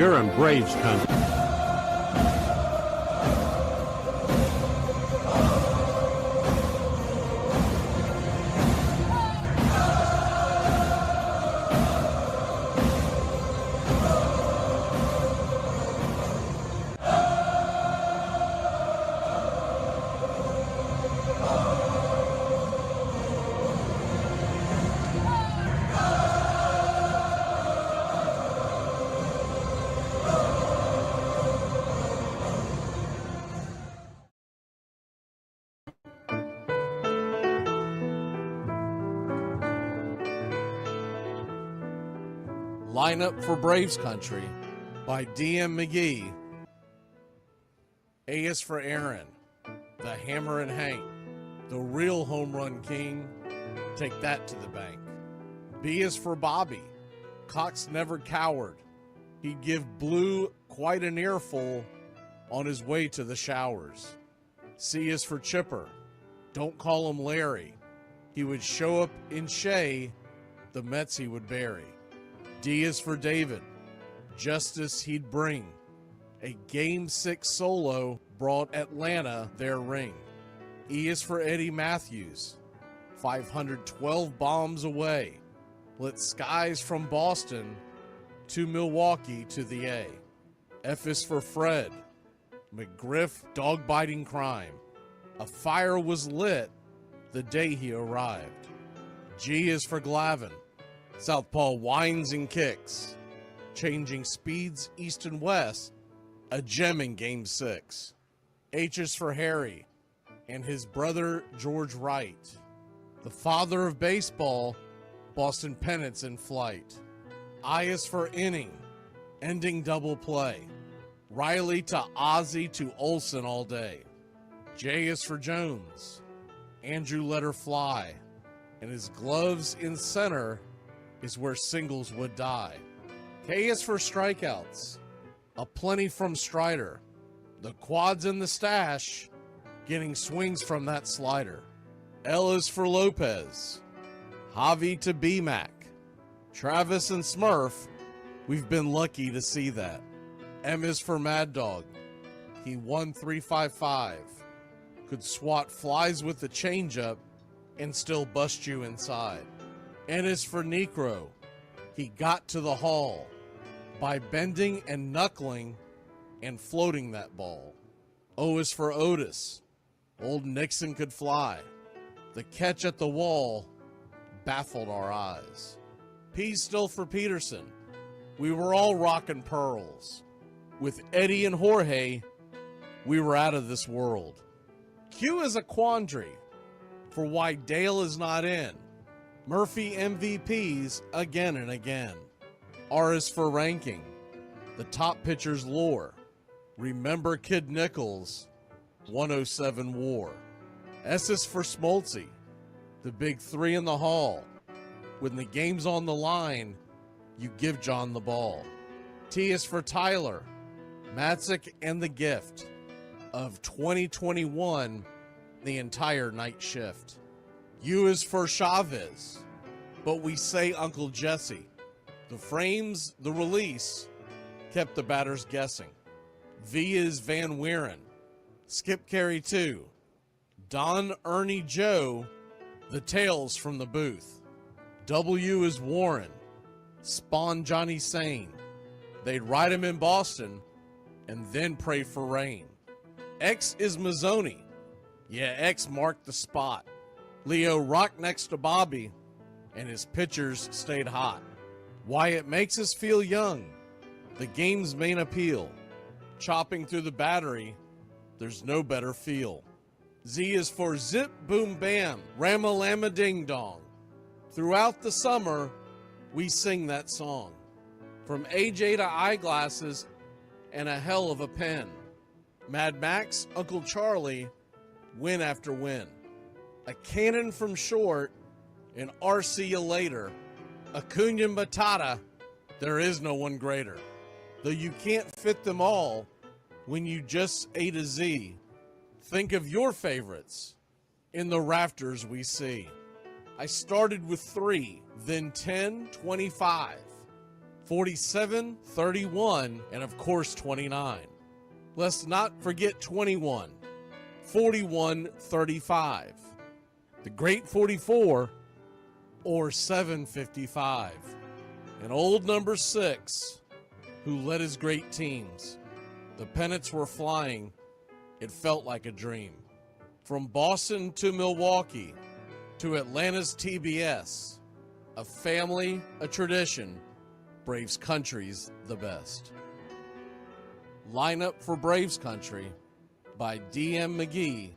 You're in Braves country. Lineup for Braves Country by D.M. McGee. A is for Aaron, the Hammer and Hank, the real home run king. Take that to the bank. B is for Bobby. Cox never cowered. He'd give Blue quite an earful on his way to the showers. C is for Chipper. Don't call him Larry. He would show up in Shea, the Mets he would bury. D is for David. Justice he'd bring. A Game 6 solo brought Atlanta their ring. E is for Eddie Matthews. 512 bombs away. Lit skies from Boston to Milwaukee to the A. F is for Fred. McGriff dog-biting crime. A fire was lit the day he arrived. G is for Glavine. Southpaw winds and kicks, changing speeds east and west, a gem in Game 6. H is for Harry and his brother George Wright, the father of baseball, Boston pennants in flight. I is for inning, ending double play, Riley to Ozzie to Olsen all day. J is for Jones, Andrew let her fly, and his gloves in center is where singles would die. K is for strikeouts, a plenty from Strider, the quads in the stash, getting swings from that slider. L is for Lopez, Javi to B-Mac, Travis and Smurf, we've been lucky to see that. M is for Mad Dog, he won 355, could swat flies with the changeup and still bust you inside. N is for Necro. He got to the hall by bending and knuckling and floating that ball. O is for Otis. Old Nixon could fly. The catch at the wall baffled our eyes. P's still for Peterson. We were all rockin' pearls. With Eddie and Jorge, we were out of this world. Q is a quandary for why Dale is not in. Murphy MVPs again and again. R is for ranking, the top pitcher's lore. Remember Kid Nichols, 107 WAR. S is for Smoltzy, the big three in the hall. When the game's on the line, you give John the ball. T is for Tyler, Matzik and the gift of 2021, the entire night shift. U is for Chavez, but we say Uncle Jesse. The frames, the release, kept the batters guessing. V is Van Weeren, Skip Carey 2, Don Ernie Joe, the tales from the booth. W is Warren, Spawn Johnny Sane. They'd ride him in Boston and then pray for rain. X is Mazzoni. Yeah, X marked the spot. Leo rocked next to Bobby, and his pitchers stayed hot. Why it makes us feel young, the game's main appeal. Chopping through the battery, there's no better feel. Z is for Zip Boom Bam, Ramalama Ding Dong. Throughout the summer, we sing that song. From AJ to eyeglasses and a hell of a pen. Mad Max, Uncle Charlie, win after win. A cannon from short, and RC you later. Acuna Matata, there is no one greater. Though you can't fit them all when you just A to Z. Think of your favorites in the rafters we see. I started with 3, then 10, 25. 47, 31, and of course 29. Let's not forget 21, 41, 35, the Great 44, or 755, and old number 6, who led his great teams. The pennants were flying. It felt like a dream. From Boston to Milwaukee to Atlanta's TBS, a family, a tradition, Braves Country's the best. Line Up for Braves Country by D.M. McGee.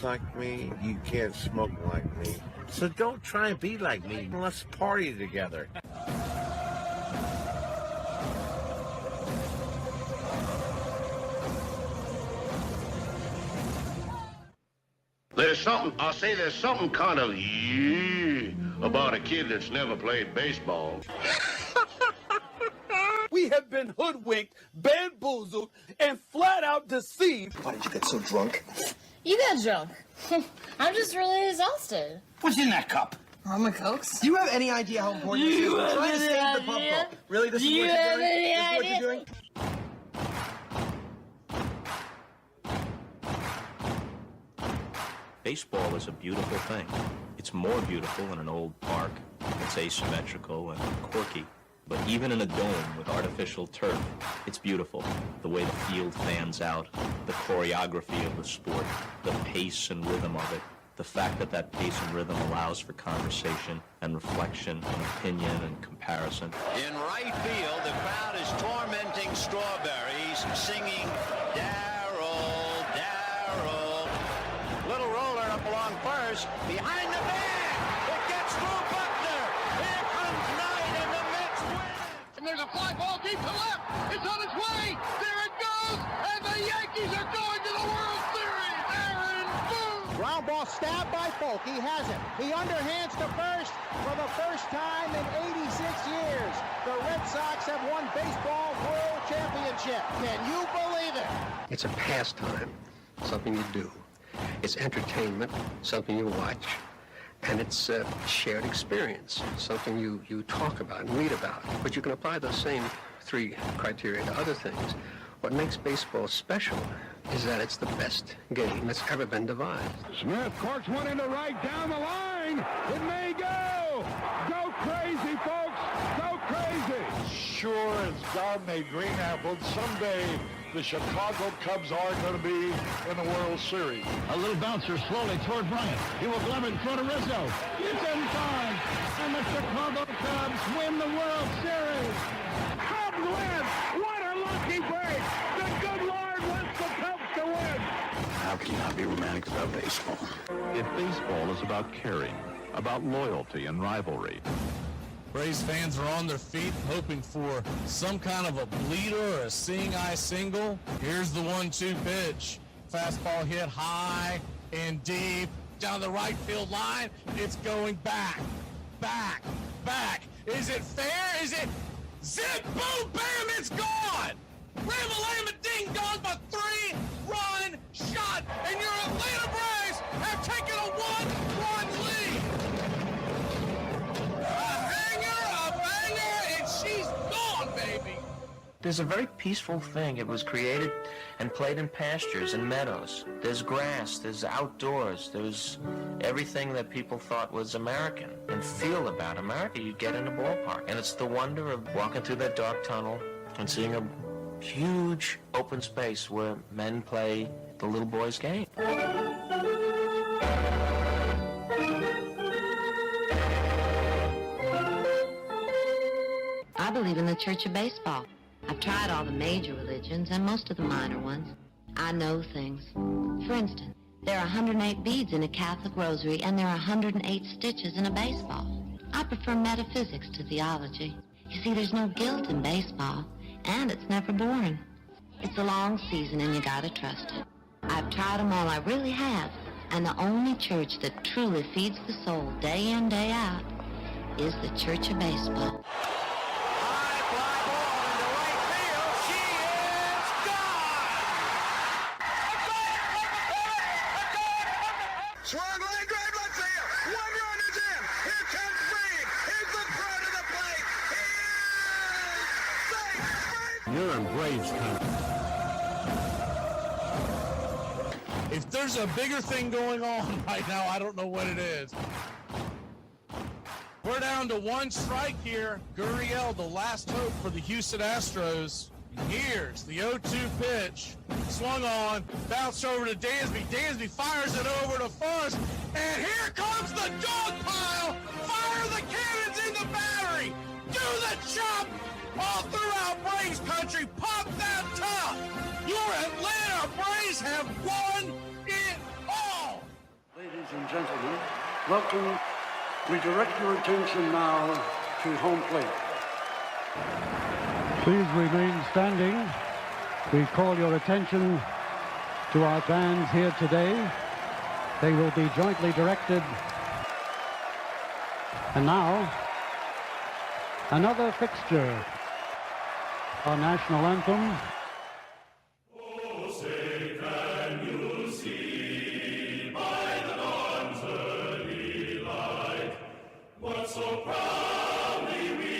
Like me, you can't smoke like me. So don't try and be like me. Let's party together. There's something kind of about a kid that's never played baseball. We have been hoodwinked, bamboozled, and flat out deceived. Why did you get so drunk? You got drunk. I'm just really exhausted. What's in that cup? Rum and Cokes? Do you have any idea how important this is? We're trying to save the pump cup. Really? This is what you're doing? This is what you're doing? Baseball is a beautiful thing. It's more beautiful in an old park. It's asymmetrical and quirky. But even in a dome with artificial turf, it's beautiful. The way the field fans out, the choreography of the sport, the pace and rhythm of it, the fact that that pace and rhythm allows for conversation and reflection and opinion and comparison. In right field, the crowd is tormenting Strawberries, singing, Darryl, Darryl. Little roller up along first, behind the bag. It gets through Buckner. Here comes Knight, and the Mets win. And there's a fly ball deep to left. It's on its way. There it goes. And the Yankees are going to the World Series. Aaron Boone. Ground ball stabbed by Folk. He has it. He underhands to first for the first time in 86 years. The Red Sox have won baseball world championship. Can you believe it? It's a pastime, something you do. It's entertainment, something you watch. And it's a shared experience, something you talk about and read about. But you can apply those same three criteria to other things. What makes baseball special is that it's the best game that's ever been devised. Smith corks one into right down the line. It may go. Go crazy, folks. Go crazy. Sure as God made green apples, someday the Chicago Cubs are going to be in the World Series. A little bouncer slowly toward Bryant. He will glove it in front of Rizzo. It's inside. And the Chicago Cubs win the World Series. Cubs win. What a lucky break. The good Lord wants the Cubs to win. How can you not be romantic about baseball? If baseball is about caring, about loyalty and rivalry, Braves fans are on their feet hoping for some kind of a bleeder or a seeing-eye single. Here's the 1-2 pitch. Fastball hit high and deep down the right field line. It's going back, back, back. Is it fair? Is it zip, boom, bam, it's gone! Ram-a-lam, ding-dong, a 3-run shot, and your Atlanta Braves have taken a 1-run lead. She's gone, baby! There's a very peaceful thing. It was created and played in pastures and meadows. There's grass, there's outdoors, there's everything that people thought was American and feel about America. You get in a ballpark, and it's the wonder of walking through that dark tunnel and seeing a huge open space where men play the little boy's game. I believe in the Church of Baseball. I've tried all the major religions and most of the minor ones. I know things. For instance, there are 108 beads in a Catholic rosary and there are 108 stitches in a baseball. I prefer metaphysics to theology. You see, there's no guilt in baseball, and it's never boring. It's a long season and you gotta trust it. I've tried them all, I really have. And the only church that truly feeds the soul day in, day out is the Church of Baseball. you're in Braves country. If there's a bigger thing going on right now, I don't know what it is. We're down to one strike here. Gurriel, the last hope for the Houston Astros. And here's the 0-2 pitch. Swung on, bounced over to Dansby. Dansby fires it over to first. And here comes the dog pile. Fire the cannons in the battery. Do the chop all throughout Braves country. Pop that top. Your Atlanta Braves have won it all. Ladies and gentlemen, welcome. We direct your attention now to home plate. Please remain standing. We call your attention to our bands here today. They will be jointly directed. And now, another fixture. Our national anthem. So proudly we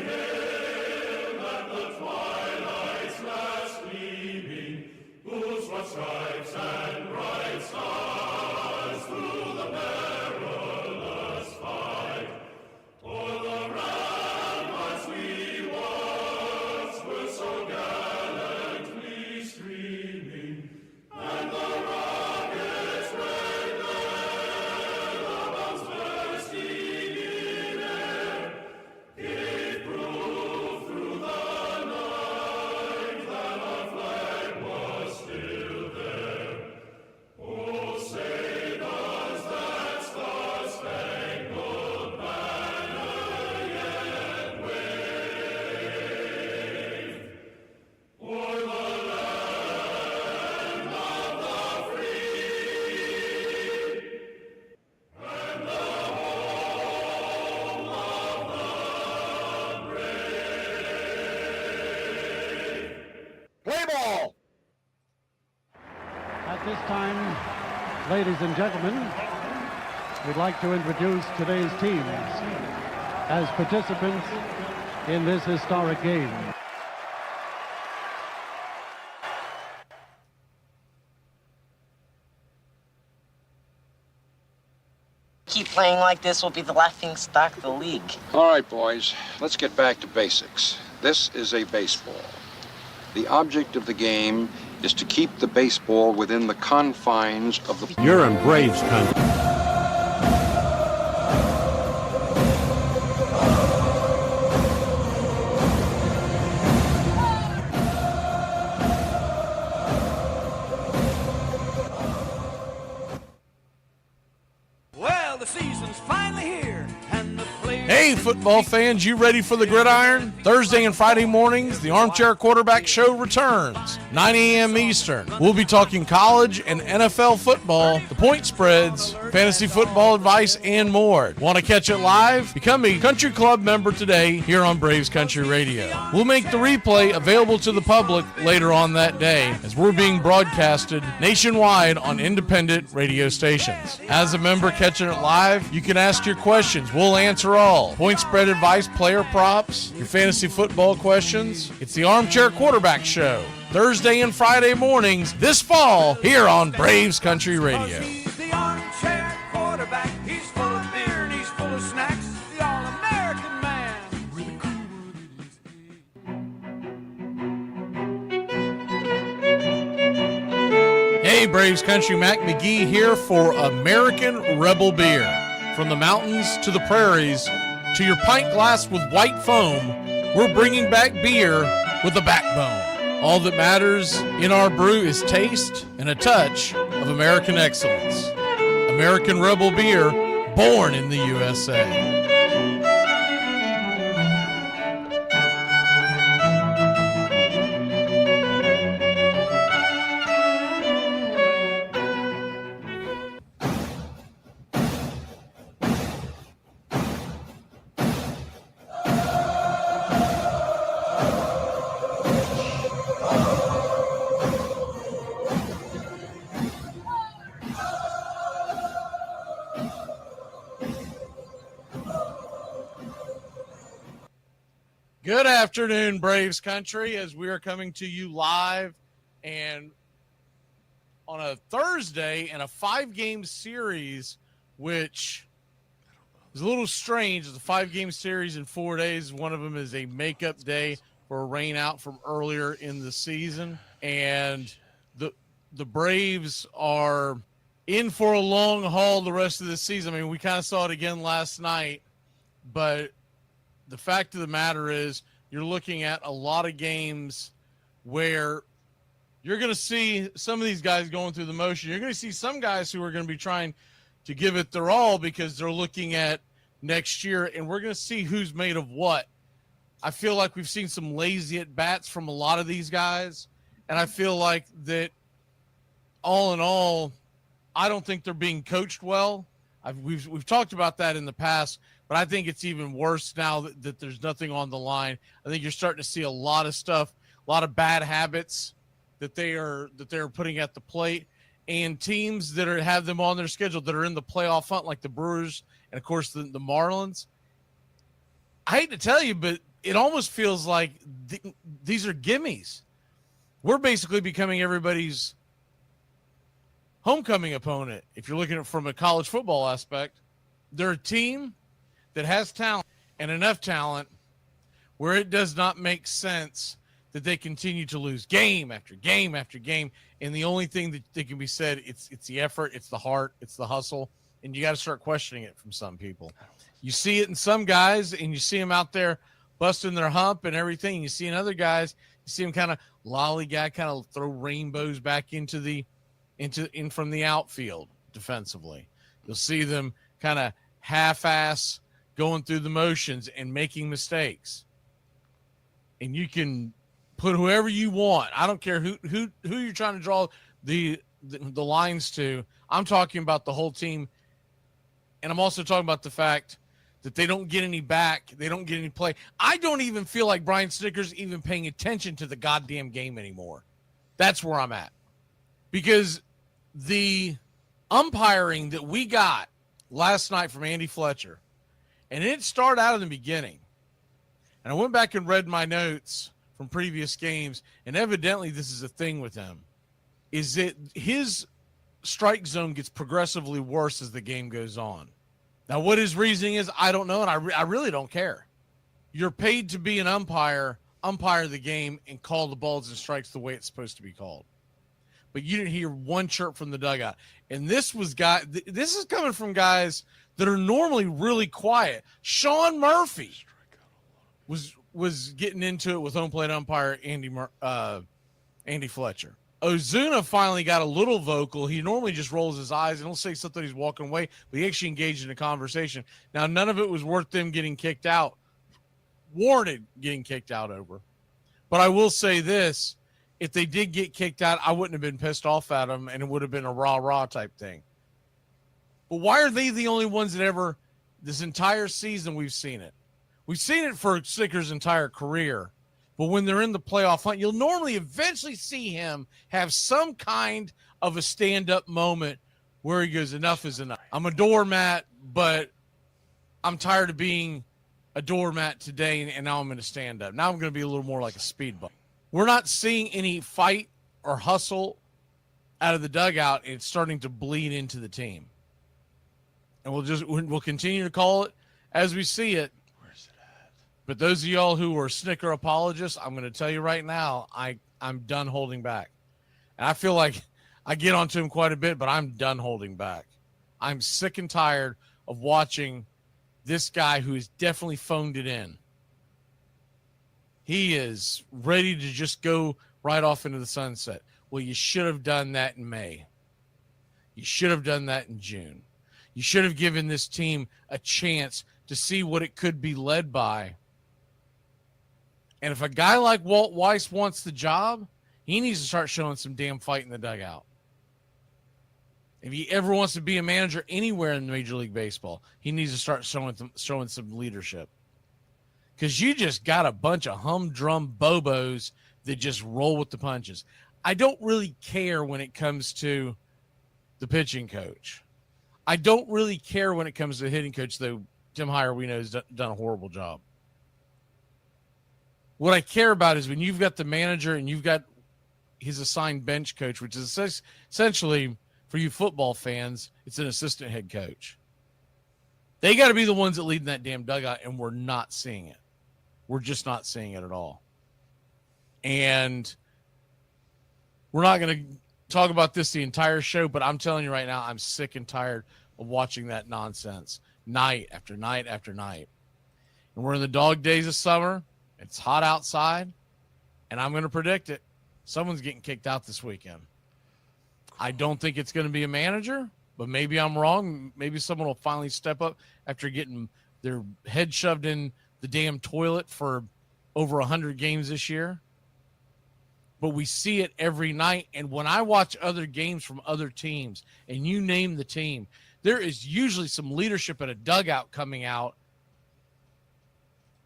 hail at the twilight's last gleaming, whose broad stripes and bright stars through this time, ladies and gentlemen, we'd like to introduce today's teams as participants in this historic game. Keep playing like this, will be the laughing stock of the league. All right, boys, let's get back to basics. This is a baseball. The object of the game is to keep the baseball within the confines of the... You're in Braves country. Well, the season's finally here, and the players... Hey, football fans, you ready for the gridiron? Thursday and Friday mornings, the Armchair Quarterback Show returns, 9 a.m. Eastern. We'll be talking college and NFL football, the point spreads, fantasy football advice, and more. Want to catch it live? Become a Country Club member today here on Braves Country Radio. We'll make the replay available to the public later on that day, as we're being broadcasted nationwide on independent radio stations. As a member catching it live, you can ask your questions. We'll answer all. Point spread advice, player props, your fantasy football questions. It's the Armchair Quarterback Show, Thursday and Friday mornings this fall here on Braves Country Radio. The armchair quarterback, he's full of beer and he's full of snacks. The all-American man. Hey, Braves Country, Mac McGee here for American Rebel Beer. From the mountains to the prairies to your pint glass with white foam, we're bringing back beer with a backbone. All that matters in our brew is taste and a touch of American excellence. American Rebel Beer, born in the USA. Good afternoon, Braves Country, as we are coming to you live and on a Thursday in a 5-game series, which is a little strange. It's a 5-game series in 4 days. One of them is a makeup day for a rain out from earlier in the season. And the Braves are in for a long haul the rest of the season. I mean, we kind of saw it again last night, but the fact of the matter is you're looking at a lot of games where you're going to see some of these guys going through the motion. You're going to see some guys who are going to be trying to give it their all because they're looking at next year, and we're going to see who's made of what. I feel like we've seen some lazy at-bats from a lot of these guys, and I feel like that all in all, I don't think they're being coached well. We've talked about that in the past, but I think it's even worse now that there's nothing on the line. I think you're starting to see a lot of stuff, a lot of bad habits that they are putting at the plate, and teams that have them on their schedule that are in the playoff hunt, like the Brewers and, of course, the Marlins. I hate to tell you, but it almost feels like these are gimmies. We're basically becoming everybody's homecoming opponent. If you're looking at it from a college football aspect, they're a team that has talent and enough talent where it does not make sense that they continue to lose game after game after game. And the only thing that can be said, it's the effort, it's the heart, it's the hustle. And you got to start questioning it from some people. You see it in some guys, and you see them out there busting their hump and everything. You see in other guys, you see them kind of lollygag, kind of throw rainbows back in from the outfield defensively. You'll see them kind of half-ass going through the motions and making mistakes. And you can put whoever you want. I don't care who you're trying to draw the lines to. I'm talking about the whole team. And I'm also talking about the fact that they don't get any back. They don't get any play. I don't even feel like Brian Snitker's even paying attention to the goddamn game anymore. That's where I'm at. Because the umpiring that we got last night from Andy Fletcher, and it started out in the beginning. And I went back and read my notes from previous games, and evidently this is a thing with him, is that his strike zone gets progressively worse as the game goes on. Now, what his reasoning is, I don't know, and I really don't care. You're paid to be an umpire the game, and call the balls and strikes the way it's supposed to be called. But you didn't hear one chirp from the dugout. And this is coming from guys that are normally really quiet. Sean Murphy was getting into it with home plate umpire Andy Fletcher. Ozuna finally got a little vocal. He normally just rolls his eyes and he'll say something, he's walking away, but he actually engaged in a conversation. Now, none of it was worth them getting kicked out, warranted getting kicked out over. But I will say this, if they did get kicked out, I wouldn't have been pissed off at them, and it would have been a rah-rah type thing. But why are they the only ones that ever, this entire season, we've seen it? We've seen it for Snicker's entire career. But when they're in the playoff hunt, you'll normally eventually see him have some kind of a stand-up moment where he goes, enough is enough. I'm a doormat, but I'm tired of being a doormat today, and now I'm going to stand up. Now I'm going to be a little more like a speed bump. We're not seeing any fight or hustle out of the dugout. It's starting to bleed into the team. And we'll continue to call it as we see it. But those of y'all who are Snicker apologists, I'm going to tell you right now, I'm done holding back. And I feel like I get onto him quite a bit, but I'm done holding back. I'm sick and tired of watching this guy who has definitely phoned it in. He is ready to just go right off into the sunset. Well, you should have done that in May. You should have done that in June. You should have given this team a chance to see what it could be led by. And if a guy like Walt Weiss wants the job, he needs to start showing some damn fight in the dugout. If he ever wants to be a manager anywhere in Major League Baseball, he needs to start showing some leadership. Because you just got a bunch of humdrum bobos that just roll with the punches. I don't really care when it comes to the pitching coach. I don't really care when it comes to the hitting coach, though Tim Heyer, we know, has done a horrible job. What I care about is when you've got the manager and you've got his assigned bench coach, which is essentially, for you football fans, it's an assistant head coach. They got to be the ones that lead in that damn dugout, and we're not seeing it. We're just not seeing it at all. And we're not going to talk about this the entire show, but I'm telling you right now, I'm sick and tired of watching that nonsense night after night after night. And we're in the dog days of summer. It's hot outside, and I'm going to predict it. Someone's getting kicked out this weekend. I don't think it's going to be a manager, but maybe I'm wrong. Maybe someone will finally step up after getting their head shoved in the damn toilet for over 100 games this year. But we see it every night, and when I watch other games from other teams, and you name the team, there is usually some leadership at a dugout coming out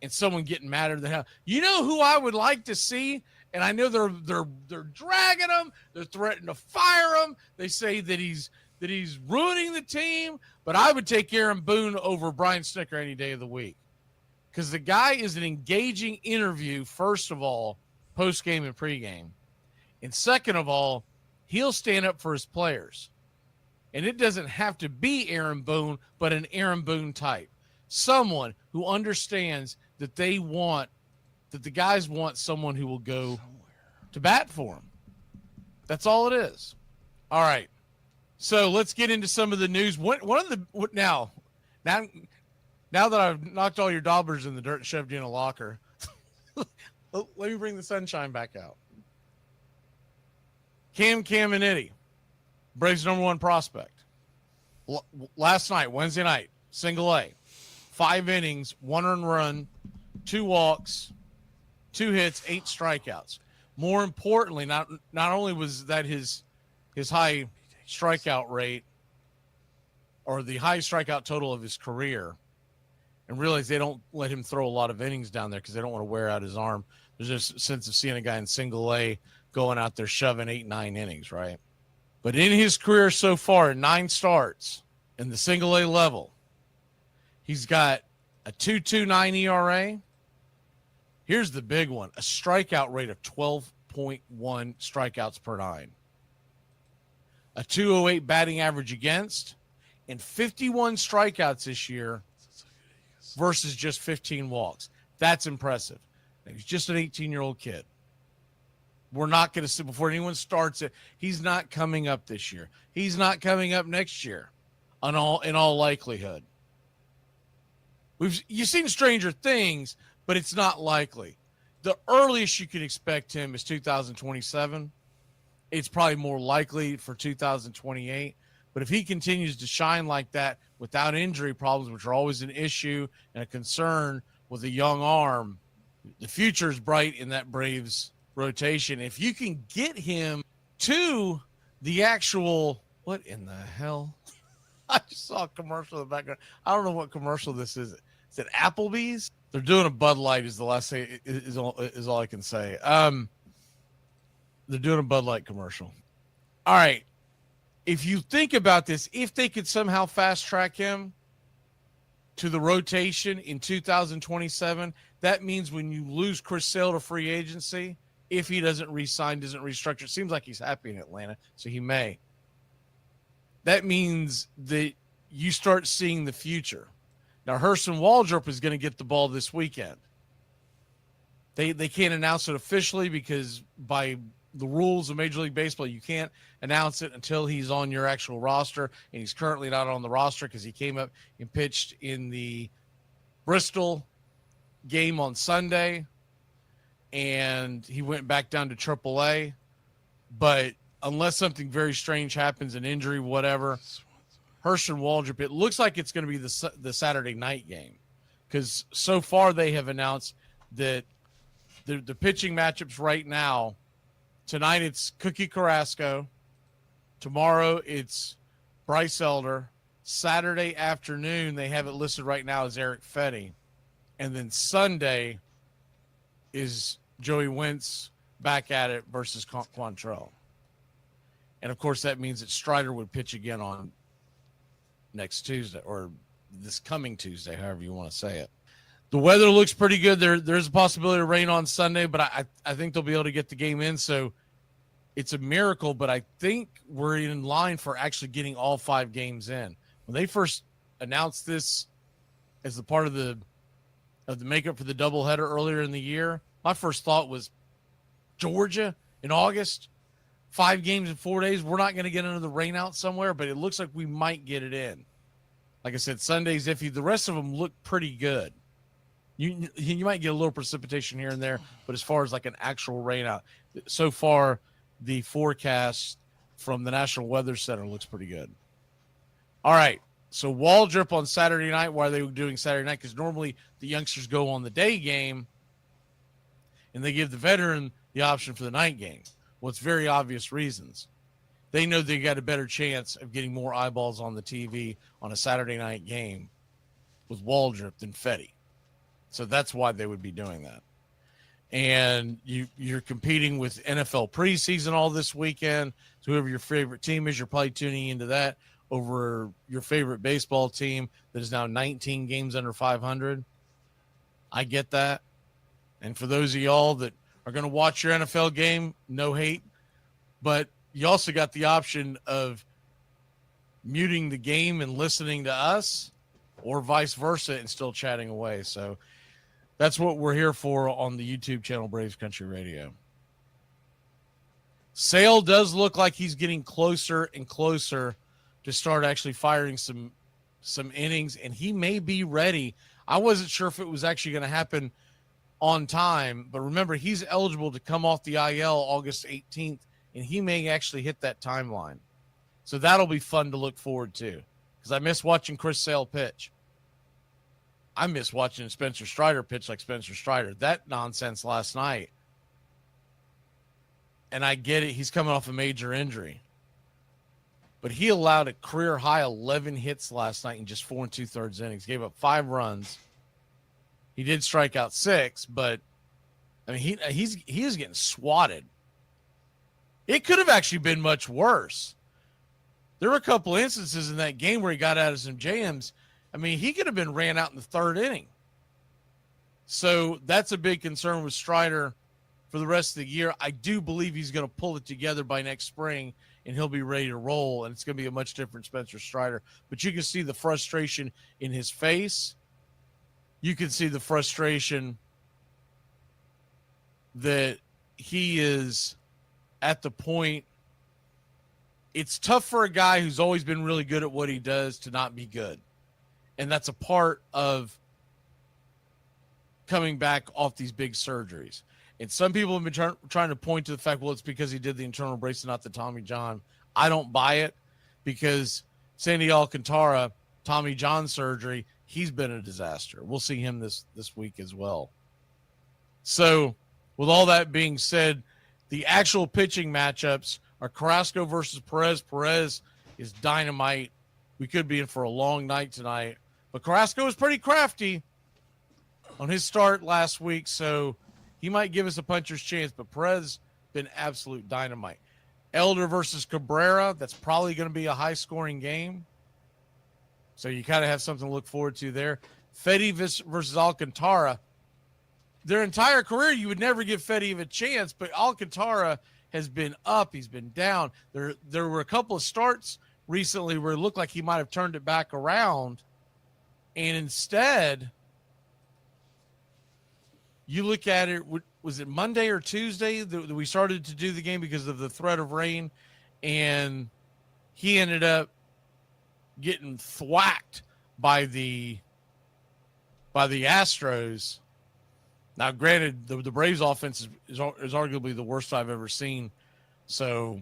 and someone getting madder than hell. You know who I would like to see? And I know they're dragging him. They're threatening to fire him. They say that he's ruining the team. But I would take Aaron Boone over Brian Snicker any day of the week, because the guy is an engaging interview. First of all, post game and pregame, and second of all, he'll stand up for his players. And it doesn't have to be Aaron Boone, but an Aaron Boone type, someone who understands that the guys want someone who will go to bat for them. That's all it is. All right. So let's get into some of the news. Now that I've knocked all your daubers in the dirt and shoved you in a locker, let me bring the sunshine back out. Cam Caminiti, Braves #1 prospect. Last night, Wednesday night, single A, 5 innings, 1 earned run, 2 walks, 2 hits, 8 strikeouts. More importantly, not only was that his high strikeout rate, or the high strikeout total of his career, and realize they don't let him throw a lot of innings down there because they don't want to wear out his arm. There's this sense of seeing a guy in single A going out there shoving 8-9 innings, right? But in his career so far, 9 starts in the single-A level, he's got a 2.29 ERA. Here's the big one, a strikeout rate of 12.1 strikeouts per 9. A 208 batting average against, and 51 strikeouts this year versus just 15 walks. That's impressive. He's just an 18-year-old kid. We're not going to see, before anyone starts it, he's not coming up this year. He's not coming up next year in all likelihood. You've seen Stranger Things, but it's not likely. The earliest you could expect him is 2027. It's probably more likely for 2028. But if he continues to shine like that without injury problems, which are always an issue and a concern with a young arm, the future is bright in that Braves rotation. If you can get him to the actual, what in the hell? I just saw a commercial in the background. I don't know what commercial this is. Is it Applebee's? They're doing a Bud Light is the last thing is all I can say. They're doing a Bud Light commercial. All right. If you think about this, if they could somehow fast track him to the rotation in 2027, that means when you lose Chris Sale to free agency, if he doesn't re-sign, doesn't restructure, it seems like he's happy in Atlanta, so he may. That means that you start seeing the future. Now, Hurston Waldrop is going to get the ball this weekend. They can't announce it officially because by the rules of Major League Baseball, you can't announce it until he's on your actual roster, and he's currently not on the roster because he came up and pitched in the Bristol game on Sunday, and he went back down to AAA. But unless something very strange happens, an injury, whatever, Hurston Waldrop, it looks like it's going to be the Saturday night game because so far they have announced that the pitching matchups right now, tonight it's Cookie Carrasco. Tomorrow it's Bryce Elder. Saturday afternoon, they have it listed right now as Eric Fetty. And then Sunday is Joey Wentz back at it versus Quantrell. And, of course, that means that Strider would pitch again on next Tuesday or this coming Tuesday, however you want to say it. The weather looks pretty good. There's a possibility of rain on Sunday, but I think they'll be able to get the game in. So it's a miracle, but I think we're in line for actually getting all 5 games in. When they first announced this as the part of the makeup for the doubleheader earlier in the year, my first thought was Georgia in August, 5 games in 4 days. We're not going to get into the rain out somewhere, but it looks like we might get it in. Like I said, Sunday's iffy. The rest of them look pretty good. You might get a little precipitation here and there, but as far as like an actual rain out, so far the forecast from the National Weather Center looks pretty good. All right, so Waldrop on Saturday night. Why are they doing Saturday night? Because normally the youngsters go on the day game, and they give the veteran the option for the night game. Well, it's very obvious reasons. They know they got a better chance of getting more eyeballs on the TV on a Saturday night game with Waldrop than Fetty. So that's why they would be doing that. And you're competing with NFL preseason all this weekend. So whoever your favorite team is, you're probably tuning into that over your favorite baseball team that is now 19 games under 500. I get that. And for those of y'all that are going to watch your NFL game, no hate. But you also got the option of muting the game and listening to us or vice versa and still chatting away. So that's what we're here for on the YouTube channel, Braves Country Radio. Sale does look like he's getting closer and closer to start actually firing some innings, and he may be ready. I wasn't sure if it was actually going to happen on time, but remember, he's eligible to come off the IL August 18th, and he may actually hit that timeline. So that'll be fun to look forward to because I miss watching Chris Sale pitch. I miss watching Spencer Strider pitch like Spencer Strider. That nonsense last night. And I get it. He's coming off a major injury. But he allowed a career-high 11 hits last night in just 4 2/3 innings. Gave up 5 runs. He did strike out 6, but, I mean, he is getting swatted. It could have actually been much worse. There were a couple instances in that game where he got out of some jams. I mean, he could have been ran out in the third inning. So that's a big concern with Strider for the rest of the year. I do believe he's going to pull it together by next spring, and he'll be ready to roll, and it's going to be a much different Spencer Strider. But you can see the frustration in his face. You can see the frustration that he is at the point. It's tough for a guy who's always been really good at what he does to not be good. And that's a part of coming back off these big surgeries. And some people have been trying to point to the fact, well, it's because he did the internal brace and not the Tommy John. I don't buy it, because Sandy Alcantara, Tommy John surgery, he's been a disaster. We'll see him this week as well. So with all that being said, the actual pitching matchups are Carrasco versus Perez. Perez is dynamite. We could be in for a long night tonight. But Carrasco was pretty crafty on his start last week, so he might give us a puncher's chance. But Perez been absolute dynamite. Elder versus Cabrera, that's probably going to be a high-scoring game. So you kind of have something to look forward to there. Fedde versus Alcantara. Their entire career, you would never give Fedde a chance, but Alcantara has been up. He's been down. There were a couple of starts recently where it looked like he might have turned it back around. And instead, you look at it, was it Monday or Tuesday that we started to do the game because of the threat of rain? And he ended up getting thwacked by the Astros. Now, granted, the Braves offense is arguably the worst I've ever seen, so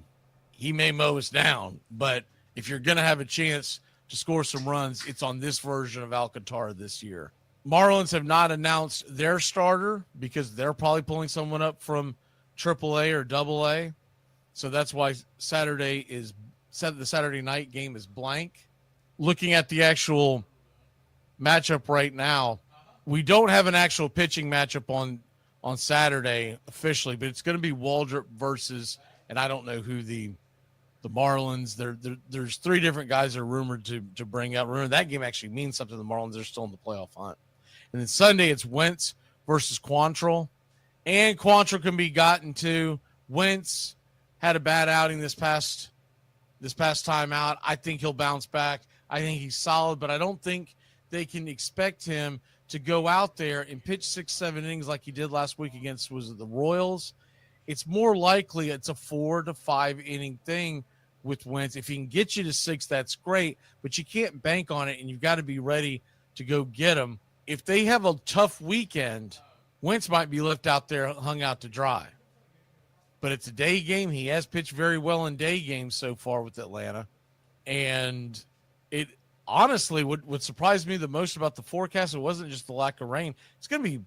he may mow us down. But if you're going to have a chance to score some runs, it's on this version of Alcantara this year. Marlins have not announced their starter because they're probably pulling someone up from AAA or AA. So that's why the Saturday night game is blank. Looking at the actual matchup right now, we don't have an actual pitching matchup on Saturday officially, but it's going to be Waldrop versus, and I don't know who the Marlins. There's three different guys that are rumored to bring up. Remember, that game actually means something to the Marlins. They're still in the playoff hunt. And then Sunday, it's Wentz versus Quantrill. And Quantrill can be gotten to. Wentz had a bad outing this past time out. I think he'll bounce back. I think he's solid, but I don't think they can expect him to go out there and pitch 6-7 innings like he did last week against, was it the Royals? It's more likely it's a 4 to 5 inning thing with Wentz. If he can get you to 6, that's great, but you can't bank on it, and you've got to be ready to go get him. If they have a tough weekend, Wentz might be left out there hung out to dry. But it's a day game. He has pitched very well in day games so far with Atlanta. And it honestly, what surprised me the most about the forecast, it wasn't just the lack of rain. It's going to be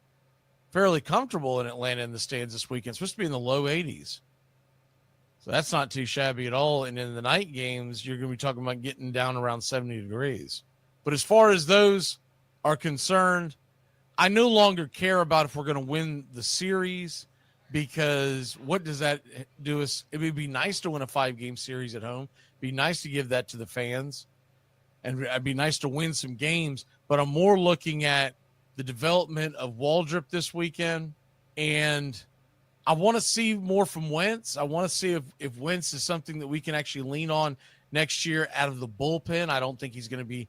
fairly comfortable in Atlanta in the stands this weekend. It's supposed to be in the low 80s. So that's not too shabby at all. And in the night games, you're going to be talking about getting down around 70 degrees. But as far as those are concerned, I no longer care about if we're going to win the series, because what does that do us? It would be nice to win a 5-game series at home. It'd be nice to give that to the fans. And it'd be nice to win some games, but I'm more looking at the development of Waldrop this weekend. And I want to see more from Wentz. I want to see if Wentz is something that we can actually lean on next year out of the bullpen. I don't think he's going to be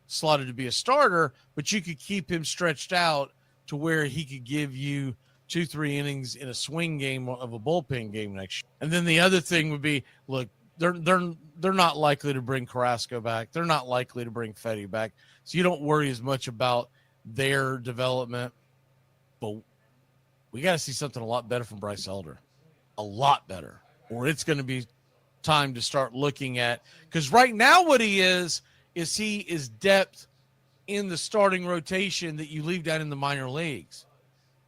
slotted to be a starter, but you could keep him stretched out to where he could give you 2-3 innings in a swing game of a bullpen game next year. And then the other thing would be, look, they're not likely to bring Carrasco back. They're not likely to bring Fedde back. So you don't worry as much about their development. But we got to see something a lot better from Bryce Elder. A lot better. Or it's going to be time to start looking at, because right now what he is he is depth in the starting rotation that you leave down in the minor leagues.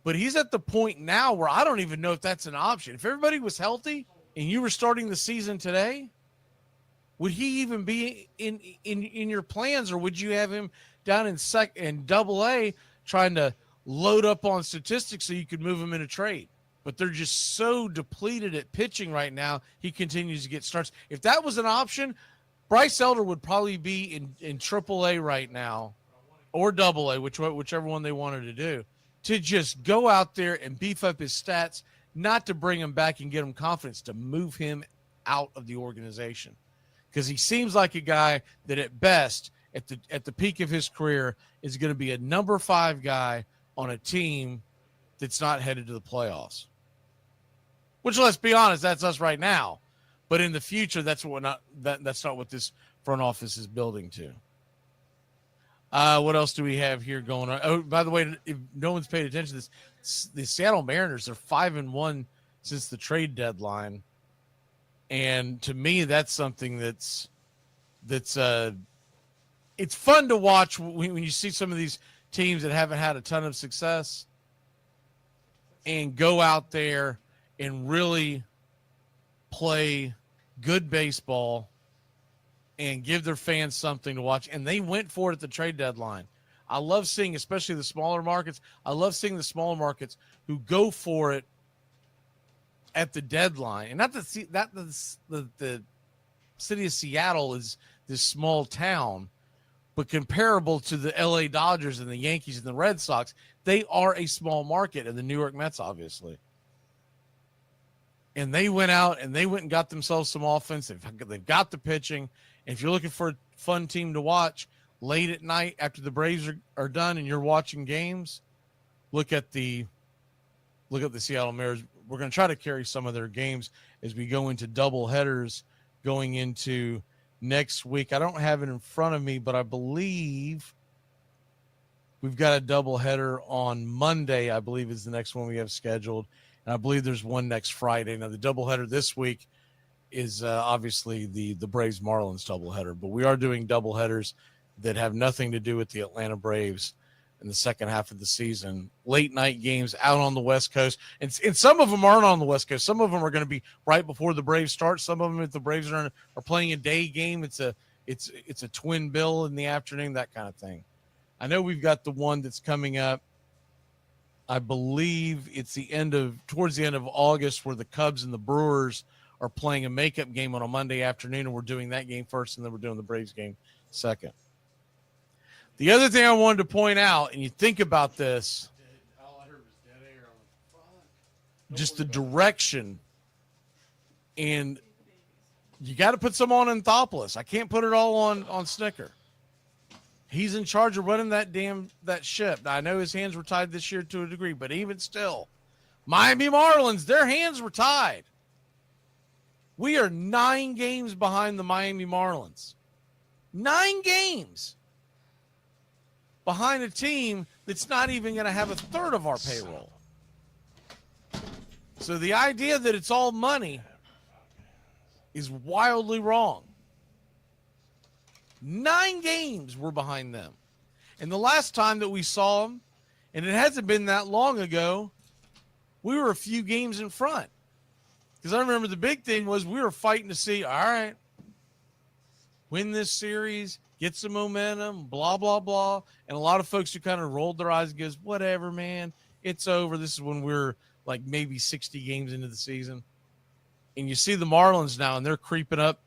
But he's at the point now where I don't even know if that's an option. If everybody was healthy and you were starting the season today, would he even be in your plans, or would you have him down in AA trying to load up on statistics so you could move him in a trade? But they're just so depleted at pitching right now, he continues to get starts. If that was an option, Bryce Elder would probably be in AAA right now or AA, whichever one they wanted to do, to just go out there and beef up his stats, not to bring him back and get him confidence, to move him out of the organization. Because he seems like a guy that at best, at the peak of his career, is going to be a number 5 guy on a team that's not headed to the playoffs. Which, let's be honest, that's us right now. But in the future, that's not what this front office is building to. What else do we have here going on? Oh, by the way, if no one's paid attention to this, the Seattle Mariners are 5-1 since the trade deadline. And to me, that's something that's it's fun to watch when you see some of these teams that haven't had a ton of success and go out there and really play good baseball and give their fans something to watch. And they went for it at the trade deadline. I love seeing, especially the smaller markets, I love seeing the smaller markets who go for it at the deadline. And not the city of Seattle is this small town, but comparable to the LA Dodgers and the Yankees and the Red Sox, they are a small market, and the New York Mets, obviously. And they went out and got themselves some offense. They've got the pitching. And if you're looking for a fun team to watch late at night after the Braves are done and you're watching games, look at the Seattle Mariners. We're going to try to carry some of their games as we go into double headers going into next week. I don't have it in front of me, but I believe we've got a double header on Monday, I believe is the next one we have scheduled. And I believe there's one next Friday. Now, the doubleheader this week is obviously the Braves Marlins doubleheader, but we are doing doubleheaders that have nothing to do with the Atlanta Braves in the second half of the season. Late night games out on the West Coast, and some of them aren't on the West Coast. Some of them are going to be right before the Braves start. Some of them, if the Braves are playing a day game, it's a twin bill in the afternoon, that kind of thing. I know we've got the one that's coming up. I believe it's towards the end of August, where the Cubs and the Brewers are playing a makeup game on a Monday afternoon, and we're doing that game first, and then we're doing the Braves game second. The other thing I wanted to point out, and you think about this, just the direction, and you got to put some on Anthopoulos. I can't put it all on Snicker. He's in charge of running that ship. Now, I know his hands were tied this year to a degree, but even still, Miami Marlins, their hands were tied. We are 9 games behind the Miami Marlins. 9 games behind a team that's not even going to have a third of our payroll. So the idea that it's all money is wildly wrong. 9 games we're behind them. And the last time that we saw them, and it hasn't been that long ago, we were a few games in front. Because I remember the big thing was we were fighting to see, all right, win this series, get some momentum, blah, blah, blah. And a lot of folks who kind of rolled their eyes and goes, whatever, man, it's over. This is when we're like maybe 60 games into the season. And you see the Marlins now, and they're creeping up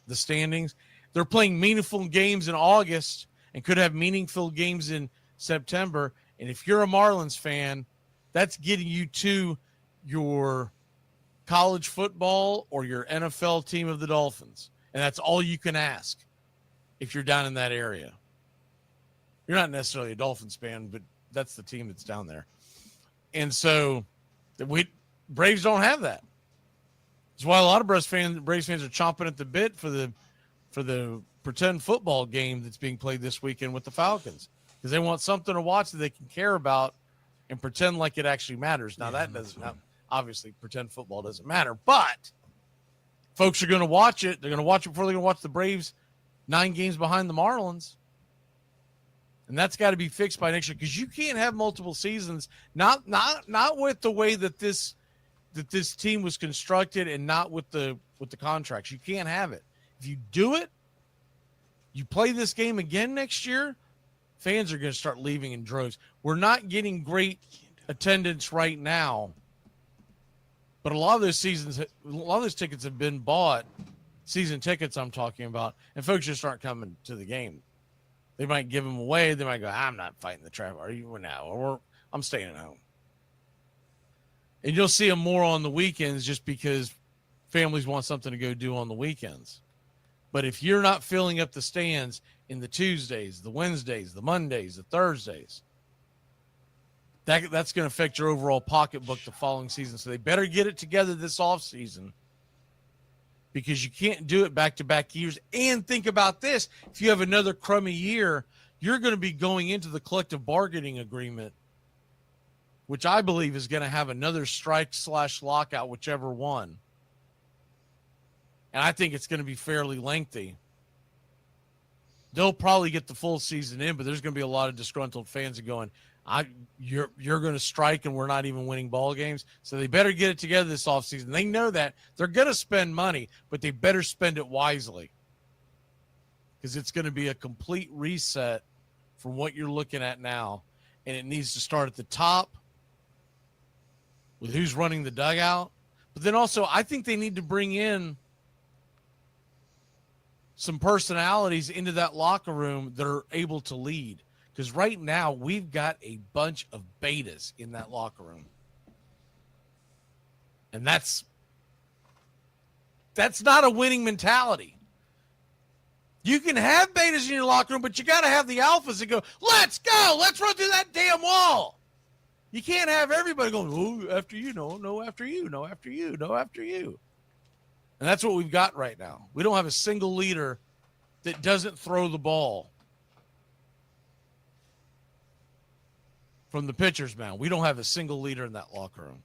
the standings. They're playing meaningful games in August and could have meaningful games in September. And if you're a Marlins fan, that's getting you to your college football or your NFL team of the Dolphins. And that's all you can ask if you're down in that area. You're not necessarily a Dolphins fan, but that's the team that's down there. And so Braves don't have that. That's why a lot of Braves fans are chomping at the bit for the pretend football game that's being played this weekend with the Falcons, because they want something to watch that they can care about and pretend like it actually matters. Now, that doesn't obviously pretend football doesn't matter, but folks are going to watch it. They're going to watch it before they're going to watch the Braves 9 games behind the Marlins. And that's got to be fixed by next year, because you can't have multiple seasons, not with the way that this team was constructed and not with the contracts. You can't have it. If you do it, you play this game again next year, fans are going to start leaving in droves. We're not getting great attendance right now, but a lot of those tickets have been bought season tickets I'm talking about, and folks just aren't coming to the game. They might give them away. They might go, I'm not fighting the traffic. Are you now? Or I'm staying at home. And you'll see them more on the weekends just because families want something to go do on the weekends. But if you're not filling up the stands in the Tuesdays, the Wednesdays, the Mondays, the Thursdays, that's going to affect your overall pocketbook the following season. So they better get it together this offseason, because you can't do it back-to-back years. And think about this. If you have another crummy year, you're going to be going into the collective bargaining agreement, which I believe is going to have another strike/lockout, whichever one. And I think it's going to be fairly lengthy. They'll probably get the full season in, but there's going to be a lot of disgruntled fans going, you're going to strike and we're not even winning ball games. So they better get it together this offseason. They know that. They're going to spend money, but they better spend it wisely, because it's going to be a complete reset from what you're looking at now. And it needs to start at the top with who's running the dugout. But then also, I think they need to bring in some personalities into that locker room that are able to lead. Because right now, we've got a bunch of betas in that locker room. And that's not a winning mentality. You can have betas in your locker room, but you got to have the alphas that go, let's go, let's run through that damn wall. You can't have everybody going, oh, after you, no, after you, no, after you, no, after you. And that's what we've got right now. We don't have a single leader that doesn't throw the ball. From the pitcher's mound, we don't have a single leader in that locker room.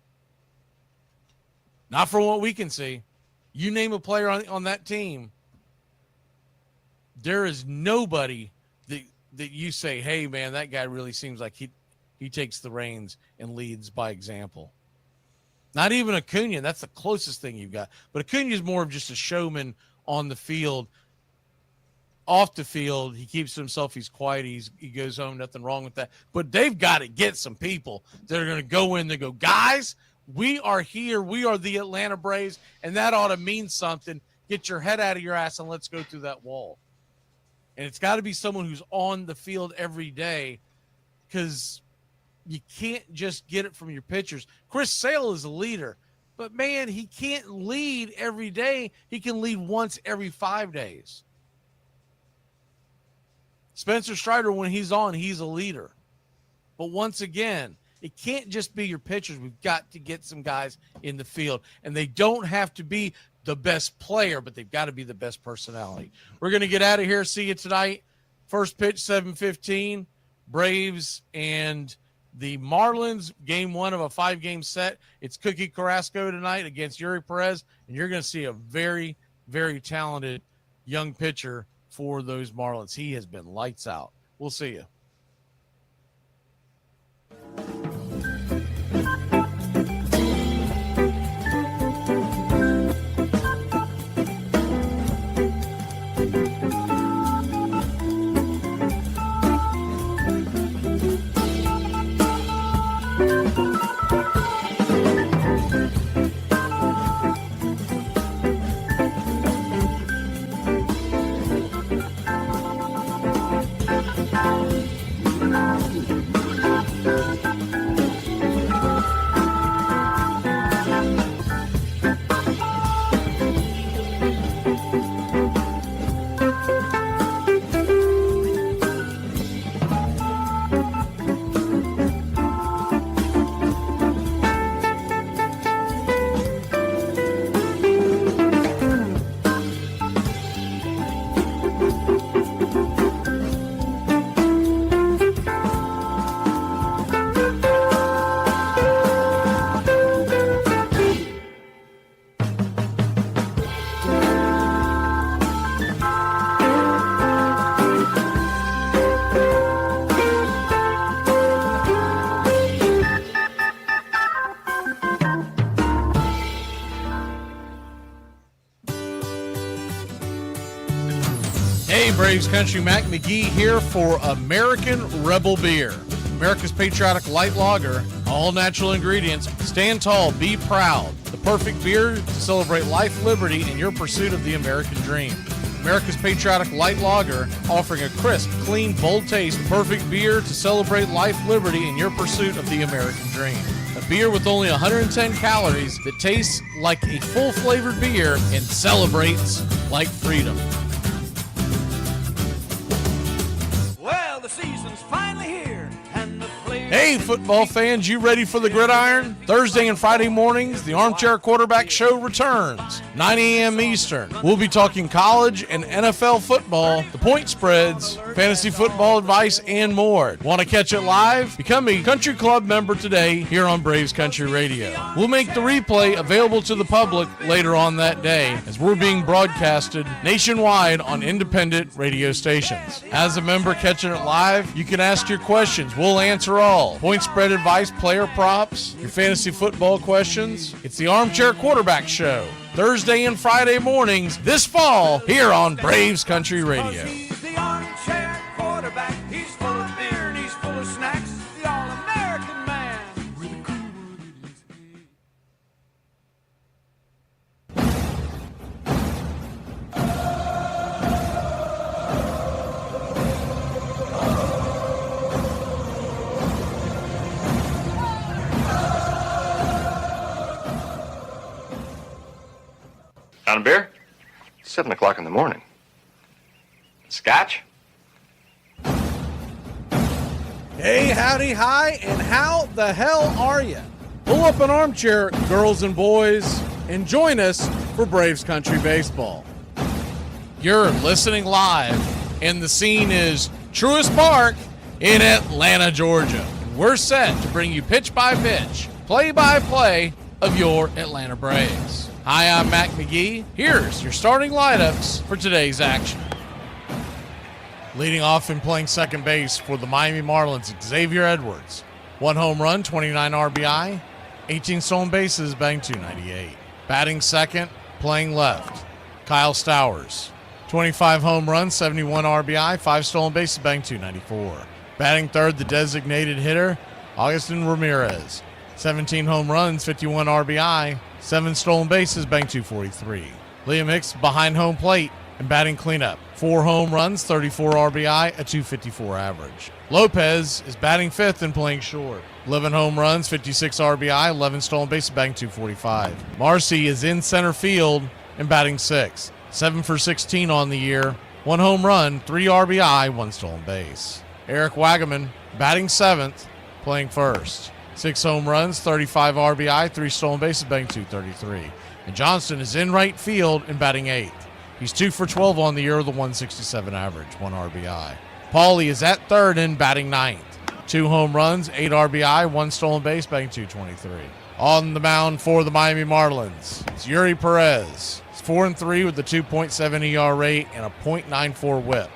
Not from what we can see. You name a player on that team, there is nobody that you say, hey, man, that guy really seems like he takes the reins and leads by example. Not even Acuna. That's the closest thing you've got. But Acuna is more of just a showman on the field. Off the field, he keeps to himself. He's quiet. He goes home. Nothing wrong with that. But they've got to get some people that are going to go in and go, guys, we are here. We are the Atlanta Braves, and that ought to mean something. Get your head out of your ass and let's go through that wall. And it's got to be someone who's on the field every day, because you can't just get it from your pitchers. Chris Sale is a leader, but, man, he can't lead every day. He can lead once every 5 days. Spencer Strider, when he's on, he's a leader. But once again, it can't just be your pitchers. We've got to get some guys in the field. And they don't have to be the best player, but they've got to be the best personality. We're going to get out of here. See you tonight. First pitch, 7:15. Braves and the Marlins, game 1 of a 5-game set. It's Cookie Carrasco tonight against Yuri Perez. And you're going to see a very, very talented young pitcher for those Marlins. He has been lights out. We'll see you. Braves Country, Mac McGee here for American Rebel Beer. America's Patriotic Light Lager, all natural ingredients. Stand tall, be proud. The perfect beer to celebrate life, liberty, and your pursuit of the American dream. America's Patriotic Light Lager, offering a crisp, clean, bold taste. Perfect beer to celebrate life, liberty, and your pursuit of the American dream. A beer with only 110 calories that tastes like a full-flavored beer and celebrates like freedom. Well, the season's finally here, and the players... Hey, football fans, you ready for the gridiron? Thursday and Friday mornings, the Armchair Quarterback Show returns, 9 a.m. Eastern. We'll be talking college and NFL football, the point spreads, fantasy football advice, and more. Want to catch it live? Become a Country Club member today here on Braves Country Radio. We'll make the replay available to the public later on that day as we're being broadcasted nationwide on independent radio stations. As a member catching it live, you can ask your questions. We'll answer all. Point spread advice, player props, your fantasy football questions. It's the Armchair Quarterback Show, Thursday and Friday mornings this fall here on Braves Country Radio. The armchair quarterback, he's full of beer and he's full of snacks. The all-American man. On a beer? 7 o'clock in the morning. Scotch? Hey, howdy, hi, and how the hell are you? Pull up an armchair, girls and boys, and join us for Braves Country Baseball. You're listening live, and the scene is Truist Park in Atlanta, Georgia. And we're set to bring you pitch by pitch, play by play of your Atlanta Braves. Hi, I'm Mac McGee. Here's your starting lineups for today's action. Leading off and playing second base for the Miami Marlins, Xavier Edwards. 1 home run, 29 RBI, 18 stolen bases, batting .298. Batting second, playing left, Kyle Stowers. 25 home runs, 71 RBI, 5 stolen bases, batting .294. Batting third, the designated hitter, Augustin Ramirez. 17 home runs, 51 RBI, 7 stolen bases, batting .243. Liam Hicks behind home plate and batting cleanup. 4 home runs, 34 RBI, a .254 average. Lopez is batting fifth and playing short. 11 home runs, 56 RBI, 11 stolen bases, batting .245. Marcy is in center field and batting sixth. 7 for 16 on the year, 1 home run, 3 RBI, 1 stolen base. Eric Wagaman batting seventh, playing first. 6 home runs, 35 RBI, 3 stolen bases, batting .233. And Johnston is in right field and batting eighth. He's 2 for 12 on the year with a .167 average, 1 RBI. Paulie is at third and batting ninth. 2 home runs, 8 RBI, 1 stolen base, batting .223. On the mound for the Miami Marlins, it's Yuri Perez. He's 4-3 with a 2.7 ERA and a .94 whip.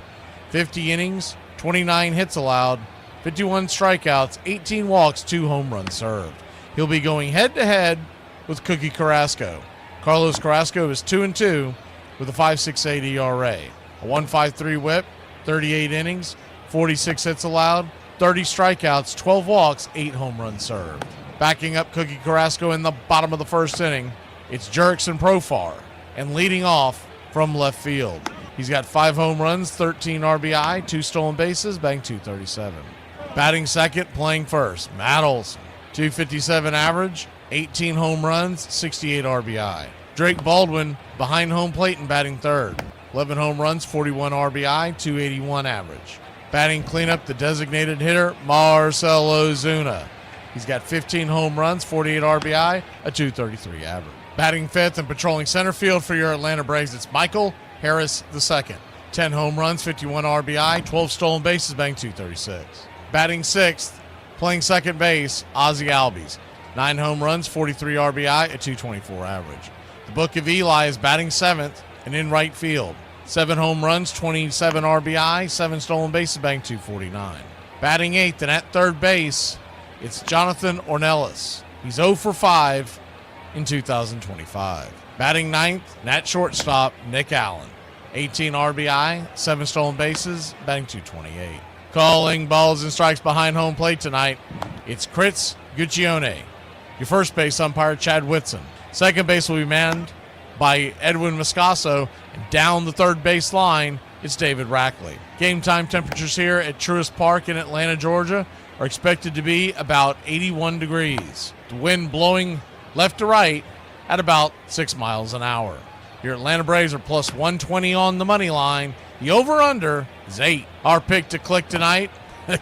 50 innings, 29 hits allowed, 51 strikeouts, 18 walks, 2 home runs served. He'll be going head-to-head with Cookie Carrasco. Carlos Carrasco is 2-2 with a 5.68 ERA, a 1.53 whip, 38 innings, 46 hits allowed, 30 strikeouts, 12 walks, 8 home runs served. Backing up Cookie Carrasco in the bottom of the first inning, it's Jurickson Profar, and leading off from left field. He's got 5 home runs, 13 RBI, 2 stolen bases, batting .237. Batting second, playing first, Matt Olson. .257 average, 18 home runs, 68 RBI. Drake Baldwin behind home plate and batting third. 11 home runs, 41 RBI, .281 average. Batting cleanup, the designated hitter, Marcell Ozuna. He's got 15 home runs, 48 RBI, a .233 average. Batting fifth and patrolling center field for your Atlanta Braves, it's Michael Harris II. 10 home runs, 51 RBI, 12 stolen bases, batting .236. Batting sixth, playing second base, Ozzie Albies. 9 home runs, 43 RBI, a .224 average. The Book of Eli is batting seventh and in right field. 7 home runs, 27 RBI, 7 stolen bases, batting .249. Batting eighth and at third base, it's Jonathan Ornelas. He's 0 for 5 in 2025. Batting ninth and at shortstop, Nick Allen. 18 RBI, 7 stolen bases, batting .228. Calling balls and strikes behind home plate tonight, it's Chris Guccione. Your first base umpire, Chad Whitson. Second base will be manned by Edwin Moscaso. And down the third base line, it's David Rackley. Game time temperatures here at Truist Park in Atlanta, Georgia are expected to be about 81 degrees. The wind blowing left to right at about 6 miles an hour. Your Atlanta Braves are plus 120 on the money line. The over-under is 8. Our pick to click tonight,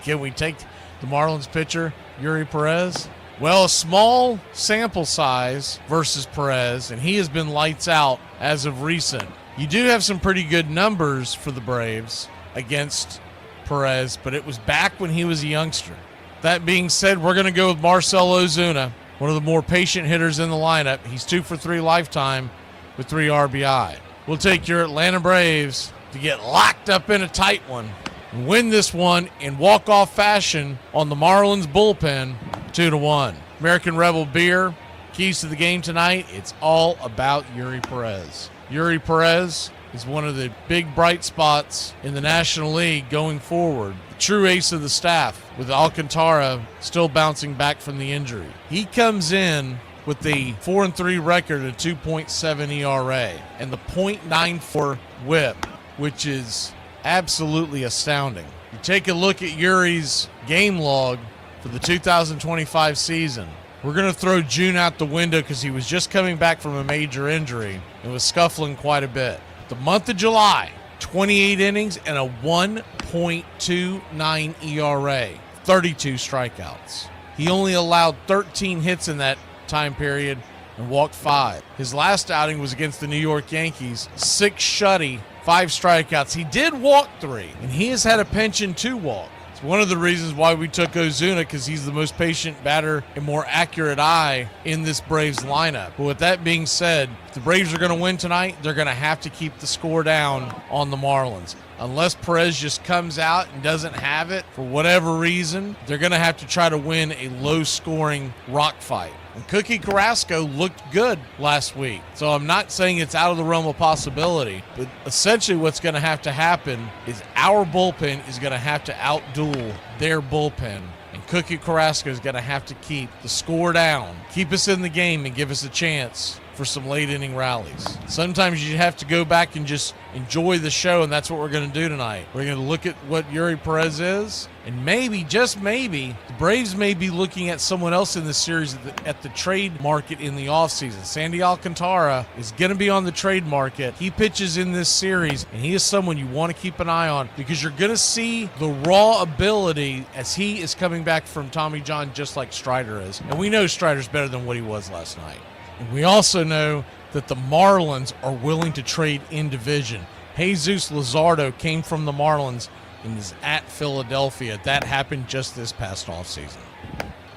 can we take the Marlins pitcher, Yuri Perez? Well, a small sample size versus Perez, and he has been lights out as of recent. You do have some pretty good numbers for the Braves against Perez, but it was back when he was a youngster. That being said, we're going to go with Marcell Ozuna, one of the more patient hitters in the lineup. He's 2 for 3 lifetime with 3 RBI. We'll take your Atlanta Braves to get locked up in a tight one and win this one in walk-off fashion on the Marlins bullpen, 2-1. American Rebel Beer, keys to the game tonight, it's all about Yuri Perez. Yuri Perez is one of the big bright spots in the National League going forward. The true ace of the staff, with Alcantara still bouncing back from the injury. He comes in with the 4-3 record, a 2.7 ERA, and the .94 whip, which is absolutely astounding. You take a look at Yuri's game log for the 2025 season. We're going to throw June out the window because he was just coming back from a major injury and was scuffling quite a bit. The month of July, 28 innings and a 1.29 ERA, 32 strikeouts. He only allowed 13 hits in that time period and walked 5. His last outing was against the New York Yankees, 6 shutty, 5 strikeouts. He did walk 3, and he has had a penchant to walk. It's one of the reasons why we took Ozuna, because he's the most patient batter and more accurate eye in this Braves lineup. But with that being said, if the Braves are going to win tonight, they're going to have to keep the score down on the Marlins. Unless Perez just comes out and doesn't have it for whatever reason, they're going to have to try to win a low-scoring rock fight. And Cookie Carrasco looked good last week. So I'm not saying it's out of the realm of possibility, but essentially what's going to have to happen is our bullpen is going to have to outduel their bullpen. And Cookie Carrasco is going to have to keep the score down, keep us in the game, and give us a chance for some late inning rallies. Sometimes you have to go back and just enjoy the show, and that's what we're going to do tonight. We're going to look at what Yuri Perez is, and maybe, just maybe, the Braves may be looking at someone else in this series at the trade market in the offseason. Sandy Alcantara is going to be on the trade market. He pitches in this series, and he is someone you want to keep an eye on because you're going to see the raw ability as he is coming back from Tommy John just like Strider is. And we know Strider's better than what he was last night. And we also know that the Marlins are willing to trade in division. Jesus Luzardo came from the Marlins and is at Philadelphia. That happened just this past offseason.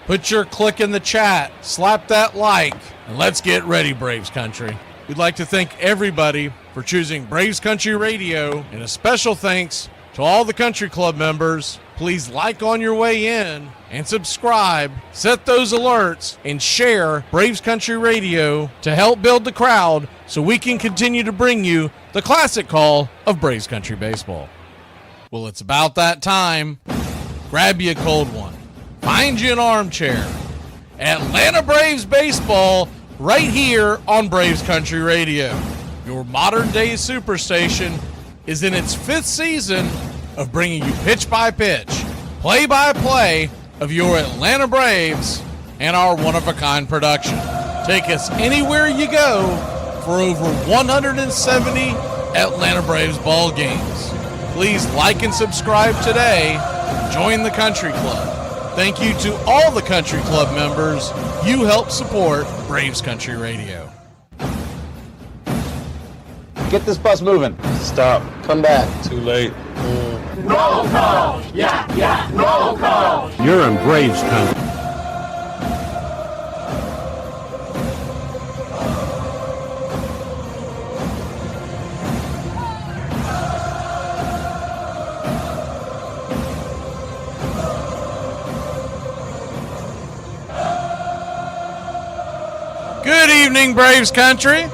Put your click in the chat, slap that like, and let's get ready, Braves Country. We'd like to thank everybody for choosing Braves Country Radio, and a special thanks to all the country club members. Please like on your way in and subscribe, set those alerts, and share Braves Country Radio to help build the crowd so we can continue to bring you the classic call of Braves Country Baseball. Well, it's about that time. Grab you a cold one. Find you an armchair. Atlanta Braves Baseball right here on Braves Country Radio. Your modern-day superstation is in its 5th season of bringing you pitch-by-pitch, play-by-play of your Atlanta Braves and our one-of-a-kind production. Take us anywhere you go for over 170 Atlanta Braves ball games. Please like and subscribe today. Join the Country Club. Thank you to all the Country Club members. You help support Braves Country Radio. Get this bus moving. Stop. Come back. Too late. Roll call! Yeah, roll call! You're in Braves country. Good evening, Braves Country.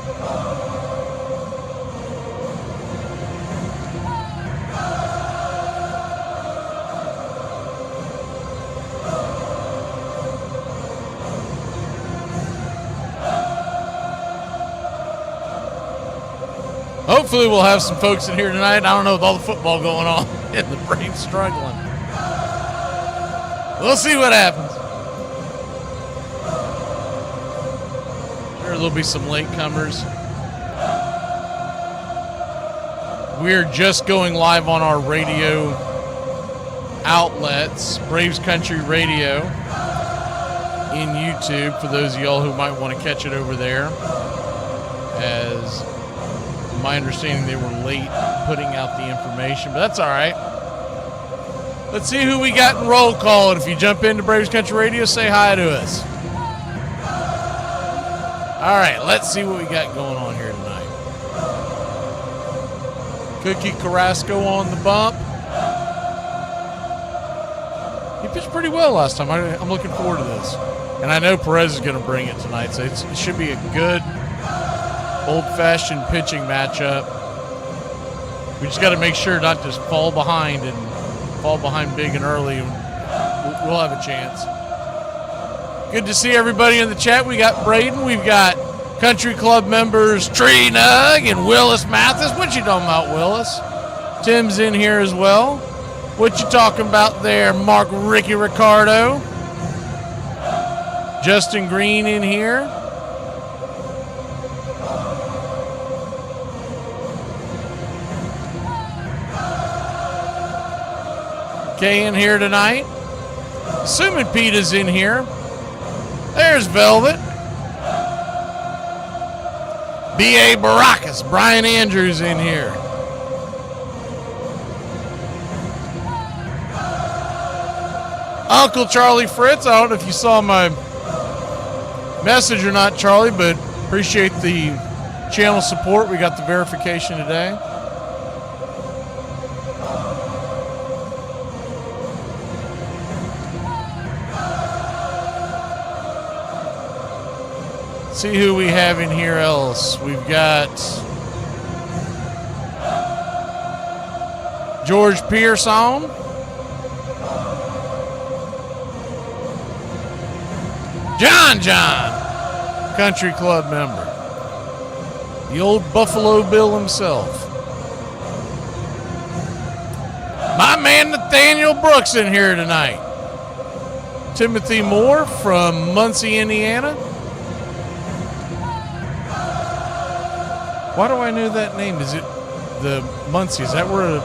Hopefully we'll have some folks in here tonight. I don't know, with all the football going on and the Braves struggling. We'll see what happens. Sure, there'll be some latecomers. We're just going live on our radio outlets, Braves Country Radio in YouTube, for those of y'all who might want to catch it over there. As my understanding, they were late putting out the information, but that's all right. Let's see who we got in roll call. And if you jump into Braves Country Radio, say hi to us. All right, let's see what we got going on here tonight. Cookie Carrasco on the bump. He pitched pretty well last time. I'm looking forward to this. And I know Perez is going to bring it tonight, so it should be a good old-fashioned pitching matchup. We just got to make sure not to fall behind big and early. We'll have a chance. Good to see everybody in the chat. We got Braden. We've got Country Club members Tree Nug and Willis Mathis. What you talking about, Willis? Tim's in here as well. What you talking about there, Mark Ricky Ricardo? Justin Green in here. Kay in here tonight. Assuming Pete is in here. There's Velvet. B.A. Baracus, Brian Andrews in here. Uncle Charlie Fritz, I don't know if you saw my message or not, Charlie, but appreciate the channel support. We got the verification today. See who we have in here else. We've got George Pearson. John, Country Club member. The old Buffalo Bill himself. My man Nathaniel Brooks in here tonight. Timothy Moore from Muncie, Indiana. Why do I know that name? Is it the Muncie? Is that where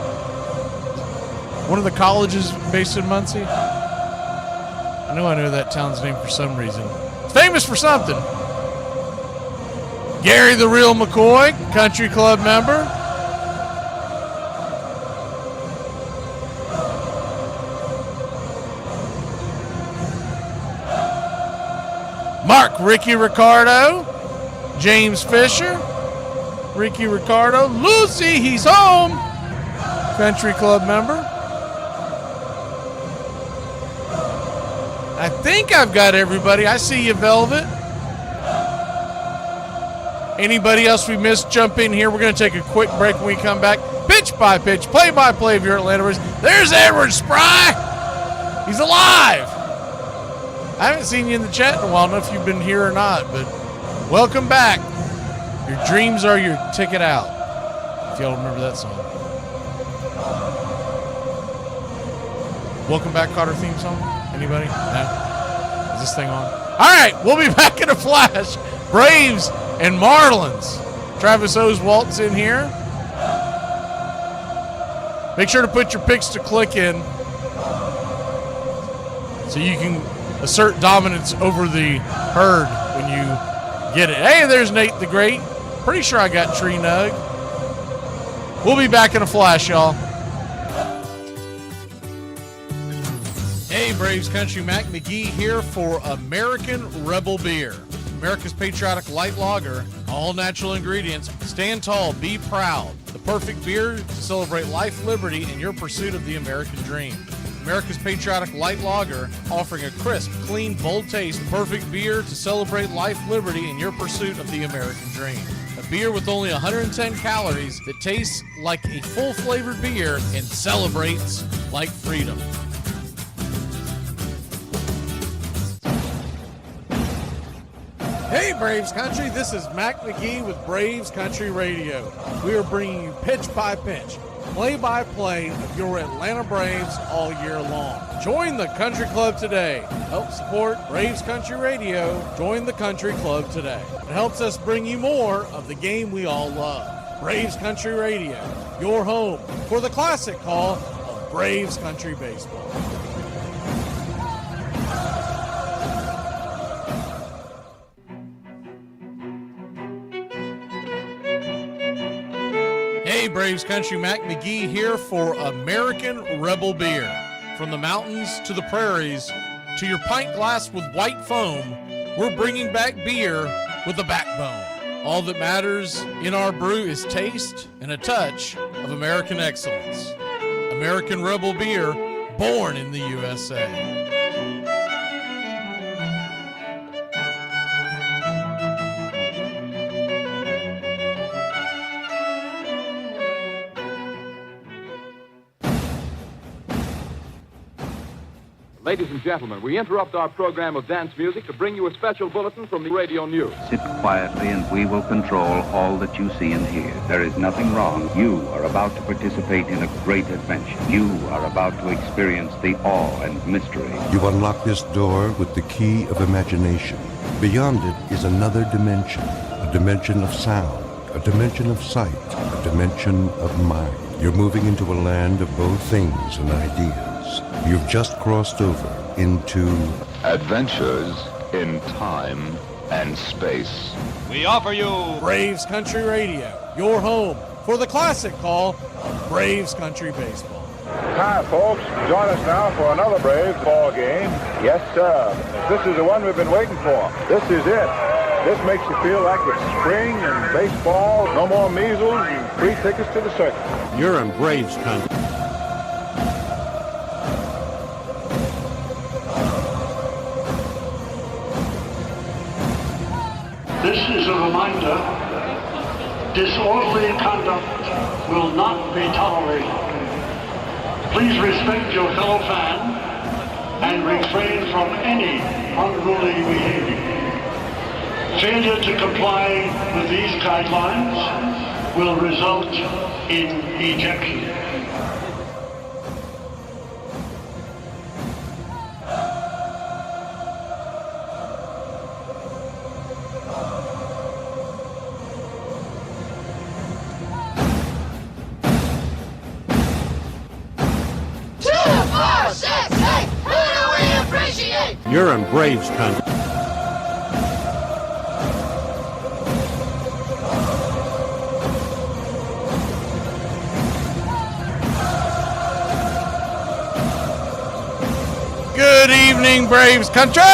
one of the colleges based in Muncie? I know that town's name for some reason. It's famous for something. Gary the Real McCoy, Country Club member. Mark Ricky Ricardo. James Fisher. Ricky Ricardo. Lucy, he's home. Country Club member. I think I've got everybody. I see you, Velvet. Anybody else we missed, jump in here. We're going to take a quick break when we come back. Pitch by pitch, play by play of your Atlanta Braves. There's Edward Spry. He's alive. I haven't seen you in the chat in a while. I don't know if you've been here or not, but welcome back. Your dreams are your ticket out. If y'all remember that song. Welcome back, Carter theme song. Anybody? No? Is this thing on? All right, we'll be back in a flash. Braves and Marlins. Travis Oswalt's in here. Make sure to put your picks to click in so you can assert dominance over the herd when you get it. Hey, there's Nate the Great. Pretty sure I got Tree Nug. We'll be back in a flash, y'all. Hey, Braves Country, Mac McGee here for American Rebel Beer. America's patriotic light lager, all natural ingredients. Stand tall, be proud. The perfect beer to celebrate life, liberty, and your pursuit of the American dream. America's patriotic light lager, offering a crisp, clean, bold taste. Perfect beer to celebrate life, liberty, and your pursuit of the American dream. A beer with only 110 calories that tastes like a full-flavored beer and celebrates like freedom. Hey Braves Country, this is Mac McGee with Braves Country Radio. We are bringing you pitch by pitch, play-by-play of your Atlanta Braves all year long. Join the Country Club today. Help support Braves Country Radio. Join the Country Club today. It helps us bring you more of the game we all love. Braves Country Radio, your home for the classic call of Braves Country Baseball. Hey Braves Country, Mac McGee here for American Rebel Beer. From the mountains to the prairies to your pint glass with white foam, we're bringing back beer with a backbone. All that matters in our brew is taste and a touch of American excellence. American Rebel Beer, born in the USA. Ladies and gentlemen, we interrupt our program of dance music to bring you a special bulletin from the radio news. Sit quietly and we will control all that you see and hear. There is nothing wrong. You are about to participate in a great adventure. You are about to experience the awe and mystery. You unlock this door with the key of imagination. Beyond it is another dimension, a dimension of sound, a dimension of sight, a dimension of mind. You're moving into a land of both things and ideas. You've just crossed over into Adventures in Time and Space. We offer you Braves Country Radio, your home for the classic call of Braves Country Baseball. Hi, folks. Join us now for another Braves ball game. Yes, sir. This is the one we've been waiting for. This is it. This makes you feel like it's spring and baseball, no more measles, and free tickets to the circus. You're in Braves Country. This is a reminder, disorderly conduct will not be tolerated. Please respect your fellow fan and refrain from any unruly behavior. Failure to comply with these guidelines will result in ejection. You're in Braves Country. Good evening, Braves Country!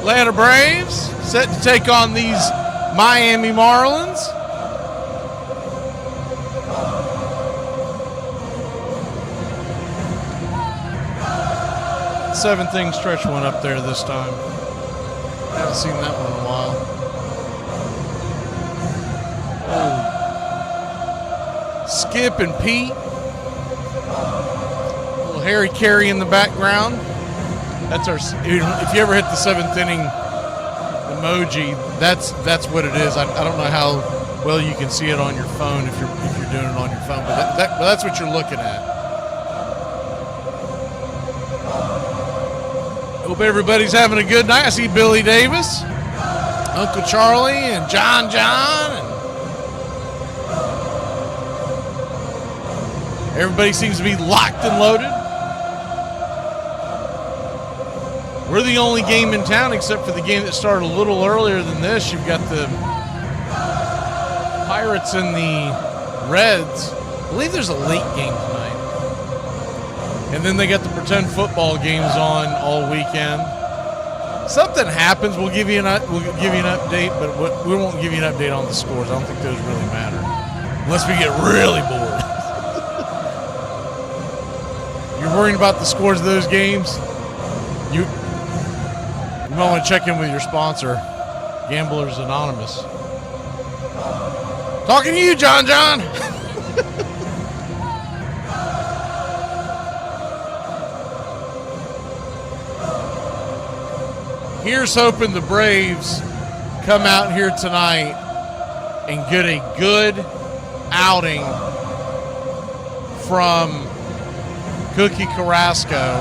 Atlanta Braves set to take on these Miami Marlins. Seventh inning stretch one up there this time. Haven't seen that one in a while. Oh. Skip and Pete. A little Harry Carey in the background. That's our. If you ever hit the seventh inning emoji, that's what it is. I don't know how well you can see it on your phone if you're doing it on your phone, but that's what you're looking at. Hope everybody's having a good night. I see Billy Davis, Uncle Charlie, and John, and everybody seems to be locked and loaded. We're the only game in town except for the game that started a little earlier than this. You've got the Pirates and the Reds. I believe there's a late game tonight. And then they got the pretend football games on all weekend. Something happens, we'll give you an update, but we won't give you an update on the scores. I don't think those really matter. Unless we get really bored. You're worried about the scores of those games? You might want to check in with your sponsor, Gamblers Anonymous. Talking to you, John. Here's hoping the Braves come out here tonight and get a good outing from Cookie Carrasco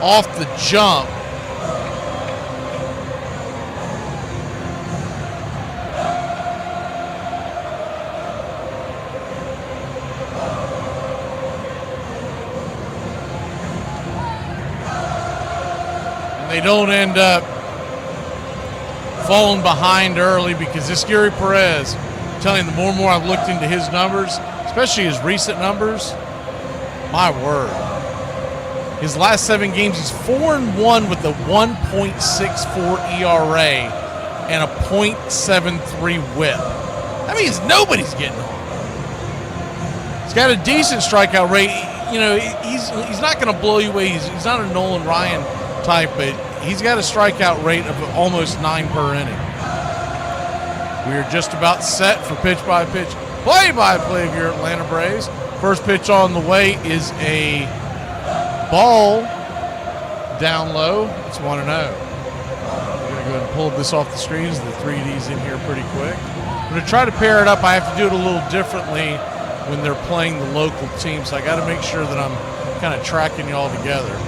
off the jump. They don't end up falling behind early, because this Gary Perez, I'm telling you, the more and more I've looked into his numbers, especially his recent numbers, my word. His last 7 games, he's 4-1 with a 1.64 ERA and a .73 whip. That means nobody's getting on. He's got a decent strikeout rate. You know, he's not going to blow you away. He's not a Nolan Ryan type, but he's got a strikeout rate of almost 9 per inning. We are just about set for pitch-by-pitch, play-by-play of your Atlanta Braves. First pitch on the way is a ball down low. It's 1-0. We're going to go ahead and pull this off the screens. The 3D's in here pretty quick. I'm going to try to pair it up. I have to do it a little differently when they're playing the local team, so I got to make sure that I'm kind of tracking you all together.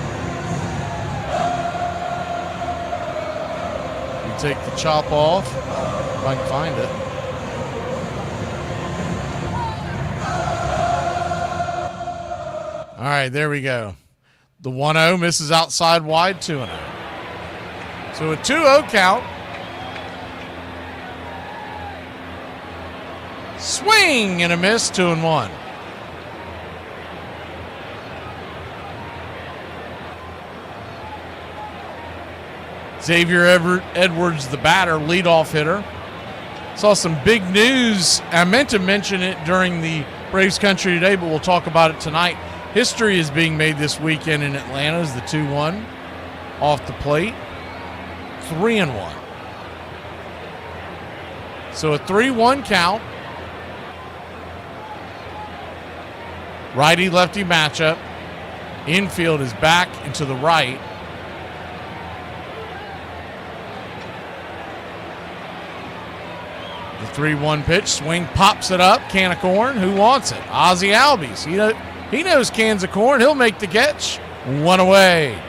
Take the chop off, if I can find it. All right, there we go. The 1-0 misses outside wide, 2-0. So a 2-0 count. Swing and a miss, 2-1. Xavier Edwards, the batter, leadoff hitter. Saw some big news. I meant to mention it during the Braves Country today, but we'll talk about it tonight. History is being made this weekend in Atlanta as the 2-1 off the plate. 3-1. So a 3-1 count. Righty-lefty matchup. Infield is back and to the right. The 3-1 pitch, swing, pops it up, can of corn. Who wants it? Ozzie Albies. He knows cans of corn. He'll make the catch. 1 away.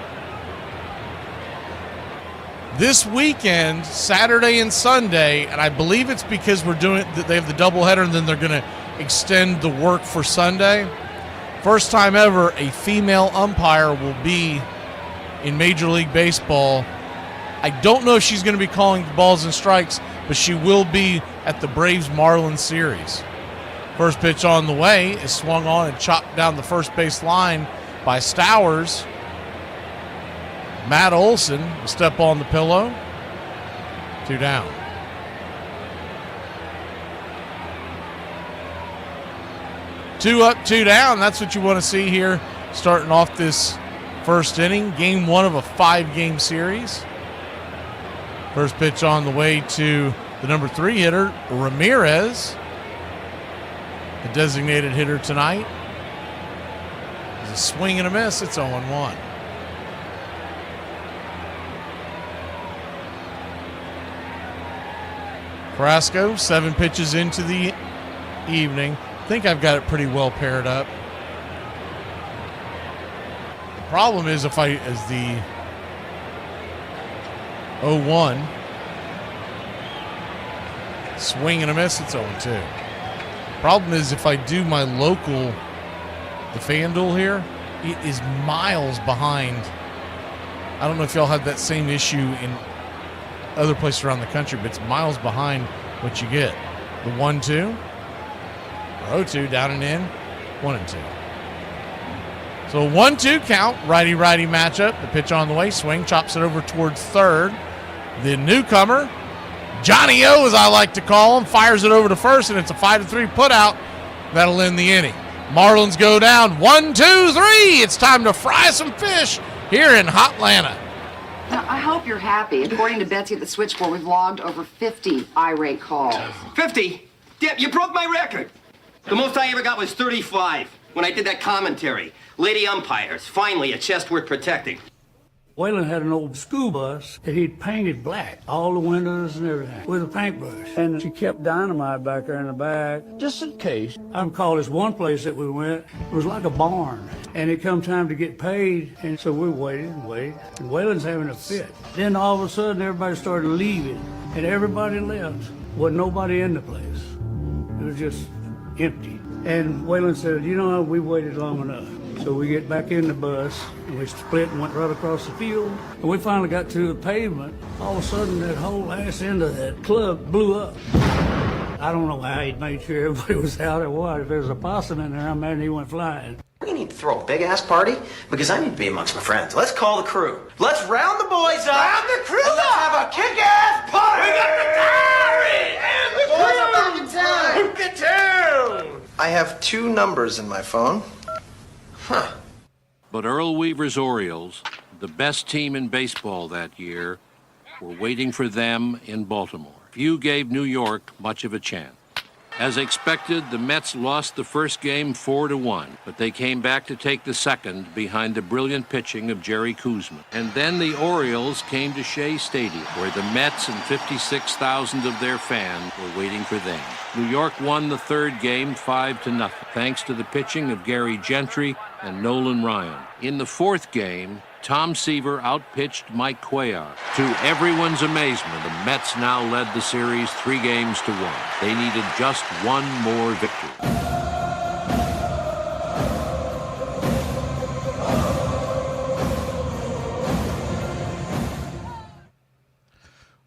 This weekend, Saturday and Sunday, and I believe it's because they have the doubleheader and then they're going to extend the work for Sunday. First time ever, a female umpire will be in Major League Baseball. I don't know if she's going to be calling the balls and strikes, but she will be at the Braves Marlins series. First pitch on the way is swung on and chopped down the first base line by Stowers. Matt Olson will step on the pillow. 2 down. Two up, 2 down. That's what you want to see here starting off this first inning. Game 1 of a 5-game series. First pitch on the way to the number 3 hitter, Ramirez, the designated hitter tonight. There's a swing and a miss. It's 0-1. Carrasco, 7 pitches into the evening. I think I've got it pretty well paired up. The problem is as the 0-1. Swing and a miss, it's 0-2. Problem is if I do my local, the FanDuel here, it is miles behind I don't know if y'all have that same issue in other places around the country, but it's miles behind what you get. The 1-2, or 0-2, down and in, 1-2. So a 1-2 count, righty-righty matchup. The pitch on the way, swing, chops it over towards third. The newcomer, Johnny O, as I like to call him, fires it over to first, and it's a 5-3 putout. That'll end the inning. Marlins go down 1, 2, 3. It's time to fry some fish here in Hotlanta. Now, I hope you're happy. According to Betsy at the switchboard, we've logged over 50 irate calls. 50? Yeah, you broke my record. The most I ever got was 35 when I did that commentary. Lady umpires, finally a chest worth protecting. Waylon had an old school bus that he'd painted black, all the windows and everything, with a paintbrush. And she kept dynamite back there in the back, just in case. I recall this one place that we went, it was like a barn. And it come time to get paid, and so we waited and waited. And Waylon's having a fit. Then all of a sudden, everybody started leaving, and everybody left. Wasn't nobody in the place. It was just empty. And Waylon said, you know, we waited long enough. So we get back in the bus, and we split and went right across the field. And we finally got to the pavement. All of a sudden, that whole ass end of that club blew up. I don't know how he made sure everybody was out or what. If there was a possum in there, I imagine he went flying. We need to throw a big-ass party because I need to be amongst my friends. Let's call the crew. Let's round the boys up. Round the crew up! Let's have a kick-ass party! We got the diary! And the boys are back in town! Get down! I have 2 numbers in my phone. Huh. But Earl Weaver's Orioles, the best team in baseball that year, were waiting for them in Baltimore. Few gave New York much of a chance. As expected, the Mets lost the first game 4-1, but they came back to take the second behind the brilliant pitching of Jerry Koosman. And then the Orioles came to Shea Stadium, where the Mets and 56,000 of their fans were waiting for them. New York won the third game 5-0, thanks to the pitching of Gary Gentry and Nolan Ryan. In the fourth game, Tom Seaver outpitched Mike Cuellar. To everyone's amazement, the Mets now led the series 3-1. They needed just one more victory.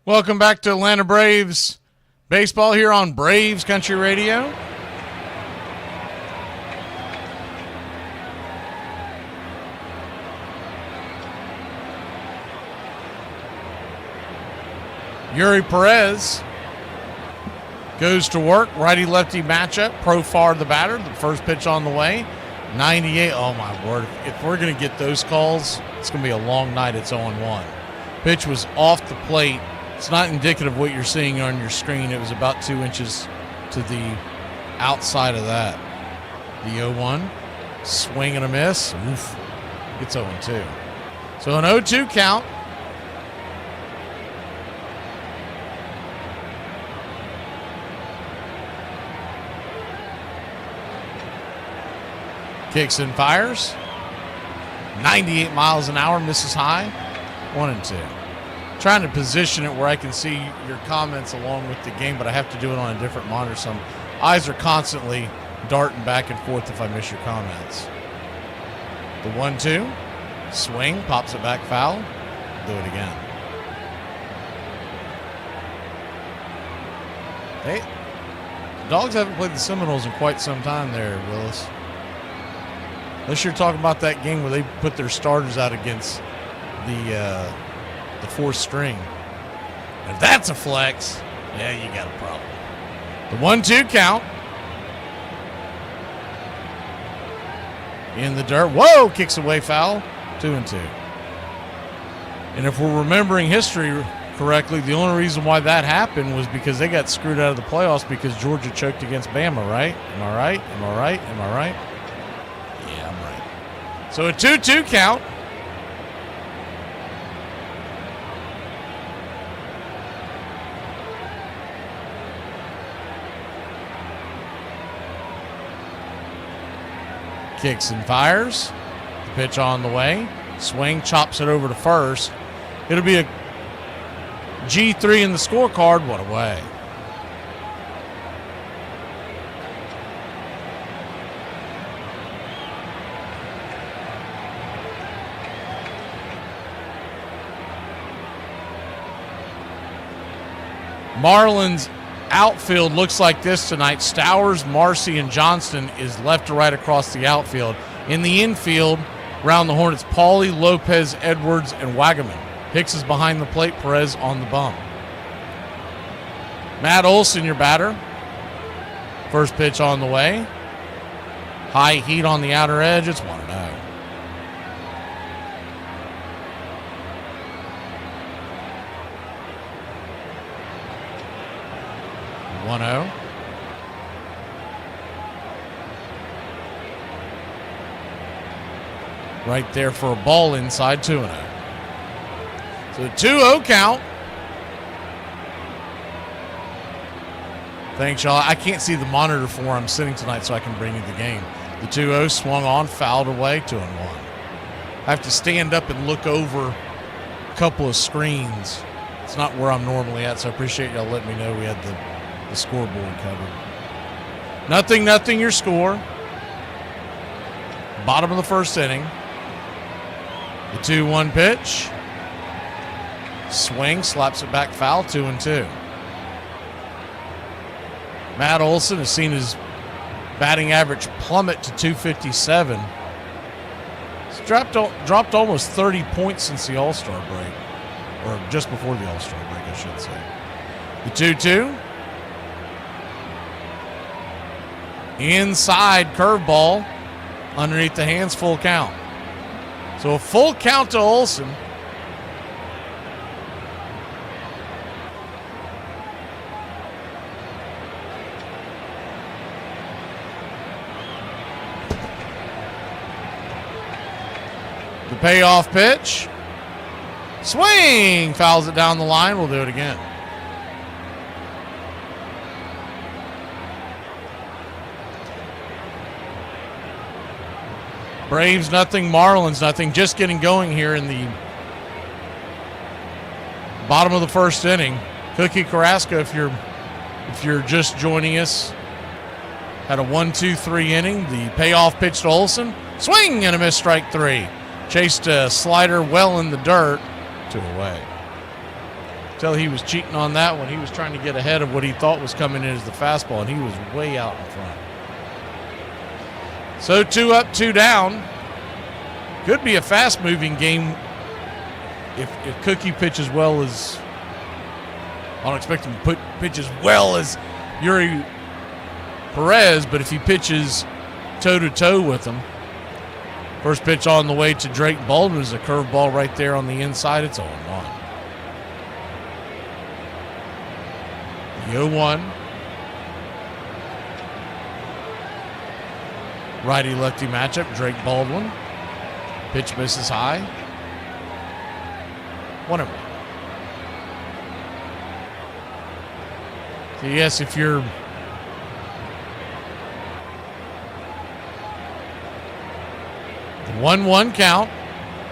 Welcome back to Atlanta Braves baseball here on Braves Country Radio. Yuri Perez goes to work. Righty-lefty matchup. Profar the batter. The first pitch on the way. 98. Oh, my word. If we're going to get those calls, it's going to be a long night. It's 0-1. Pitch was off the plate. It's not indicative of what you're seeing on your screen. It was about 2 inches to the outside of that. The 0-1. Swing and a miss. Oof. It's 0-2. So an 0-2 count. Kicks and fires. 98 miles an hour, misses high. 1-2. Trying to position it where I can see your comments along with the game, but I have to do it on a different monitor. So eyes are constantly darting back and forth if I miss your comments. The 1-2. Swing, pops it back foul. Do it again. Hey, Dogs haven't played the Seminoles in quite some time there, Willis. Unless you're talking about that game where they put their starters out against the fourth string. If that's a flex, yeah, you got a problem. The 1-2 count. In the dirt. Whoa! Kicks away foul. 2-2. And if we're remembering history correctly, the only reason why that happened was because they got screwed out of the playoffs because Georgia choked against Bama, right? Am I right? Am I right? Am I right? Yeah, I'm right. So a 2-2 count. Kicks and fires. The pitch on the way. Swing, chops it over to first. It'll be a G3 in the scorecard. What a way. Marlins outfield looks like this tonight. Stowers, Marcy, and Johnston is left to right across the outfield. In the infield, around the horn, it's Pauly, Lopez, Edwards, and Wagaman. Hicks is behind the plate, Perez on the bump. Matt Olson, your batter. First pitch on the way. High heat on the outer edge. It's 1-0. Right there for a ball inside, 2-0. So 2-0 count. Thanks, y'all. I can't see the monitor for where I'm sitting tonight, so I can bring you the game. The 2-0 swung on, fouled away, 2-1. I have to stand up and look over a couple of screens. It's not where I'm normally at, so I appreciate y'all letting me know we had the scoreboard covered. 0-0 your score. Bottom of the first inning. The 2-1 pitch. Swing, slaps it back foul, 2-2. Matt Olson has seen his batting average plummet to 257. He's dropped almost 30 points since the All-Star break. Or just before the All-Star break, I should say. The 2-2. Inside curveball. Underneath the hands, full count. So a full count to Olson. The payoff pitch. Swing! Fouls it down the line. We'll do it again. Braves nothing, Marlins nothing. Just getting going here in the bottom of the first inning. Cookie Carrasco, if you're just joining us, had a 1-2-3 inning. The payoff pitch to Olson. Swing and a miss, strike 3. Chased a slider well in the dirt, 2 away. Tell he was cheating on that one. He was trying to get ahead of what he thought was coming in as the fastball, and he was way out in front. So 2 up, 2 down. Could be a fast-moving game if Cookie pitches well as I don't expect him to pitch as well as Yuri Perez, but if he pitches toe-to-toe with him. First pitch on the way to Drake Baldwin is a curveball right there on the inside. It's 0-1. The 0-1. Righty-lefty matchup, Drake Baldwin. Pitch misses high. 1-1. So yes, if you're the 1-1 count.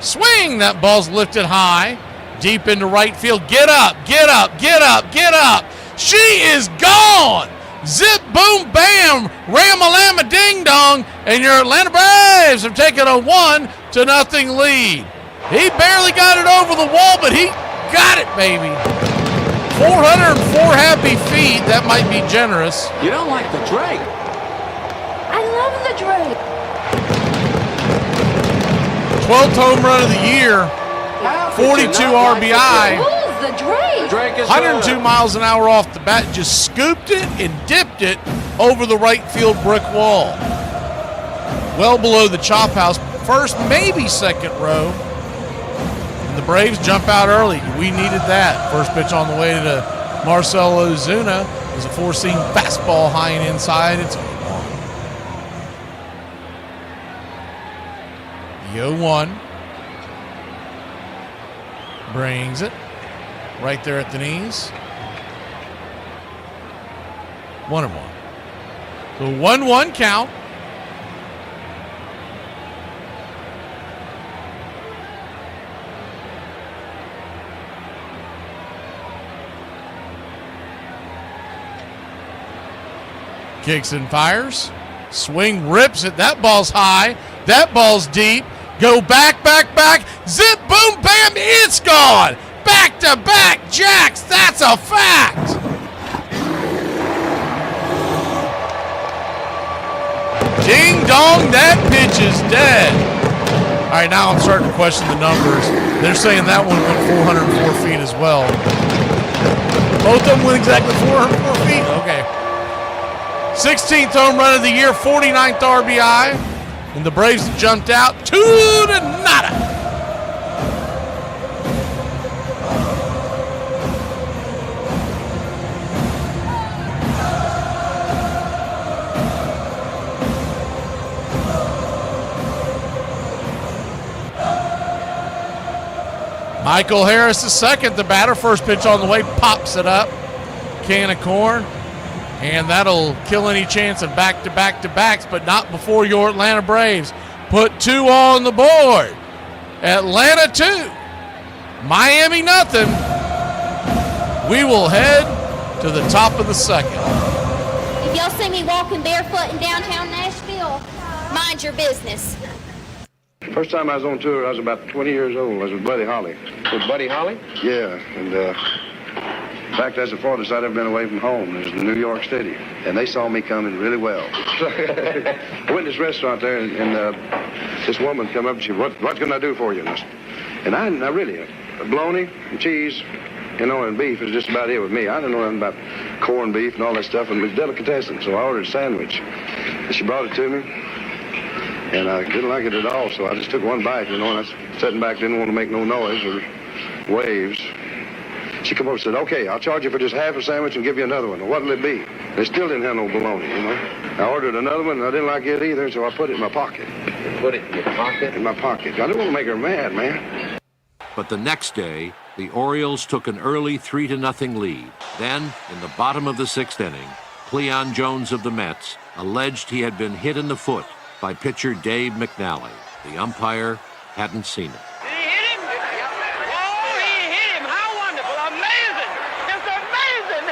Swing! That ball's lifted high. Deep into right field. Get up, get up, get up, get up. She is gone! Zip, boom, bam, ram-a-lam-a, ding-dong, and your Atlanta Braves have taken a 1-0 lead. He barely got it over the wall, but he got it, baby. 404 happy feet. That might be generous. You don't like the Drake? I love the Drake. 12th home run of the year. 42 RBI. Who's the Drake? 102 miles an hour off the bat. Just scooped it and dipped it over the right field brick wall. Well below the chop house. First, maybe second row. And the Braves jump out early. We needed that. First pitch on the way to Marcell Ozuna is a four-seam fastball high and inside. It's 0-1. The 0-1. Brings it. Right there at the knees. 1-1. So 1-1 count. Kicks and fires. Swing, rips it. That ball's high. That ball's deep. Go back, back, back. Zip, boom, bam. It's gone. Back-to-back jacks. That's a fact. dong, that pitch is dead. All right, now I'm starting to question the numbers. They're saying that one went 404 feet as well. Both of them went exactly 404 feet? Okay. 16th home run of the year, 49th RBI. And the Braves jumped out 2-0. Michael Harris is second, the batter. First pitch on the way, pops it up. Can of corn. And that'll kill any chance of back-to-back-to-backs, but not before your Atlanta Braves put 2 on the board. Atlanta 2, Miami nothing. We will head to the top of the second. If y'all see me walking barefoot in downtown Nashville, mind your business. First time I was on tour, I was about 20 years old. I was with Buddy Holly. With Buddy Holly? Yeah, and in fact, that's the farthest I'd ever been away from home. It was in New York City, and they saw me coming really well. I went to this restaurant there, and this woman come up and she, what can I do for you? And I really, bologna and cheese, and beef is just about it with me. I didn't know nothing about corned beef and all that stuff, and it was delicatessen, so I ordered a sandwich. And she brought it to me. And I didn't like it at all, so I just took one bite, and I was sitting back, didn't want to make no noise or waves. She come over and said, okay, I'll charge you for just half a sandwich and give you another one. What'll it be? They still didn't have no bologna, I ordered another one, and I didn't like it either, so I put it in my pocket. You put it in your pocket? In my pocket. I didn't want to make her mad, man. But the next day, the Orioles took an early 3-0 lead. Then, in the bottom of the 6th inning, Cleon Jones of the Mets alleged he had been hit in the foot by pitcher Dave McNally. The umpire hadn't seen it. He hit him? Oh, he hit him. How wonderful. Amazing. It's amazing.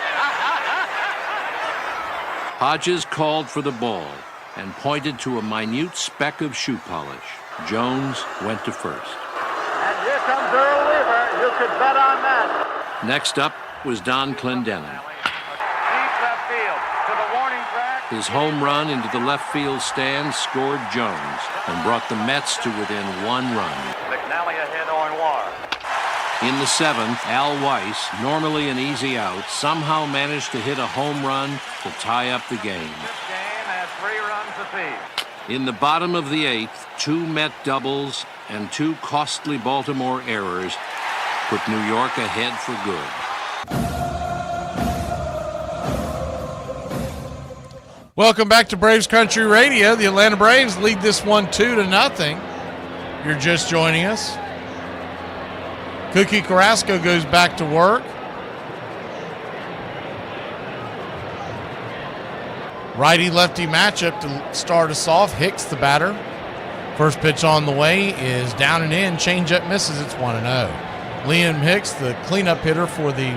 Hodges called for the ball and pointed to a minute speck of shoe polish. Jones went to first. And here comes Earl Weaver. You could bet on that. Next up was Don Clendenin. Deep left field to the warning track. His home run into the left field stand scored Jones and brought the Mets to within 1 run. McNally ahead on War. In the 7th, Al Weiss, normally an easy out, somehow managed to hit a home run to tie up the game. This game has 3 runs apiece. In the bottom of the 8th, 2 Met doubles and 2 costly Baltimore errors put New York ahead for good. Welcome back to Braves Country Radio. The Atlanta Braves lead this one 2-0. You're just joining us. Cookie Carrasco goes back to work. Righty-lefty matchup to start us off. Hicks the batter. First pitch on the way is down and in. Changeup misses. It's 1-0. Liam Hicks, the cleanup hitter for the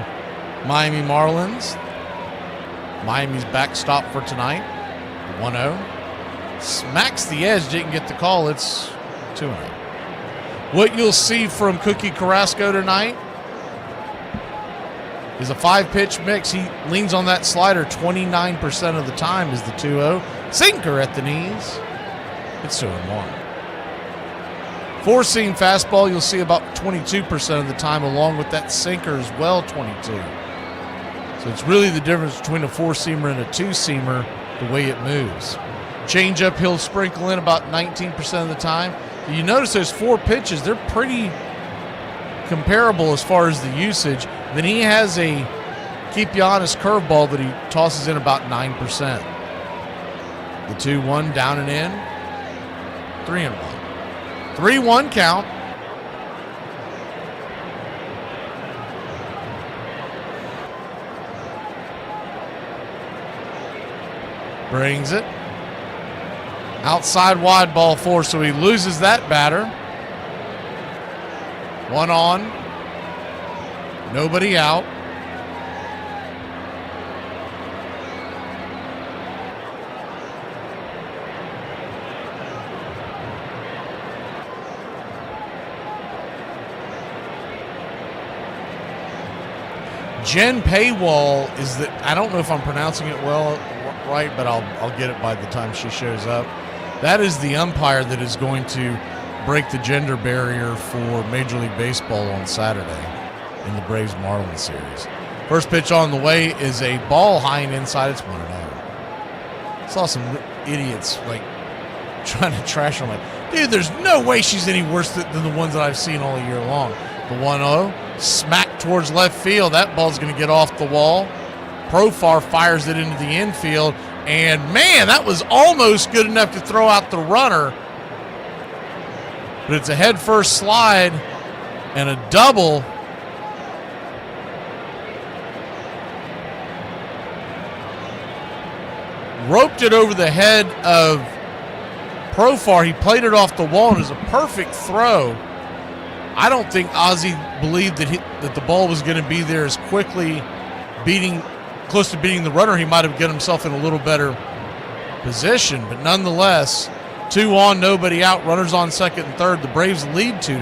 Miami Marlins. Miami's backstop for tonight. 1-0. Smacks the edge, didn't get the call. It's 2-0. What you'll see from Cookie Carrasco tonight is a 5-pitch mix. He leans on that slider 29% of the time is the 2-0. Sinker at the knees. It's 2-1. 4-seam fastball you'll see about 22% of the time, along with that sinker as well, 22. So it's really the difference between a 4-seamer and a 2-seamer, the way it moves. Changeup he'll sprinkle in about 19% of the time. You notice those 4 pitches, they're pretty comparable as far as the usage. Then he has a keep you honest curveball that he tosses in about 9%. The 2-1 down and in. 3-1. 3-1 count. Brings it. Outside wide ball 4, so he loses that batter. 1 on. Nobody out. Jen Paywall is the, I don't know if I'm pronouncing it right, but I'll get it by the time she shows up. That is the umpire that is going to break the gender barrier for Major League Baseball on Saturday in the Braves Marlins series. First pitch on the way is a ball high and inside. It's 1-0. Saw some idiots like trying to trash him. Like, dude, there's no way she's any worse than the ones that I've seen all year long. The 1-0, smack towards left field. That ball's going to get off the wall. Profar fires it into the infield. And, man, that was almost good enough to throw out the runner. But it's a head-first slide and a double. Roped it over the head of Profar. He played it off the wall, and it was a perfect throw. I don't think Ozzie believed that the ball was going to be there as quickly, close to beating the runner. He might have got himself in a little better position, but nonetheless, 2 on, nobody out, runners on second and third. The Braves lead 2-0.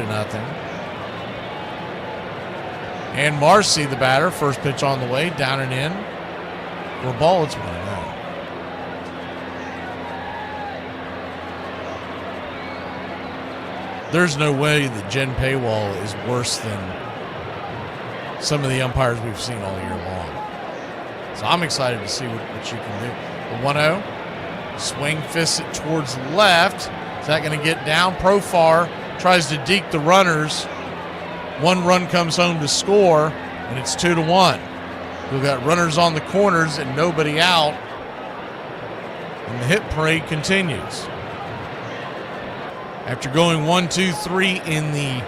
And Marcy, the batter, first pitch on the way, down and in. For a ball, it's 1-0. There's no way that Jen Paywall is worse than some of the umpires we've seen all year long. So I'm excited to see what you can do. The 1-0, swing, fists it towards left. Is that going to get down? Profar tries to deke the runners. 1 run comes home to score, and it's 2-1. We've got runners on the corners and nobody out. And the hit parade continues. After going 1-2-3 in the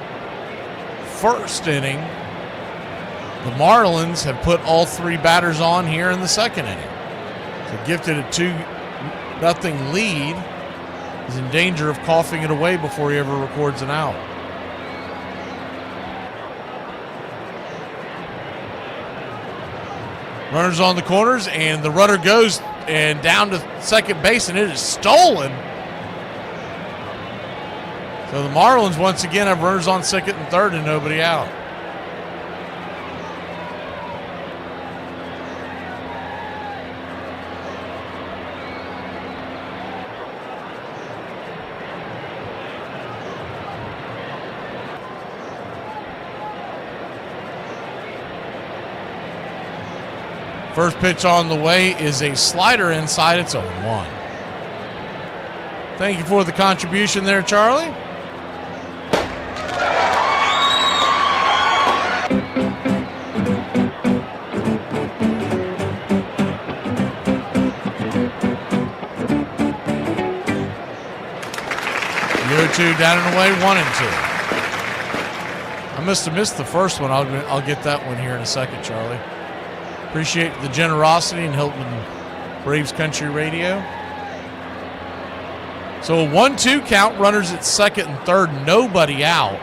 first inning, the Marlins have put all 3 batters on here in the second inning. So Gifted a 2-0 lead is in danger of coughing it away before he ever records an out. Runners on the corners, and the runner goes and down to second base, and it is stolen. So the Marlins once again have runners on second and third and nobody out. First pitch on the way is a slider inside. It's 0-1. Thank you for the contribution there, Charlie. Two down and away, 1-2. I must have missed the first one. I'll get that one here in a second, Charlie. Appreciate the generosity and helping Braves Country Radio. So a 1-2 count, runners at second and third, nobody out.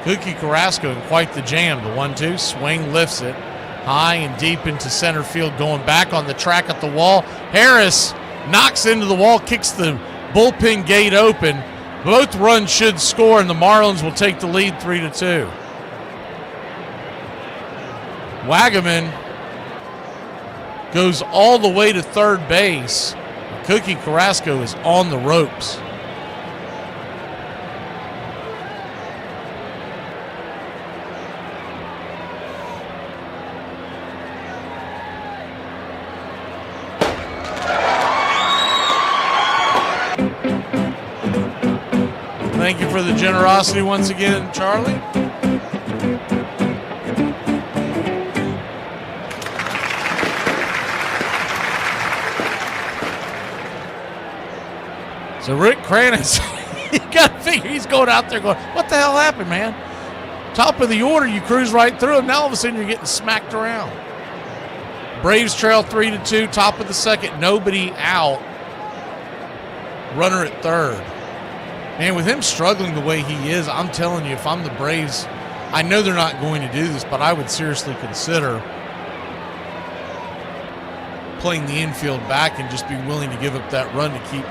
Cookie Carrasco in quite the jam. The 1-2, swing, lifts it. High and deep into center field, going back on the track at the wall. Harris knocks into the wall, kicks the bullpen gate open. Both runs should score, and the Marlins will take the lead 3-2. Wagaman goes all the way to third base. Cookie Carrasco is on the ropes. Thank you for the generosity once again, Charlie. So Rick Kranitz, you got to figure he's going out there going, what the hell happened, man? Top of the order, you cruise right through him. Now all of a sudden you're getting smacked around. Braves trail 3-2, top of the second, nobody out. Runner at third. Man, with him struggling the way he is, I'm telling you, if I'm the Braves, I know they're not going to do this, but I would seriously consider playing the infield back and just be willing to give up that run to keep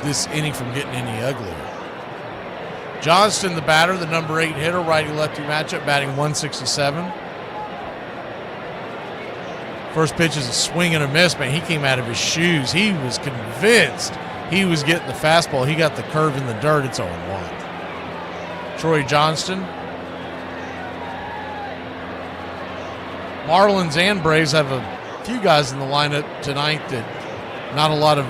this inning from getting any uglier. Johnston, the batter, the number 8 hitter, righty-lefty matchup, batting 167. First pitch is a swing and a miss, man. He came out of his shoes. He was convinced he was getting the fastball. He got the curve in the dirt. It's 0-1. Troy Johnston. Marlins and Braves have a few guys in the lineup tonight that not a lot of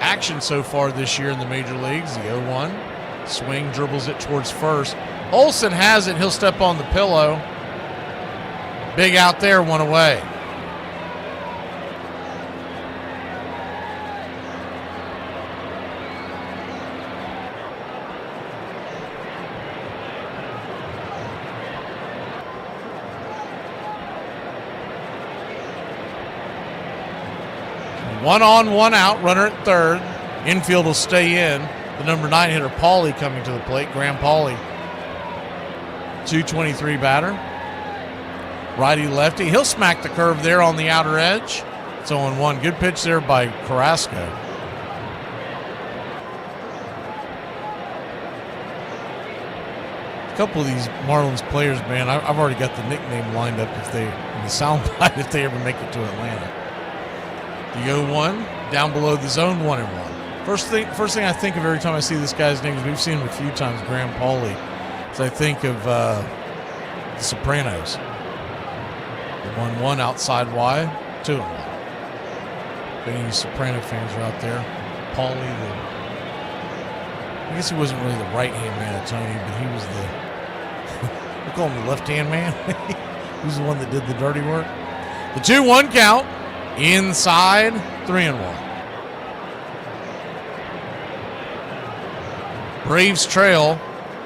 action so far this year in the major leagues. The 0-1. Swing, dribbles it towards first. Olsen has it. He'll step on the pillow. Big out there, one away. One on, one out, runner at third. Infield will stay in. The number 9 hitter, Pauly, coming to the plate. Graham Pauly, 223 batter. Righty-lefty. He'll smack the curve there on the outer edge. It's 0-1. Good pitch there by Carrasco. A couple of these Marlins players, man, I've already got the nickname lined up if they, in the soundbite, if they ever make it to Atlanta. The 0-1, down below the zone, 1-1. First thing I think of every time I see this guy's name, is we've seen him a few times, Graham Pauly, is I think of The Sopranos. 1-1 outside wide, 2-1. If any of you Soprano fans are out there, Pauly, I guess he wasn't really the right-hand man of Tony, but he was we call him the left-hand man. He was the one that did the dirty work. The 2-1 count, inside, 3-1. Braves trail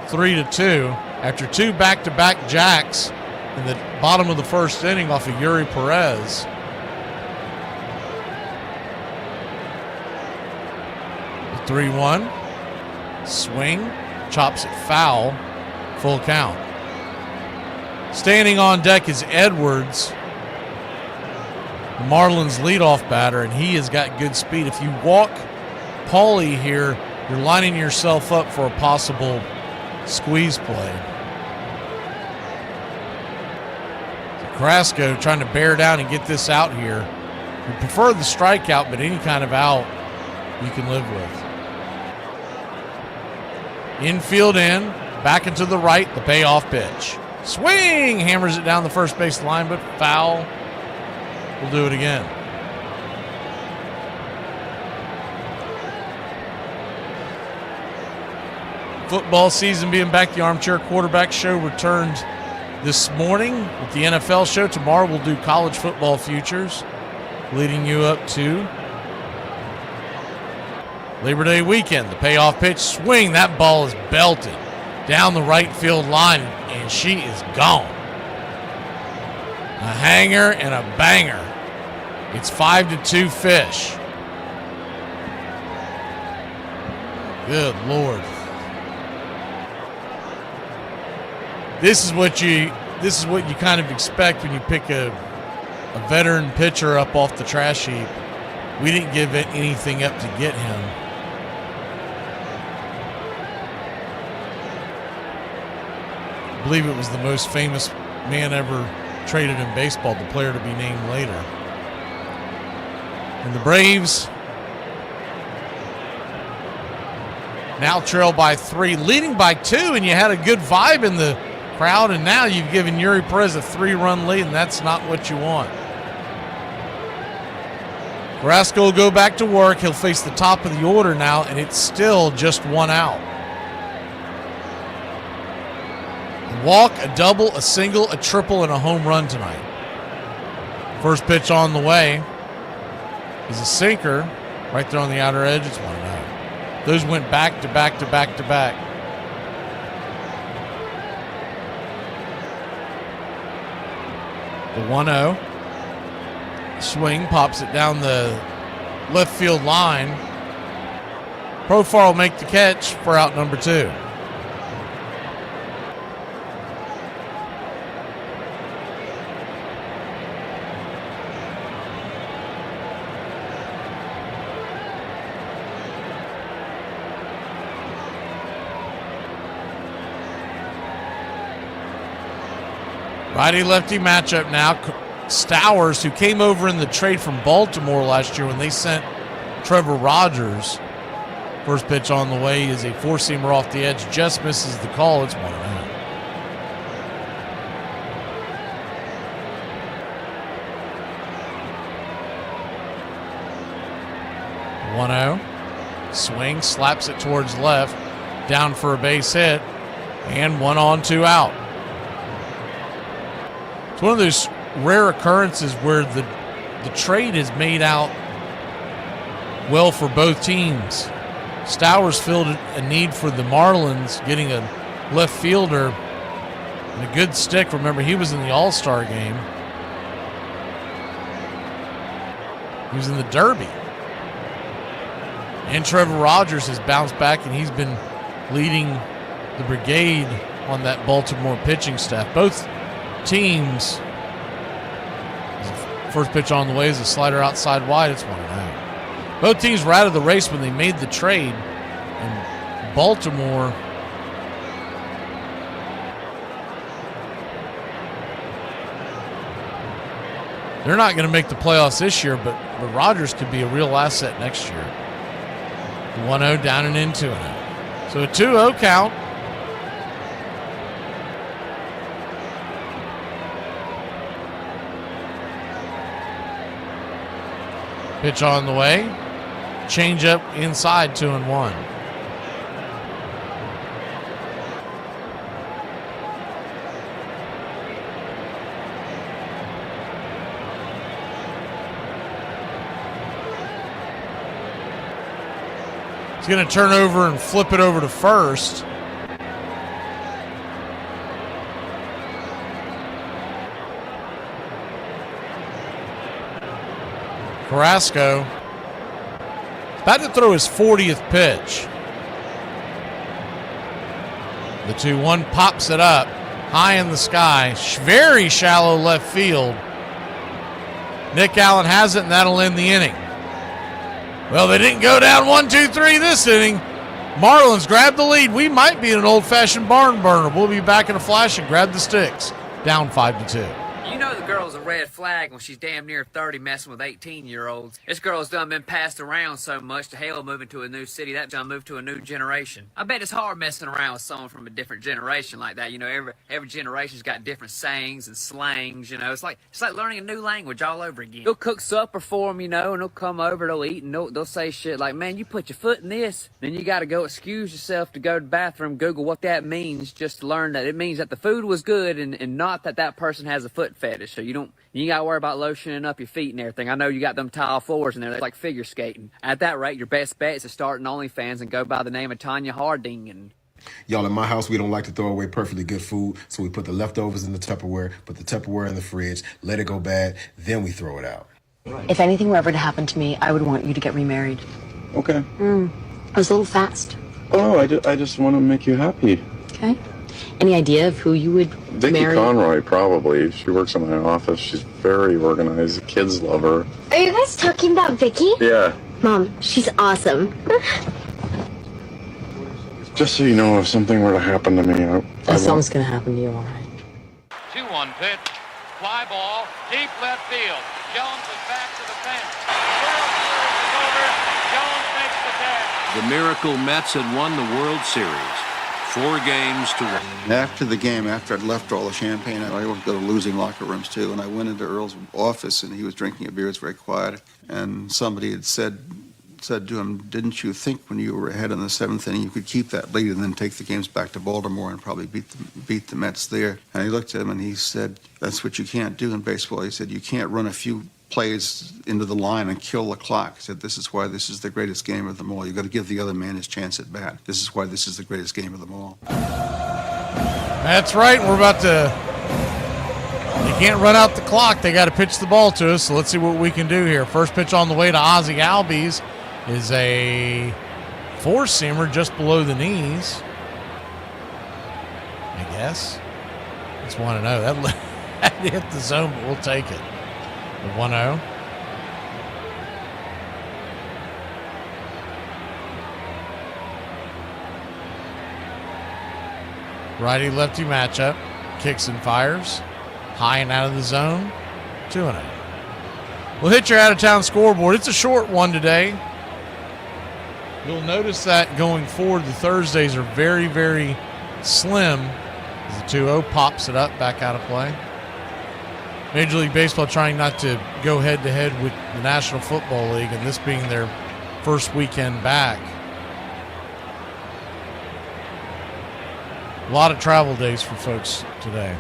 3-2 after 2 back-to-back jacks in the bottom of the first inning off of Yuri Perez. The 3-1 swing, chops it foul, full count. Standing on deck is Edwards, the Marlins leadoff batter, and he has got good speed. If you walk Pauly here, you're lining yourself up for a possible squeeze play. Carrasco trying to bear down and get this out here. We prefer the strikeout, but any kind of out you can live with. Infield in, back into the right, the payoff pitch. Swing! Hammers it down the first base line, but foul. We'll do it again. Football season being back, the Armchair Quarterback Show returned this morning with the NFL show. Tomorrow we'll do college football futures, leading you up to Labor Day weekend. The payoff pitch, swing. That ball is belted down the right field line, and she is gone. A hanger and a banger. It's 5-2 Fish. Good Lord. This is what you kind of expect when you pick a veteran pitcher up off the trash heap. We didn't give it anything up to get him. I believe it was the most famous man ever traded in baseball, the player to be named later. And the Braves now trail by 3, leading by 2, and you had a good vibe in the crowd, and now you've given Yuri Perez a 3-run lead, and that's not what you want. Carrasco will go back to work. He'll face the top of the order now, and it's still just 1 out. A walk, a double, a single, a triple, and a home run tonight. First pitch on the way is a sinker right there on the outer edge. It's 1 out. Those went back to back to back to back. The 1-0. Swing, pops it down the left field line. Profar will make the catch for out number 2. Righty-lefty matchup now. Stowers, who came over in the trade from Baltimore last year when they sent Trevor Rogers. First pitch on the way is a four-seamer off the edge. Just misses the call. It's 1-0. 1-0. Swing, slaps it towards left. Down for a base hit. And 1 on, 2 out. It's one of those rare occurrences where the trade is made out well for both teams. Stowers filled a need for the Marlins, getting a left fielder and a good stick. Remember, he was in the All-Star game. He was in the Derby. And Trevor Rogers has bounced back, and he's been leading the brigade on that Baltimore pitching staff. Both teams, first pitch on the way is a slider outside wide. It's 1-0. Both teams were out of the race when they made the trade. And Baltimore they're not going to make the playoffs this year, but Rogers could be a real asset next year. 1-0 down and in, 2-0. So a 2-0 count. Pitch on the way. Change up inside, 2-1. He's going to turn over and flip it over to first. Carrasco about to throw his 40th pitch. The 2-1 pops it up high in the sky. Very shallow left field. Nick Allen has it, and that'll end the inning. Well, they didn't go down 1-2-3 this inning. Marlins grabbed the lead. We might be in an old-fashioned barn burner. We'll be back in a flash and grab the sticks. Down 5-2. You know the girl's a red flag when she's damn near 30 messing with 18-year-olds. This girl's done been passed around so much to hell moving to a new city. That done moved to a new generation. I bet it's hard messing around with someone from a different generation like that. You know, every generation's got different sayings and slangs, you know. It's like learning a new language all over again. They'll cook supper for them, you know, and they'll come over, they'll eat, and they'll say shit like, man, you put your foot in this. Then you got to go excuse yourself to go to the bathroom, Google what that means, just to learn that it means that the food was good and not that person has a foot fetish. So you ain't got to worry about lotioning up your feet and everything. I know you got them tile floors in there. They're like figure skating. At that rate, your best bet is to start an OnlyFans and go by the name of Tanya Harding. And y'all, in my house, we don't like to throw away perfectly good food, so we put the leftovers in the Tupperware, put the Tupperware in the fridge, let it go bad, then we throw it out. If anything were ever to happen to me, I would want you to get remarried. Okay. I was a little fast. Oh, I just want to make you happy. Okay. Any idea of who you would Vicky marry? Conroy, probably. She works in my office. She's very organized. The kids love her. Are you guys talking about Vicky? Yeah. Mom, she's awesome. Just so you know, if something were to happen to me, Something's going to happen to you, all right. 2-1 pitch. Fly ball. Deep left field. Jones is back to the fence. World Series is over. Jones makes the catch. The Miracle Mets had won the World Series. 4 games to 1. After the game, after I'd left all the champagne, I would go to losing locker rooms too, and I went into Earl's office, and he was drinking a beer. It was very quiet, and somebody had said to him, "Didn't you think when you were ahead in the 7th inning you could keep that lead and then take the games back to Baltimore and probably beat the Mets there?" And he looked at him and he said, "That's what you can't do in baseball." He said, "You can't run a few plays into the line and kill the clock." He said, "This is why this is the greatest game of them all. You've got to give the other man his chance at bat. This is why this is the greatest game of them all." That's right. We're about to... They can't run out the clock. They got to pitch the ball to us, so let's see what we can do here. First pitch on the way to Ozzie Albies is a four-seamer just below the knees, I guess. It's 1-0. That hit the zone, but we'll take it. 1-0. Righty-lefty matchup. Kicks and fires. High and out of the zone. 2-0. We'll hit your out-of-town scoreboard. It's a short one today. You'll notice that going forward, the Thursdays are very, very slim. As the 2-0 pops it up, back out of play. Major League Baseball trying not to go head-to-head with the National Football League, and this being their first weekend back. A lot of travel days for folks today.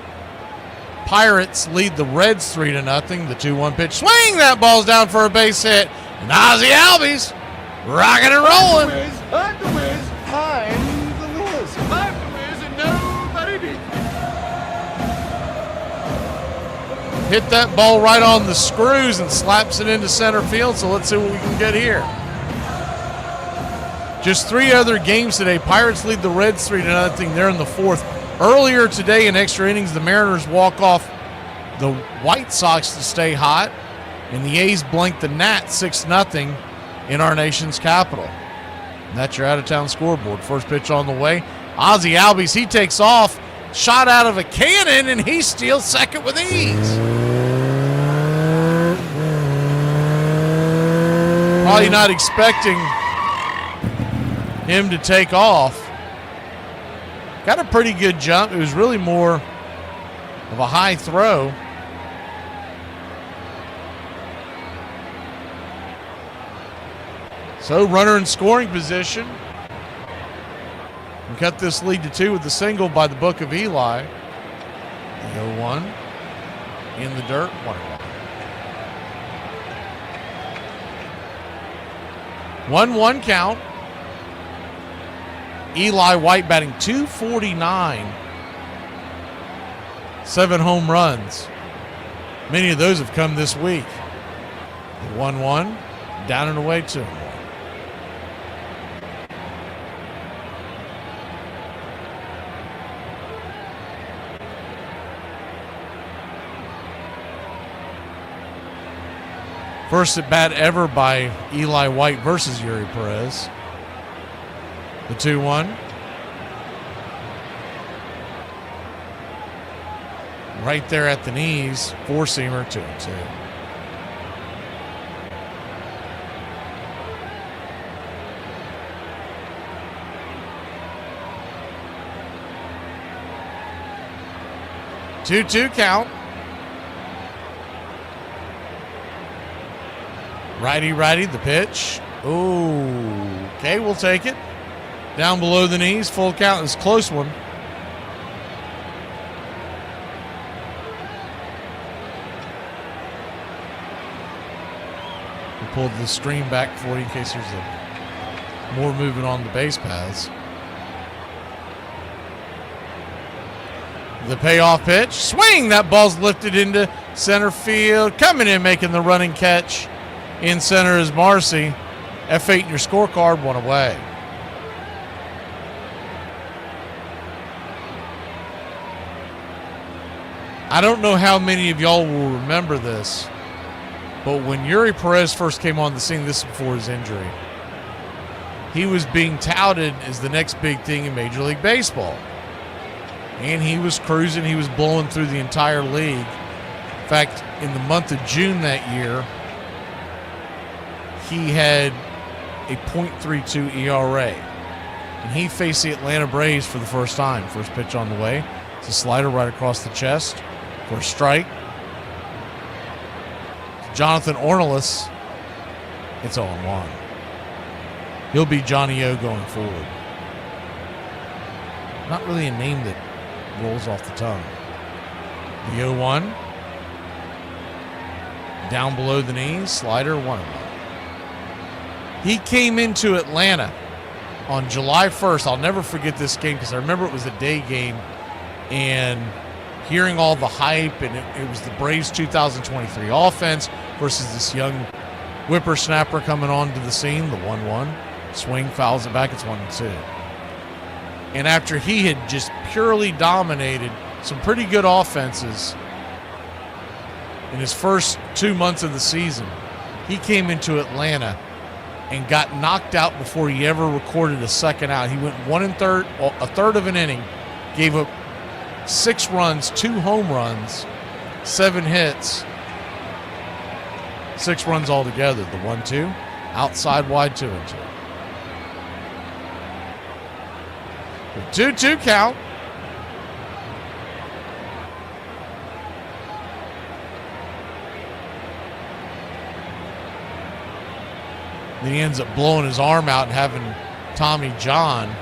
Pirates lead the Reds 3-0. The 2-1 pitch. Swing! That ball's down for a base hit. And Ozzie Albies rocking and rolling. I'm the Wiz. I'm the Wiz. I'm the Wiz and nobody beats me. Hit that ball right on the screws and slaps it into center field. So let's see what we can get here. Just 3 other games today. Pirates lead the Reds 3-0. They're in the 4th. Earlier today in extra innings, the Mariners walk off the White Sox to stay hot, and the A's blank the Nats 6-0 in our nation's capital. And that's your out-of-town scoreboard. First pitch on the way. Ozzie Albies, he takes off, shot out of a cannon, and he steals second with ease. Probably not expecting him to take off. Got a pretty good jump. It was really more of a high throw. So runner in scoring position. And cut this lead to 2 with the single by the book of Eli. The 0-1 in the dirt. 1-1 count. Eli White batting .249. 7 home runs. Many of those have come this week. 1-1, down and away 2-1. First at bat ever by Eli White versus Yuri Perez. The 2-1. Right there at the knees. 4-seamer, 2-2. Two count. Righty, the pitch. Ooh, okay, we'll take it. Down below the knees, full count. Is a close one. We pulled the stream back for you in case there's more movement on the base paths. The payoff pitch. Swing! That ball's lifted into center field. Coming in, making the running catch in center is Marcy. F8 in your scorecard, 1 away. I don't know how many of y'all will remember this, but when Yuri Perez first came on the scene, this is before his injury, he was being touted as the next big thing in Major League Baseball. And he was cruising. He was blowing through the entire league. In fact, in the month of June that year, he had a .32 ERA. And he faced the Atlanta Braves for the first time. First pitch on the way. It's a slider right across the chest for a strike. Jonathan Ornelas, it's 0-1. He'll be Johnny O going forward. Not really a name that rolls off the tongue. The 0-1. Down below the knees, slider, 1-1. He came into Atlanta on July 1st. I'll never forget this game because I remember it was a day game, and hearing all the hype, and it was the Braves 2023 offense versus this young whippersnapper coming onto the scene. The 1-1. Swing, fouls it back. It's 1-2. And after he had just purely dominated some pretty good offenses in his first 2 months of the season, he came into Atlanta and got knocked out before he ever recorded a second out. He went 1 1/3, a third of an inning, gave up 6 runs, 2 home runs, 7 hits, 6 runs altogether. The 1-2, outside wide 2-2. The 2-2 count. Then he ends up blowing his arm out and having Tommy John.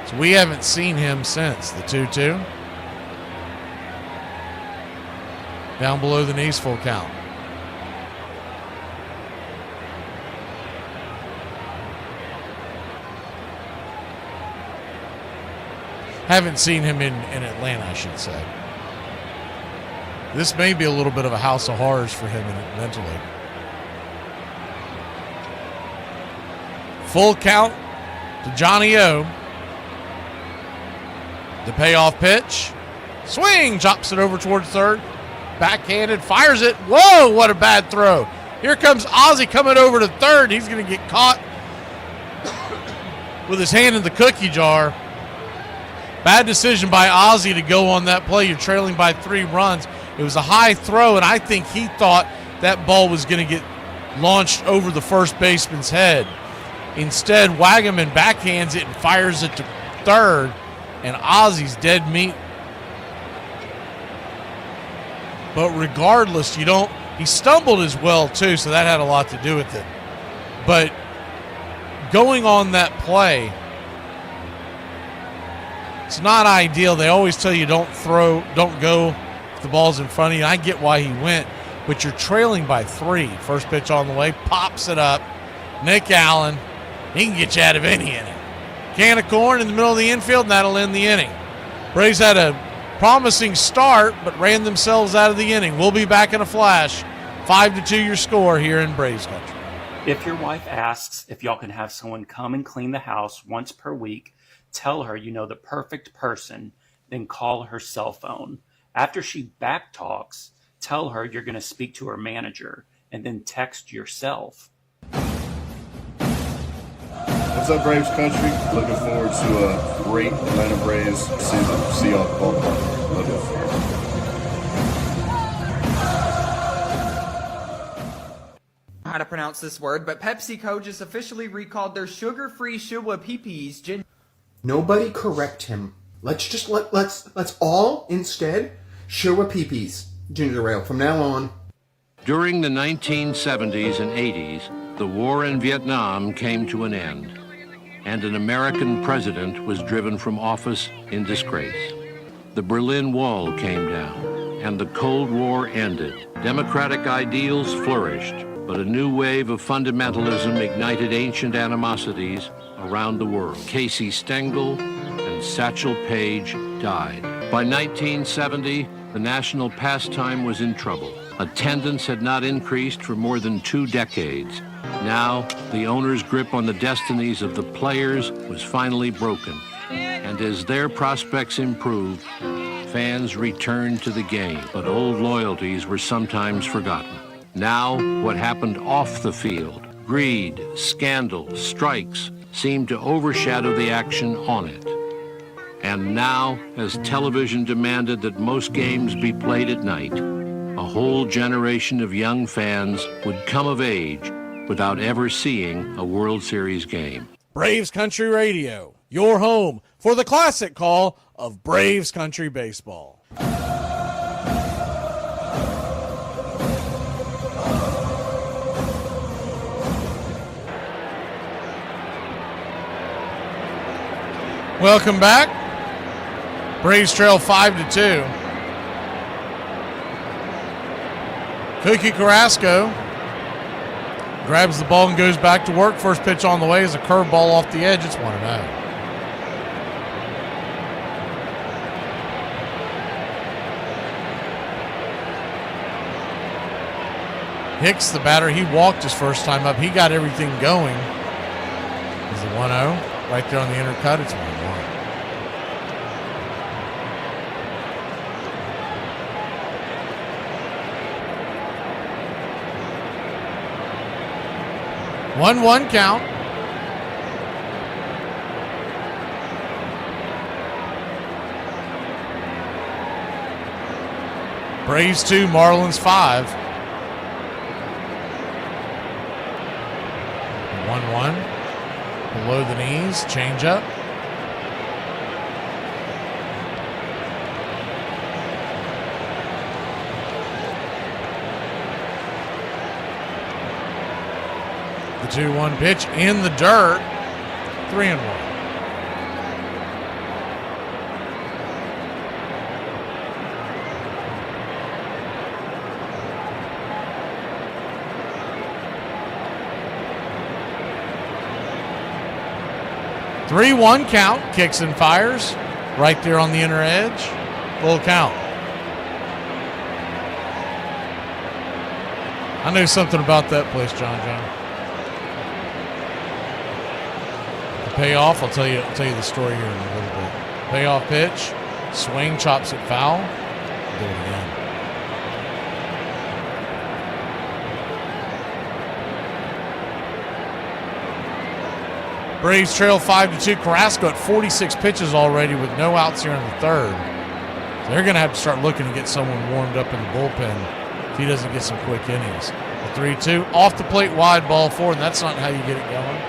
So we haven't seen him since the 2-2. Down below the knees, full count. Haven't seen him in Atlanta, I should say. This may be a little bit of a house of horrors for him mentally. Full count to Johnny O. The payoff pitch. Swing, chops it over towards third. Backhanded, fires it. Whoa, what a bad throw. Here comes Ozzie coming over to third. He's going to get caught with his hand in the cookie jar. Bad decision by Ozzie to go on that play. You're trailing by 3 runs. It was a high throw, and I think he thought that ball was going to get launched over the first baseman's head. Instead, Wagaman backhands it and fires it to third, and Ozzie's dead meat. But regardless, he stumbled as well, too, so that had a lot to do with it. But going on that play, it's not ideal. They always tell you don't go if the ball's in front of you. I get why he went, but you're trailing by 3. First pitch on the way, pops it up. Nick Allen, he can get you out of any inning. Can of corn in the middle of the infield, and that'll end the inning. Braves had a promising start, but ran themselves out of the inning. We'll be back in a flash. 5-2 your score here in Braves country. If your wife asks if y'all can have someone come and clean the house once per week, tell her you know the perfect person, then call her cell phone. After she backtalks, tell her you're going to speak to her manager, and then text yourself. What's up, Braves country? Looking forward to a great Atlanta Braves season. See y'all at the ballpark. Love y'all. How to pronounce this word, but PepsiCo just officially recalled their sugar-free Shua PPs. Nobody correct him. Let's all instead Shua PPs ginger ale from now on. During the 1970s and 80s, the war in Vietnam came to an end, and an American president was driven from office in disgrace. The Berlin Wall came down, and the Cold War ended. Democratic ideals flourished, but a new wave of fundamentalism ignited ancient animosities around the world. Casey Stengel and Satchel Paige died. By 1970, the national pastime was in trouble. Attendance had not increased for more than 2 decades. Now, the owner's grip on the destinies of the players was finally broken. And as their prospects improved, fans returned to the game. But old loyalties were sometimes forgotten. Now, what happened off the field, greed, scandal, strikes, seemed to overshadow the action on it. And now, as television demanded that most games be played at night, a whole generation of young fans would come of age without ever seeing a World Series game. Braves Country Radio, your home for the classic call of Braves Country Baseball. Welcome back. Braves trail 5-2. Cookie Carrasco grabs the ball and goes back to work. First pitch on the way is a curveball off the edge. It's 1-0. Hicks, the batter, he walked his first time up. He got everything going. Is it 1-0? Right there on the inner cut, it's 1-1. One count. Braves 2, Marlins 5. 1-1. Below the knees, change up. The 2-1 pitch in the dirt. 3-1. Three-one count, kicks and fires, right there on the inner edge, full count. I knew something about that place, John. The payoff, I'll tell you the story here in a little bit. Payoff pitch, swing, chops it foul, do it again. Braves trail 5-2. Carrasco at 46 pitches already with no outs here in the third. So they're going to have to start looking to get someone warmed up in the bullpen if he doesn't get some quick innings. The 3-2, off the plate, wide, ball forward, and that's not how you get it going.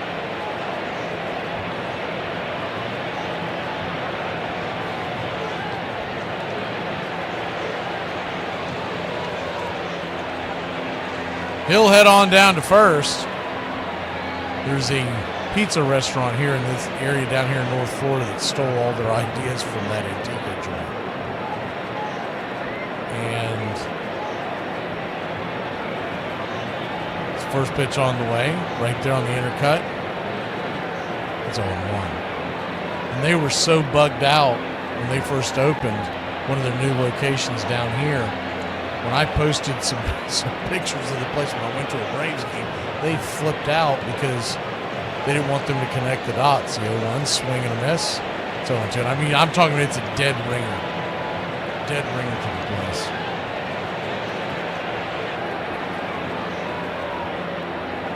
He'll head on down to first. There's a pizza restaurant here in this area down here in North Florida that stole all their ideas from that Antigua joint. And it's first pitch on the way, right there on the inner cut. It's 0-1. And they were so bugged out when they first opened one of their new locations down here. When I posted some pictures of the place when I went to a Braves game, they flipped out because they didn't want them to connect the dots. The 0-1, swing and a miss. So I mean, I'm talking it's a dead ringer. Dead ringer to the place.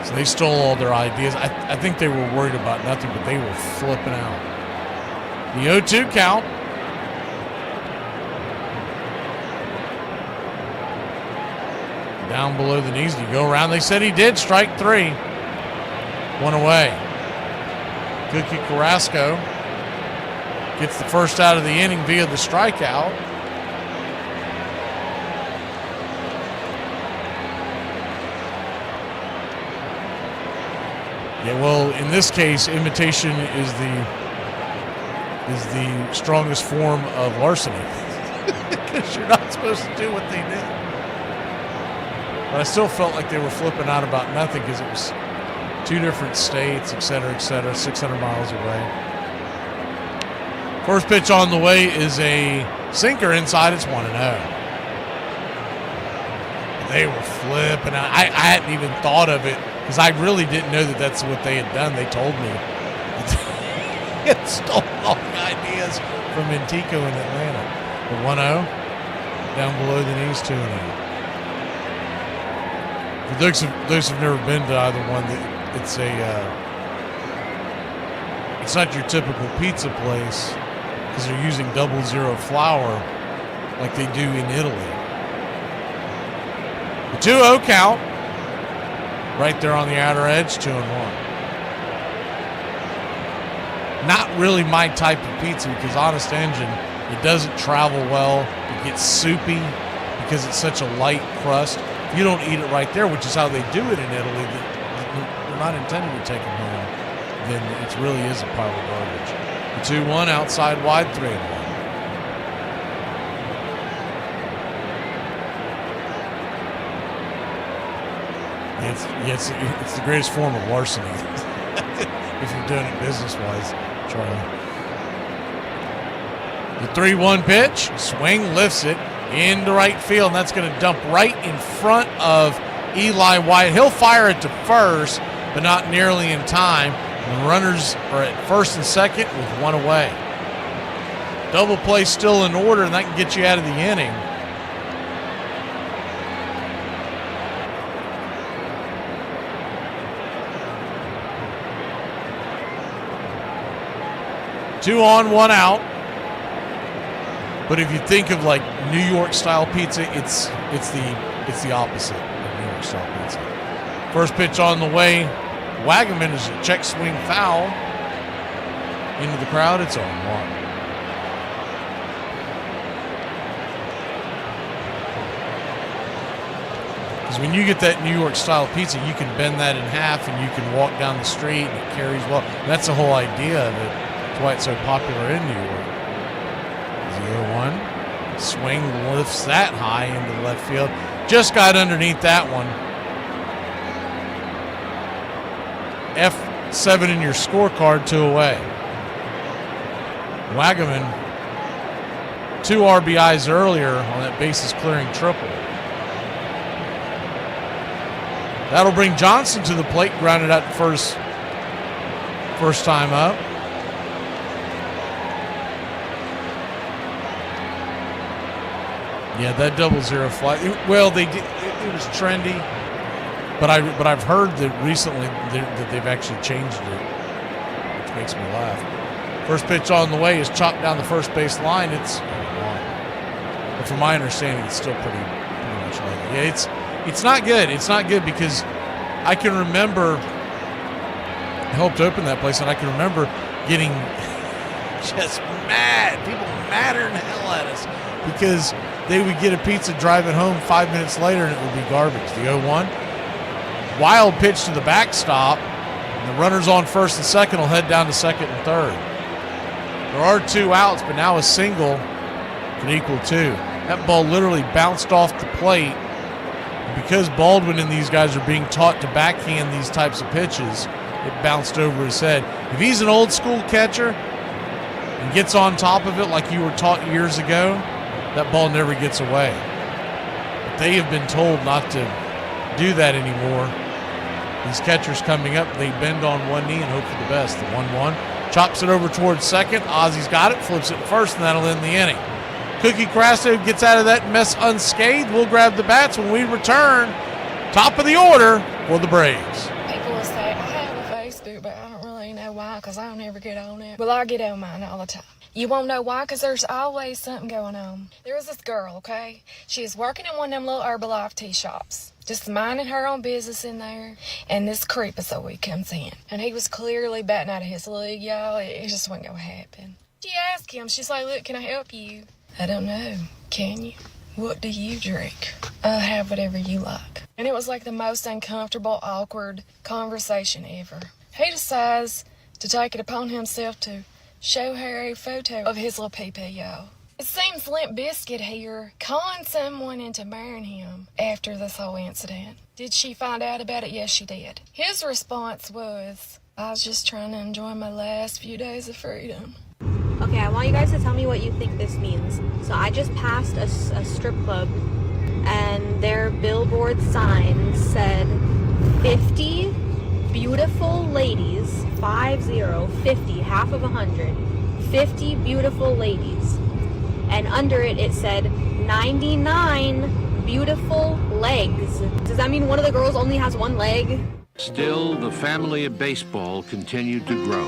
So they stole all their ideas. I think they were worried about nothing, but they were flipping out. The 0-2 count. Down below the knees. Do you go around? They said he did. Strike three. One away. Cookie Carrasco gets the first out of the inning via the strikeout. Yeah, well, in this case, imitation is the strongest form of larceny because you're not supposed to do what they did. But I still felt like they were flipping out about nothing because it was two different states, et cetera, 600 miles away. First pitch on the way is a sinker inside. It's 1-0. They were flipping out. I hadn't even thought of it because I really didn't know that that's what they had done. They told me. It stole all the ideas from Antico in Atlanta. The 1-0, down below the knees, 2-0. For those who've never been to either one, it's not your typical pizza place because they're using 00 flour like they do in Italy. The 2-0 count, right there on the outer edge, 2-1. Not really my type of pizza because Honest Engine, it doesn't travel well. It gets soupy because it's such a light crust. If you don't eat it right there, which is how they do it in Italy, they're not intending to take them home, then it really is a pile of garbage. The 2-1, outside wide, 3-1. It's the greatest form of larceny if you're doing it business-wise, Charlie. The 3-1 pitch, swing, lifts it into right field, and that's going to dump right in front of Eli White. He'll fire it to first, but not nearly in time. The runners are at first and second with one away. Double play still in order, and that can get you out of the inning. Two on, one out. But if you think of like New York style pizza, it's the opposite of New York style pizza. First pitch on the way, Wagaman is a check swing foul into the crowd. It's 0-1. Because when you get that New York style pizza, you can bend that in half and you can walk down the street and it carries well. That's the whole idea of it. That's why it's so popular in New York. 0-1. Swing lifts that high into left field. Just got underneath that one. F7 in your scorecard, 2 away. Wagaman, 2 RBIs earlier on that bases clearing triple. That'll bring Johnson to the plate, grounded out first time up. Yeah, that 0-0 fly. Well, they did. It was trendy, but I've heard that recently that they've actually changed it, which makes me laugh. First pitch on the way is chopped down the first base line. It's 1. But from my understanding, it's still pretty much like it. Yeah, it's not good. It's not good because I can remember I helped open that place, and I can remember getting just mad. People madder than hell at us because they would get a pizza driving home 5 minutes later and it would be garbage. The 0-1. Wild pitch to the backstop. And the runners on first and second will head down to second and third. There are 2 outs, but now a single can equal 2. That ball literally bounced off the plate. And because Baldwin and these guys are being taught to backhand these types of pitches, it bounced over his head. If he's an old school catcher and gets on top of it like you were taught years ago, that ball never gets away. But they have been told not to do that anymore. These catchers coming up, they bend on one knee and hope for the best. The 1-1. Chops it over towards second. Ozzy's got it, flips it first, and that'll end the inning. Cookie Crasso gets out of that mess unscathed. We'll grab the bats when we return. Top of the order for the Braves. People will say, I have a Facebook, but I don't really know why because I don't ever get on it. Well, I get on mine all the time. You won't know why because there's always something going on. There was this girl, okay? She was working in one of them little Herbalife tea shops. Just minding her own business in there. And this creepazoid comes in. And he was clearly batting out of his league, y'all. It just wasn't going to happen. She asked him, she's like, look, can I help you? I don't know. Can you? What do you drink? I'll have whatever you like. And it was like the most uncomfortable, awkward conversation ever. He decides to take it upon himself to show her a photo of his little pee-pee, y'all. It seems Limp Bizkit here calling someone into marrying him after this whole incident. Did she find out about it? Yes, she did. His response was, I was just trying to enjoy my last few days of freedom. Okay, I want you guys to tell me what you think this means. So I just passed a strip club, and their billboard sign said 50 beautiful ladies, 50, half of 100, 50 beautiful ladies. And under it, it said 99 beautiful legs. Does that mean one of the girls only has one leg? Still, the family of baseball continued to grow.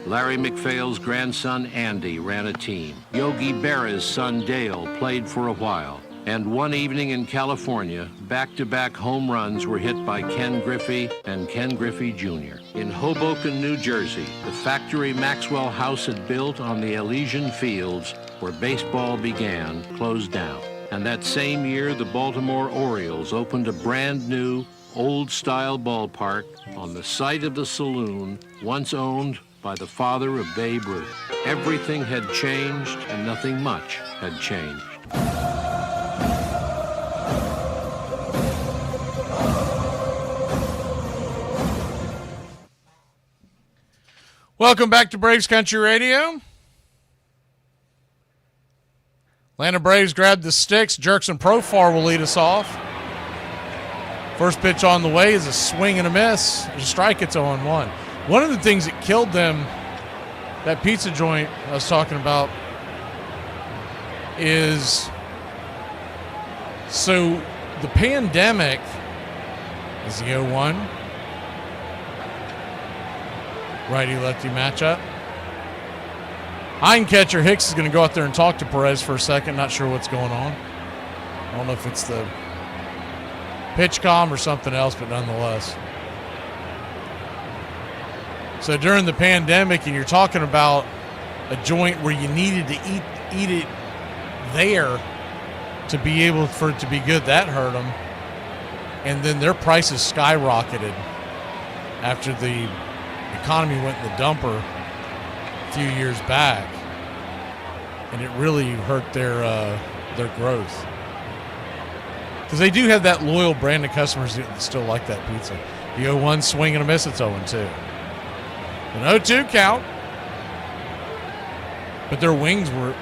Larry McPhail's grandson Andy ran a team. Yogi Berra's son Dale played for a while. And one evening in California, back-to-back home runs were hit by Ken Griffey and Ken Griffey Jr. In Hoboken, New Jersey, the factory Maxwell House had built on the Elysian Fields, where baseball began, closed down. And that same year, the Baltimore Orioles opened a brand new, old-style ballpark on the site of the saloon once owned by the father of Babe Ruth. Everything had changed, and nothing much had changed. Welcome back to Braves Country Radio. Atlanta Braves grabbed the sticks. Jerkson Profar will lead us off. First pitch on the way is a swing and a miss. There's a strike, it's 0-1. One of the things that killed them, that pizza joint I was talking about, is so the pandemic is the 0-1. Righty-lefty matchup. Hind catcher Hicks is going to go out there and talk to Perez for a second. Not sure what's going on. I don't know if it's the pitch comm or something else, but nonetheless. So during the pandemic, and you're talking about a joint where you needed to eat it there to be able for it to be good, that hurt them. And then their prices skyrocketed after the economy went in the dumper a few years back, and it really hurt their growth. Because they do have that loyal brand of customers that still like that pizza. The 0-1 swing and a miss, it's 0-2. An 0-2 count. But their wings are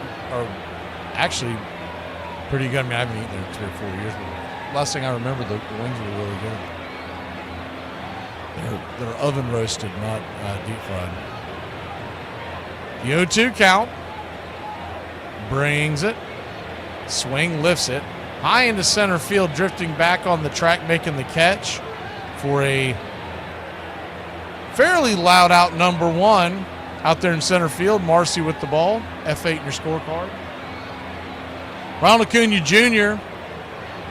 actually pretty good. I mean, I haven't eaten there in 3 or 4 years, but last thing I remember, the wings were really good. They're oven roasted, not deep fried. The 0-2 count. Brings it. Swing, lifts it. High into center field, drifting back on the track, making the catch for a fairly loud out number 1 out there in center field. Marcy with the ball. F8 in your scorecard. Ronald Acuna Jr.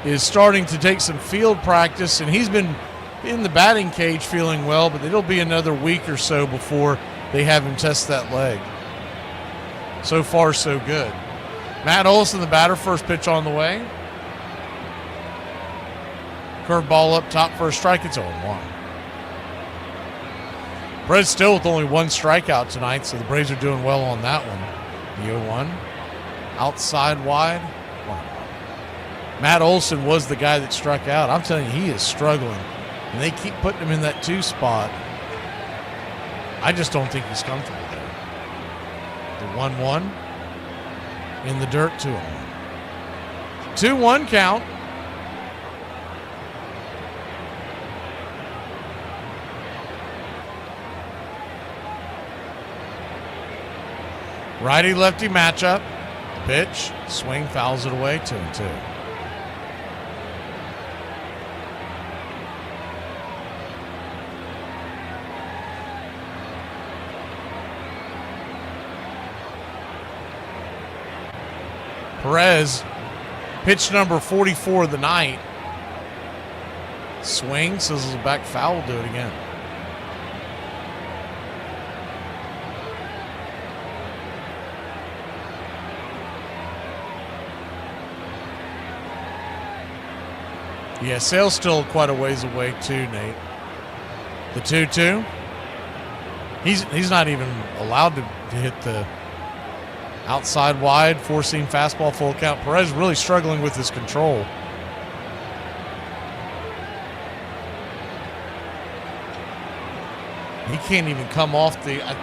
is starting to take some field practice, and he's been in the batting cage feeling well, but it'll be another week or so before they have him test that leg. So far, so good. Matt Olson, the batter, first pitch on the way. Curveball up top for a strike. It's 0-1. Braves still with only 1 strikeout tonight, so the Braves are doing well on that one. The 0-1. Outside wide. 1-1. Matt Olson was the guy that struck out. I'm telling you, he is struggling. And they keep putting him in that 2 spot. I just don't think he's comfortable there. The 1-1. In the dirt, 2-1. 2-1 count. Righty-lefty matchup. Pitch, swing, fouls it away, 2-2. Perez, pitch number 44 of the night. Swing, sizzles back, foul, will do it again. Yeah, Sale's still quite a ways away too, Nate. The 2-2. He's not even allowed to hit the outside wide, 4-seam fastball, full count. Perez really struggling with his control. He can't even come off the, I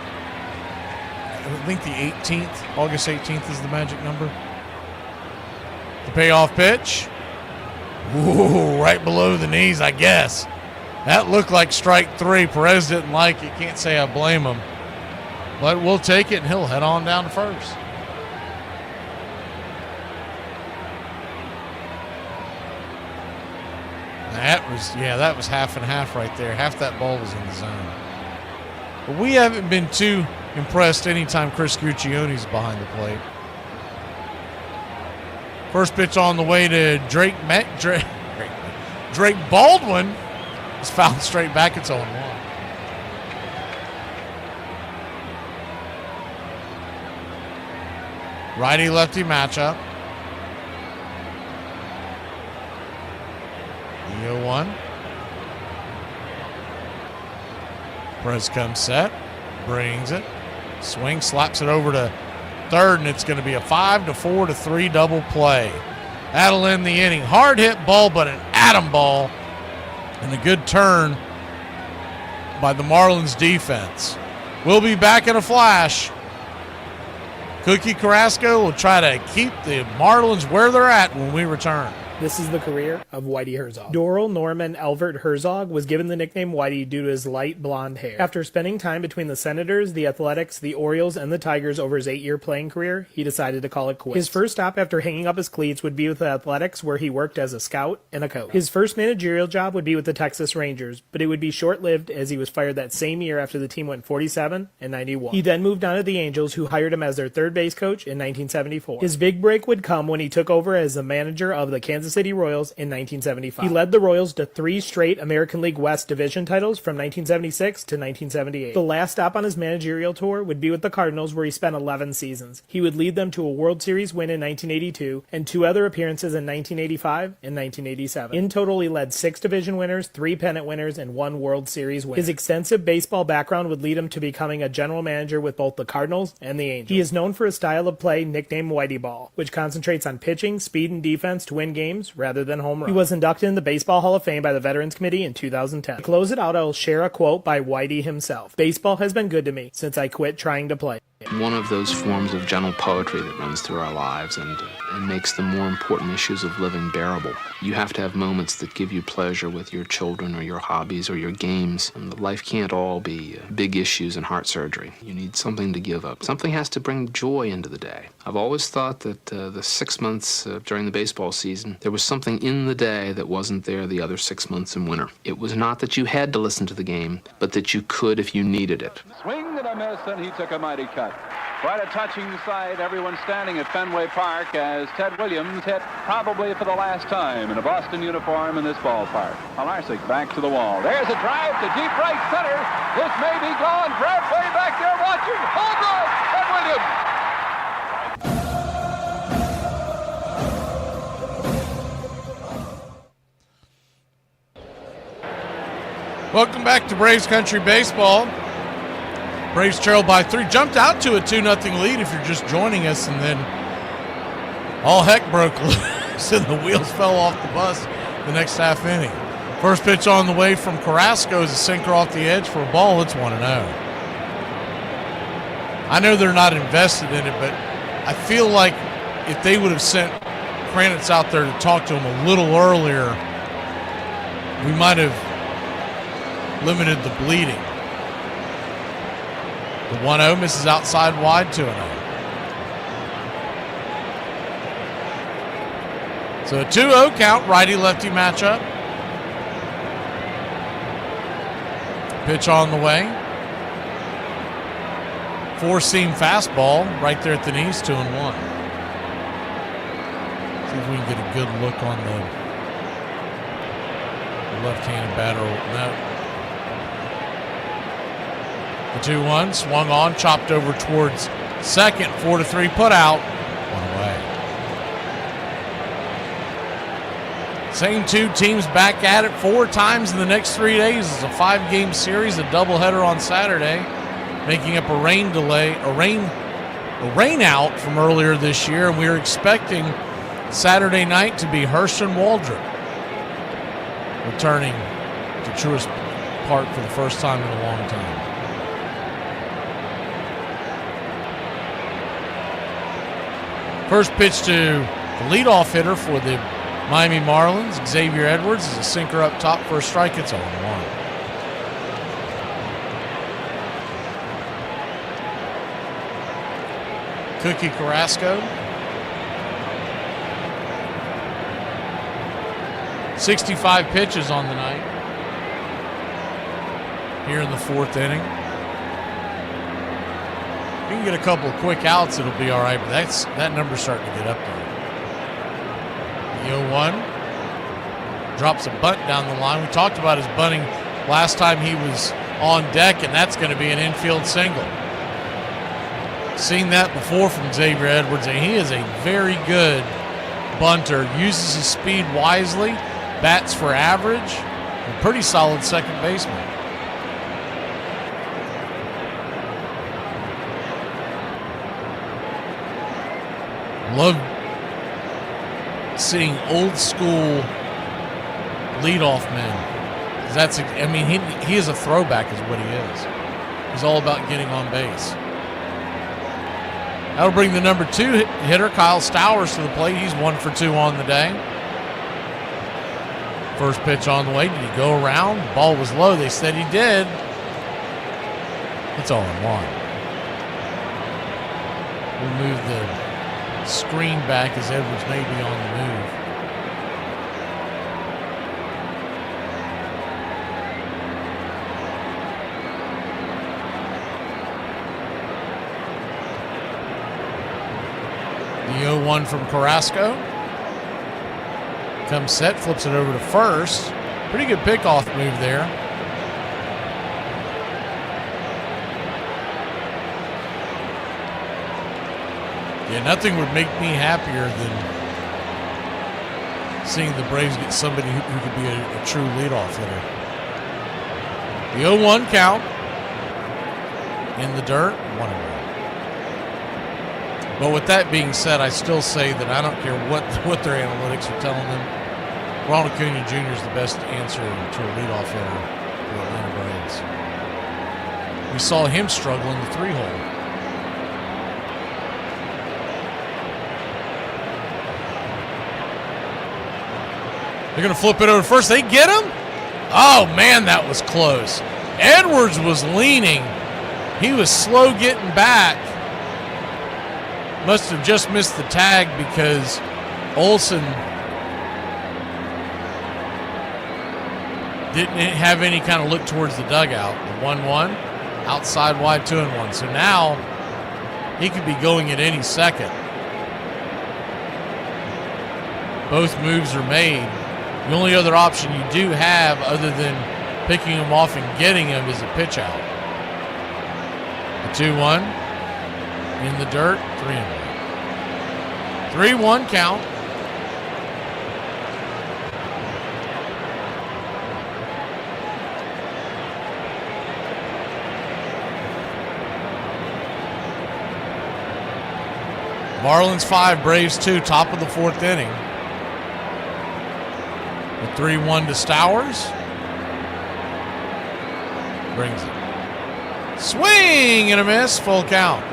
think the 18th, August 18th is the magic number. The payoff pitch. Ooh, right below the knees, I guess. That looked like strike 3. Perez didn't like it. Can't say I blame him. But we'll take it, and he'll head on down to first. That was half and half right there. Half that ball was in the zone. But we haven't been too impressed anytime Chris Guccione's behind the plate. First pitch on the way to Drake Baldwin is fouled straight back. It's 0-1. Righty-lefty matchup. The 0-1. Perez comes set, brings it, swing, slaps it over to third, and it's going to be a 5-4-3 double play. That'll end the inning. Hard hit ball, but an atom ball, and a good turn by the Marlins defense. We'll be back in a flash. Cookie Carrasco will try to keep the Marlins where they're at when we return. This is the career of Whitey Herzog. Doral Norman Elvert Herzog was given the nickname Whitey due to his light blonde hair. After spending time between the Senators, the Athletics, the Orioles, and the Tigers over his 8-year playing career, he decided to call it quits. His first stop after hanging up his cleats would be with the Athletics, where he worked as a scout and a coach. His first managerial job would be with the Texas Rangers, but it would be short-lived as he was fired that same year after the team went 47-91. He then moved on to the Angels, who hired him as their third base coach in 1974. His big break would come when he took over as the manager of the Kansas Kansas City Royals in 1975. He led the Royals to 3 straight American League West division titles from 1976 to 1978. The last stop on his managerial tour would be with the Cardinals, where he spent 11 seasons. He would lead them to a World Series win in 1982 and 2 other appearances in 1985 and 1987. In total, he led 6 division winners, 3 pennant winners, and 1 World Series win. His extensive baseball background would lead him to becoming a general manager with both the Cardinals and the Angels. He is known for his style of play nicknamed Whitey Ball, which concentrates on pitching, speed, and defense to win games rather than home runs. He was inducted in the Baseball Hall of Fame by the Veterans Committee in 2010. To close it out, I will share a quote by Whitey himself. "Baseball has been good to me since I quit trying to play." One of those forms of gentle poetry that runs through our lives and makes the more important issues of living bearable. You have to have moments that give you pleasure with your children or your hobbies or your games. And life can't all be big issues and heart surgery. You need something to give up. Something has to bring joy into the day. I've always thought that the 6 months during the baseball season, there was something in the day that wasn't there the other 6 months in winter. It was not that you had to listen to the game, but that you could if you needed it. Swing and a miss, and he took a mighty cut. Quite a touching sight. Everyone standing at Fenway Park as Ted Williams hit probably for the last time in a Boston uniform in this ballpark. Malarsic back to the wall. There's a drive to deep right center. This may be gone. Brad way back there watching. Home run, Ted Williams. Welcome back to Braves Country Baseball. Braves trailed by 3. Jumped out to a 2-0 lead if you're just joining us, and then all heck broke loose and the wheels fell off the bus the next half inning. First pitch on the way from Carrasco is a sinker off the edge for a ball. It's 1-0. I know they're not invested in it, but I feel like if they would have sent Kranitz out there to talk to him a little earlier, we might have limited the bleeding. The 1-0 misses outside wide, 2-0. So a 2-0 count, righty-lefty matchup. Pitch on the way. 4-seam fastball right there at the knees, 2-1. See if we can get a good look on the left-handed batter. No. The 2-1 swung on, chopped over towards second, 4-3 put out, 1 away. Same 2 teams back at it 4 times in the next 3 days. It's a 5-game series, a doubleheader on Saturday, making up a rain out from earlier this year, and we are expecting Saturday night to be Hurst and Waldrop returning to Truist Park for the first time in a long time. First pitch to the leadoff hitter for the Miami Marlins, Xavier Edwards, is a sinker up top for a strike. It's 0-1. Cookie Carrasco. 65 pitches on the night here in the 4th inning. If you can get a couple of quick outs, it'll be all right, but that number's starting to get up there. The 0-1 drops a bunt down the line. We talked about his bunting last time he was on deck, and that's going to be an infield single. Seen that before from Xavier Edwards, and he is a very good bunter. Uses his speed wisely, bats for average, and pretty solid second baseman. Love seeing old school leadoff men. He is a throwback is what he is. He's all about getting on base. That'll bring the number 2 hitter, Kyle Stowers, to the plate. He's 1 for 2 on the day. First pitch on the way. Did he go around? The ball was low. They said he did. It's 0-1. We'll move the screen back as Edwards may be on the move. The 0-1 from Carrasco. Comes set, flips it over to first. Pretty good pickoff move there. Yeah, nothing would make me happier than seeing the Braves get somebody who could be a true leadoff hitter. The 0-1 count. In the dirt, 1-1. But with that being said, I still say that I don't care what their analytics are telling them. Ronald Acuna Jr. is the best answer to a leadoff hitter for the Atlanta Braves. We saw him struggle in the 3-hole. They're going to flip it over first. They get him? Oh, man, that was close. Edwards was leaning. He was slow getting back. Must have just missed the tag because Olsen didn't have any kind of look towards the dugout. The 1-1, outside wide 2-1. So now he could be going at any second. Both moves are made. The only other option you do have other than picking him off and getting him is a pitch out. The 2-1 in the dirt, 3-1. 3-1 count. Marlins 5, Braves 2, top of the 4th inning. The 3-1 to Stowers. Brings it. Swing and a miss, full count.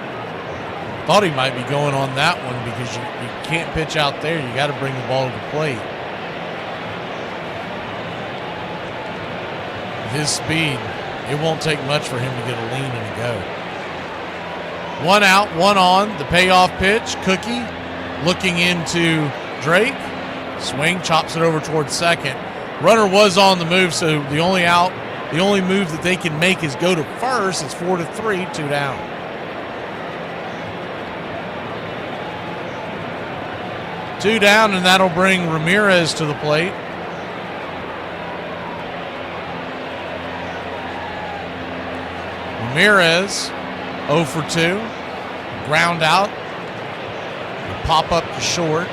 Thought he might be going on that one because you can't pitch out there. You got to bring the ball to the plate. With his speed, it won't take much for him to get a lean and a go. 1 out, 1 on. The payoff pitch. Cookie looking into Drake. Swing, chops it over towards second. Runner was on the move, so the only move that they can make is go to first. It's 4-3, 2 down. Two down, and that'll bring Ramirez to the plate. Ramirez, 0 for 2. Ground out. Pop up to short.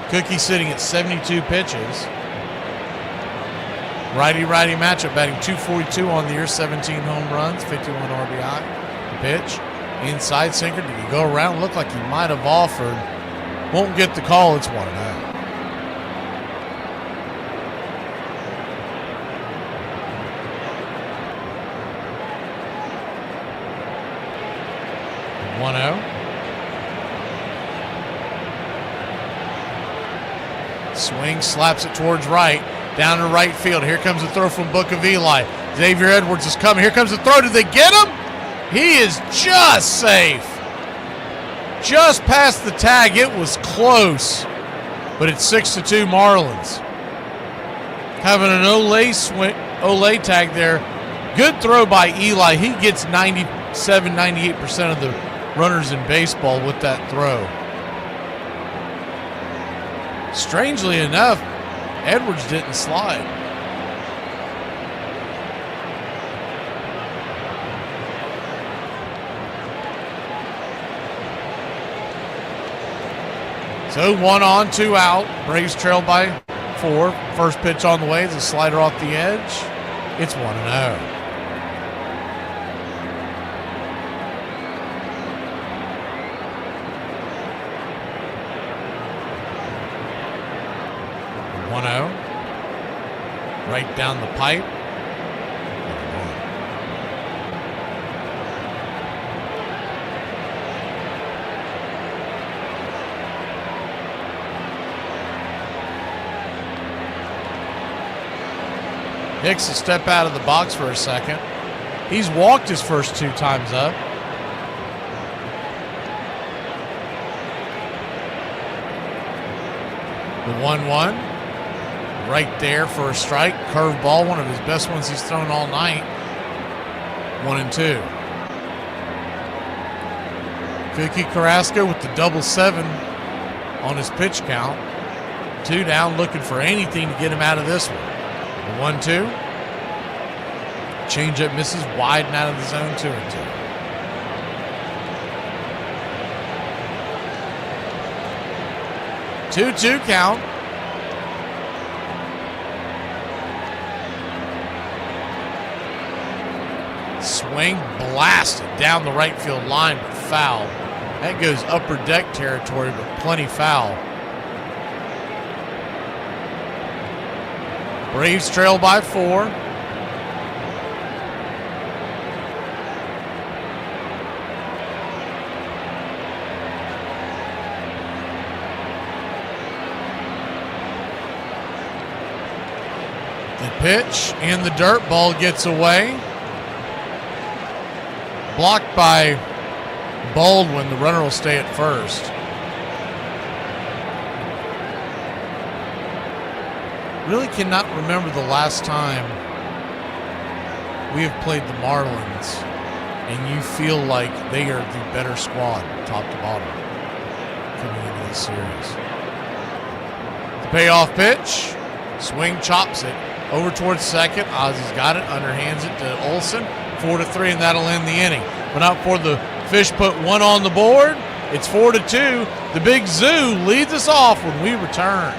Cookie sitting at 72 pitches. Righty-righty matchup, batting .242 on the year, 17 home runs, 51 RBI. Pitch, inside sinker. Did he go around? Looked like he might have offered. Won't get the call. It's 1-0. Swing, slaps it towards right, down to right field. Here comes the throw from Book of Eli. Xavier Edwards is coming. Here comes the throw. Did they get him? He is just safe. Just past the tag. It was close, but it's 6-2 Marlins. Having an Olay tag there. Good throw by Eli. He gets 97-98% of the runners in baseball with that throw. Strangely enough, Edwards didn't slide. So 1 on, 2 out. Braves trail by 4. First pitch on the way. It's a slider off the edge. It's 1-0. Right down the pipe. Hicks will step out of the box for a second. He's walked his first 2 times up. The 1-1. Right there for a strike. Curve ball, one of his best ones he's thrown all night. 1-2. Cookie Carrasco with the 7-7 on his pitch count. 2 down, looking for anything to get him out of this one. The 1-2. Changeup misses wide and out of the zone. 2-2. 2-2 count. Swing blasted down the right field line, but foul. That goes upper deck territory, but plenty foul. Braves trail by 4. The pitch in the dirt, ball gets away. Blocked by Baldwin. The runner will stay at first. Really cannot remember the last time we have played the Marlins and you feel like they are the better squad, top to bottom, coming into this series. The payoff pitch. Swing, chops it over towards second. Ozzy's got it, underhands it to Olsen. 4-3, and that'll end the inning. But not before the Fish put 1 on the board. It's 4-2. The Big Zoo leads us off when we return.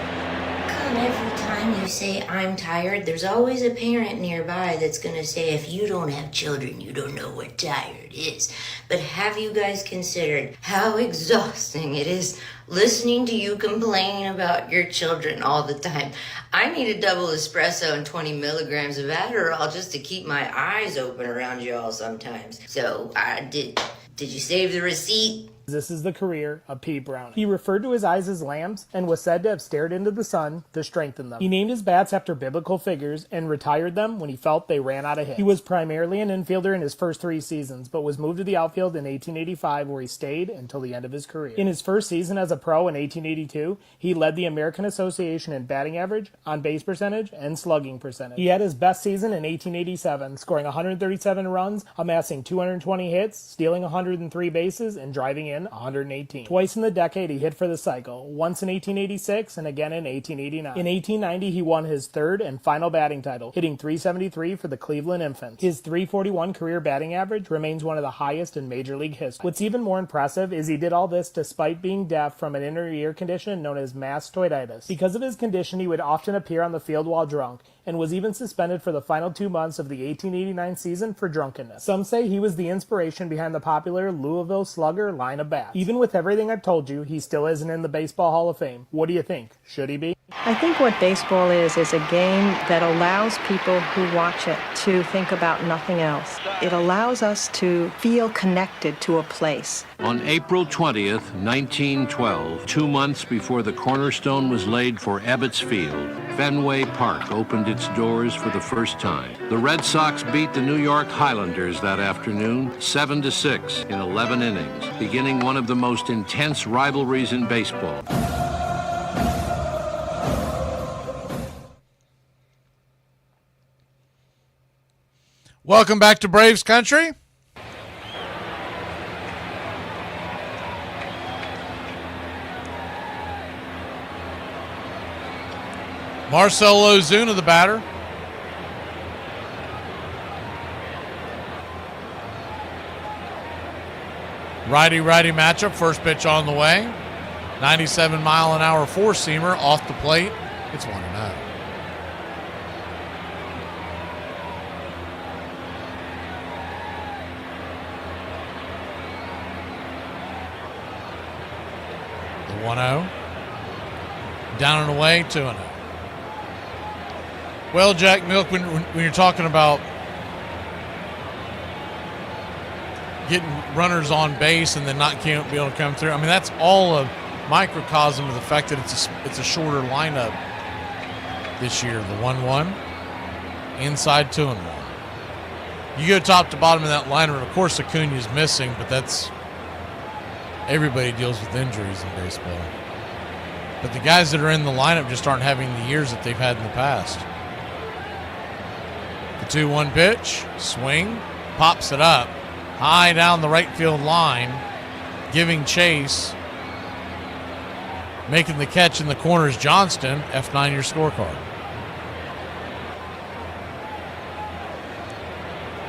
Every time you say I'm tired, there's always a parent nearby that's going to say, if you don't have children, you don't know what tired is. But have you guys considered how exhausting it is listening to you complain about your children all the time? I need a double espresso and 20 milligrams of Adderall just to keep my eyes open around y'all sometimes. So, did you save the receipt? This is the career of Pete Browning. He referred to his eyes as lamps and was said to have stared into the sun to strengthen them. He named his bats after biblical figures and retired them when he felt they ran out of hits. He was primarily an infielder in his first 3 seasons, but was moved to the outfield in 1885 where he stayed until the end of his career. In his first season as a pro in 1882, he led the American Association in batting average, on-base percentage, and slugging percentage. He had his best season in 1887, scoring 137 runs, amassing 220 hits, stealing 103 bases, and driving in 118. Twice in the decade he hit for the cycle, once in 1886 and again in 1889. In 1890 he won his 3rd and final batting title, hitting .373 for the Cleveland Infants. His .341 career batting average remains one of the highest in Major League history. What's even more impressive is he did all this despite being deaf from an inner ear condition known as mastoiditis. Because of his condition, he would often appear on the field while drunk, and was even suspended for the final 2 months of the 1889 season for drunkenness. Some say he was the inspiration behind the popular Louisville Slugger line of bats. Even with everything I've told you, he still isn't in the Baseball Hall of Fame. What do you think? Should he be? I think what baseball is a game that allows people who watch it to think about nothing else. It allows us to feel connected to a place. On April 20th, 1912, 2 months before the cornerstone was laid for Ebbets Field, Fenway Park opened its doors for the first time. The Red Sox beat the New York Highlanders that afternoon 7-6 in 11 innings, beginning one of the most intense rivalries in baseball. Welcome back to Braves Country. Marcell Ozuna, the batter. Righty-righty matchup. First pitch on the way. 97-mile-an-hour four-seamer off the plate. It's 1-0. The 1-0. Down and away, 2-0. Well, Jack Milk, when you're talking about getting runners on base and then not be able to come through, I mean, that's all a microcosm of the fact that it's a shorter lineup this year. The 1-1, inside 2-1. You go top to bottom of that lineup, and of course Acuna's missing, but that's everybody deals with injuries in baseball. But the guys that are in the lineup just aren't having the years that they've had in the past. The 2-1 pitch, swing, pops it up, high down the right field line, giving chase. Making the catch in the corner is Johnston, F9 your scorecard.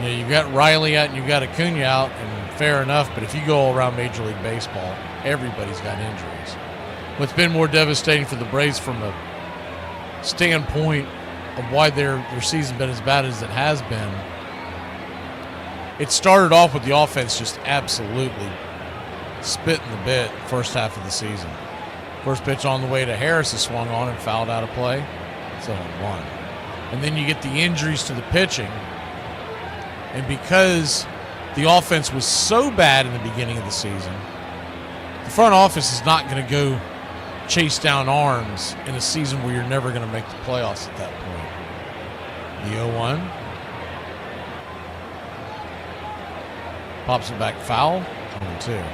Yeah, you got Riley out and you got Acuna out, and fair enough, but if you go all around Major League Baseball, everybody's got injuries. What's been more devastating for the Braves from a standpoint of why their season's been as bad as it has been, it started off with the offense just absolutely spitting the bit first half of the season. First pitch on the way to Harris is swung on and fouled out of play. It's 0-1. And then you get the injuries to the pitching. And because the offense was so bad in the beginning of the season, the front office is not going to go chase down arms in a season where you're never going to make the playoffs at that point. The 0-1. Pops it back foul. 0-2.